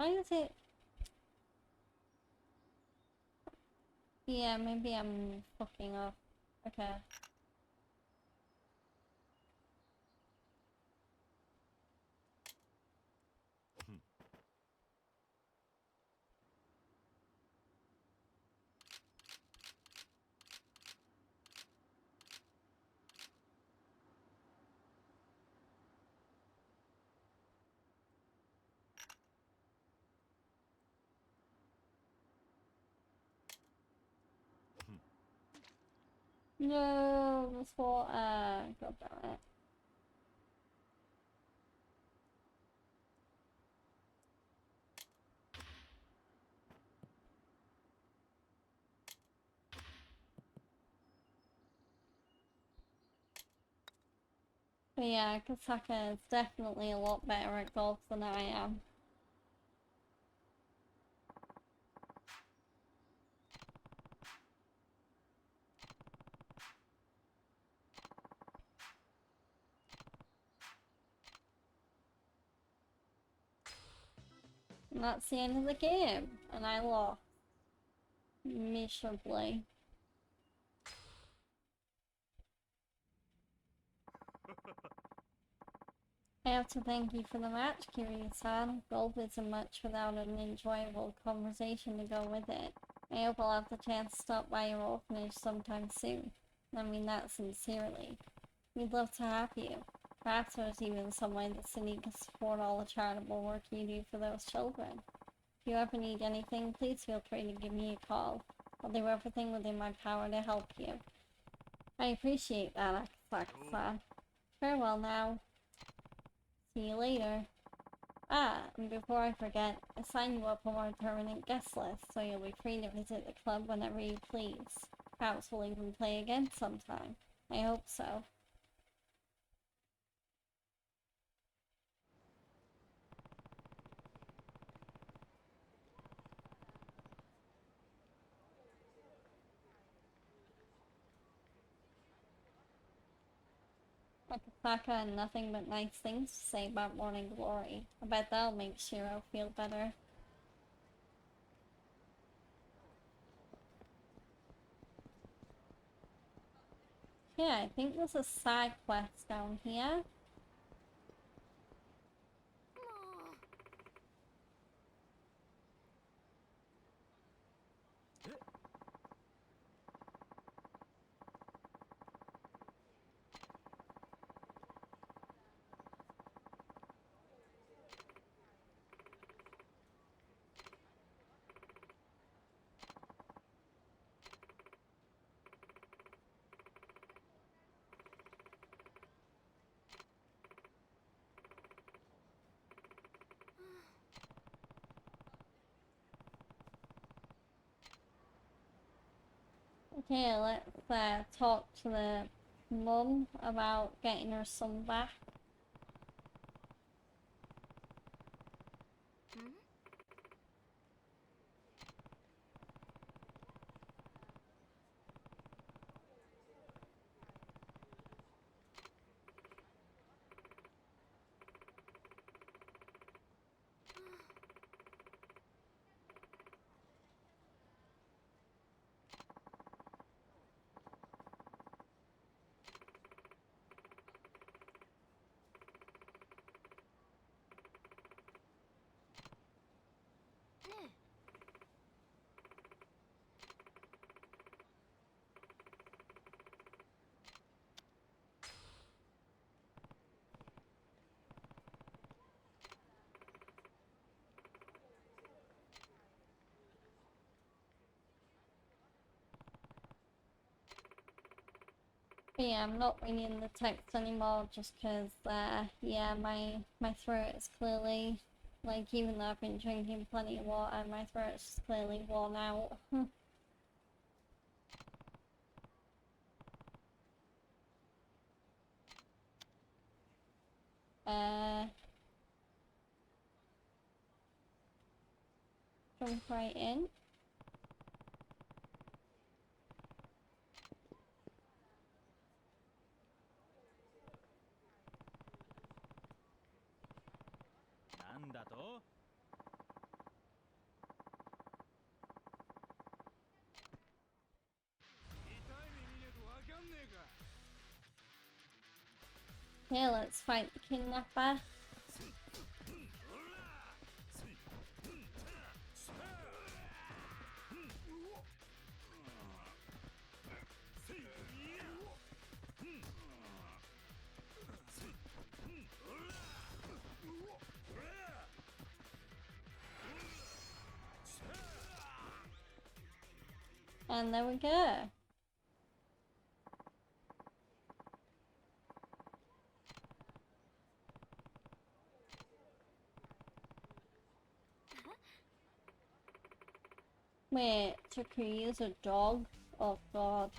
Why is it? Yeah, maybe I'm fucking up. Okay. No, this water. God damn it. But yeah, Kasaka is definitely a lot better at golf than I am. And that's the end of the game, and I lost. Miserably. I have to thank you for the match, Kiryu-san. Golf isn't much without an enjoyable conversation to go with it. I hope I'll have the chance to stop by your orphanage sometime soon. I mean that sincerely. We'd love to have you. Perhaps there's even some way the city can support all the charitable work you do for those children. If you ever need anything, please feel free to give me a call. I'll do everything within my power to help you. I appreciate that, Akasaka-san. Farewell now. See you later. Ah, and before I forget, I signed you up on our permanent guest list, so you'll be free to visit the club whenever you please. Perhaps we'll even play again sometime. I hope so. Akasaka had nothing but nice things to say about Morning Glory. I bet that'll make Shiro feel better. Yeah, I think there's a side quest down here. Okay, let's talk to the mum about getting her son back. But yeah, I'm not reading the text anymore just because, yeah, my throat is clearly, like, even though I've been drinking plenty of water, my throat is clearly worn out. Jump right in. Okay, let's fight the kidnapper. And there we go. Wait, Takuya is a dog? Oh god.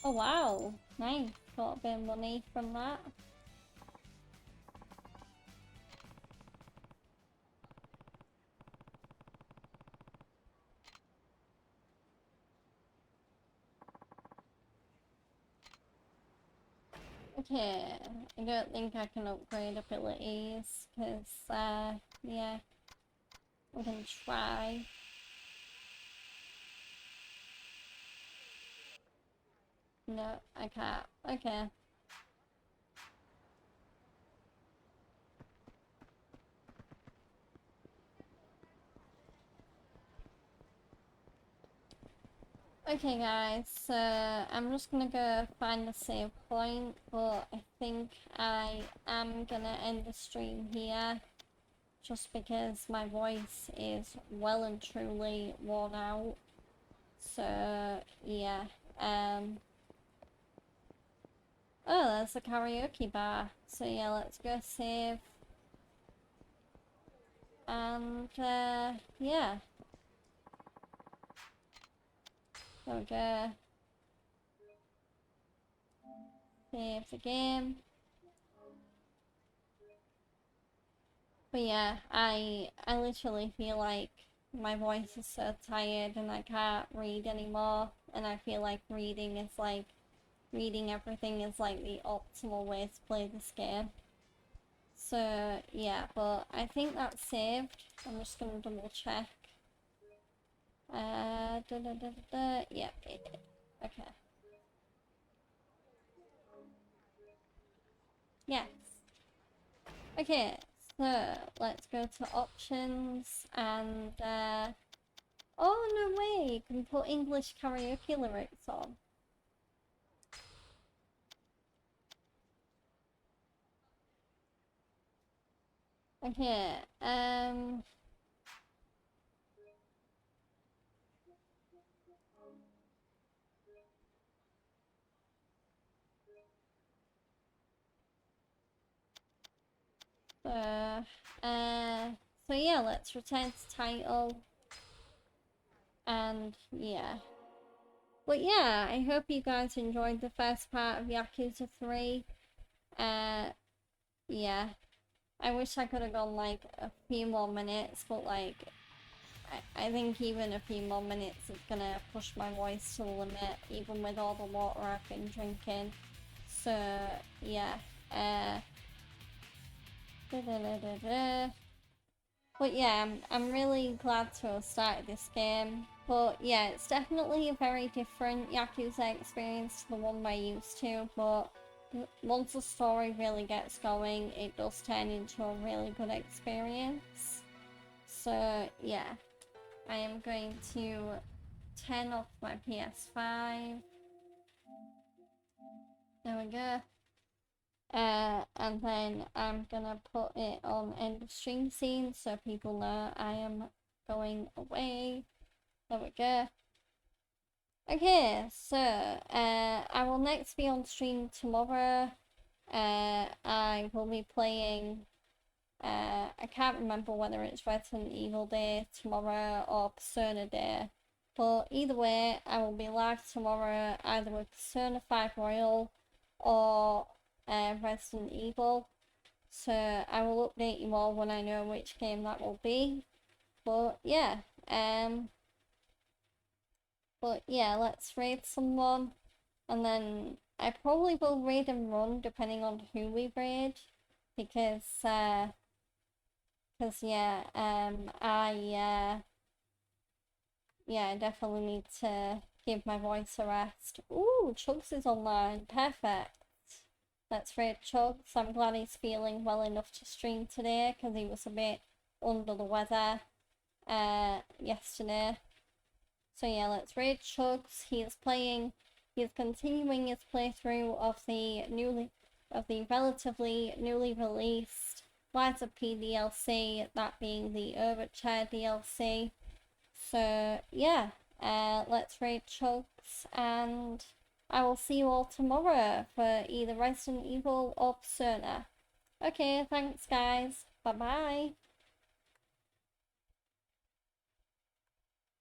Oh wow, nice. Got a bit of money from that. Okay, I don't think I can upgrade abilities, because, yeah, we can try. No, I can't. Okay. Okay guys, so I'm just gonna go find the save point, but I think I am gonna end the stream here, just because my voice is well and truly worn out. So, yeah, oh, there's a karaoke bar, so yeah, let's go save, and, yeah. There we go. Save the game. But yeah, I literally feel like my voice is so tired and I can't read anymore, and I feel like reading everything is like the optimal way to play this game. So yeah, but I think that's saved. I'm just gonna double check. Yeah, it did. Okay. Yes. Okay, so let's go to options and oh no way, you can put English karaoke lyrics on. Okay, so yeah, let's return to title. And yeah. But yeah, I hope you guys enjoyed the first part of Yakuza 3. Yeah. I wish I could have gone like a few more minutes, but like I think even a few more minutes is gonna push my voice to the limit, even with all the water I've been drinking. So yeah. But yeah, I'm really glad to have started this game. But yeah, it's definitely a very different Yakuza experience to the one we're used to, but once the story really gets going, it does turn into a really good experience. So yeah, I am going to turn off my PS5. There we go. And then I'm gonna put it on end of stream scene so people know I am going away. There we go. Okay, so I will next be on stream tomorrow. I will be playing a can't remember whether it's Resident Evil Day tomorrow or Persona Day. But either way, I will be live tomorrow either with Persona 5 Royal or Resident Evil. So I will update you all when I know which game that will be. But yeah, let's raid someone, and then I probably will raid and run depending on who we raid, because I definitely need to give my voice a rest. Ooh, Chugs is online, perfect. Let's raid Chugs. I'm glad he's feeling well enough to stream today, because he was a bit under the weather yesterday. So yeah, let's raid Chugs. He is continuing his playthrough of the relatively newly released Lies of P DLC, that being the Overture DLC. So yeah, let's raid Chugs, and I will see you all tomorrow for either Resident Evil or Persona. Okay, thanks guys. Bye bye.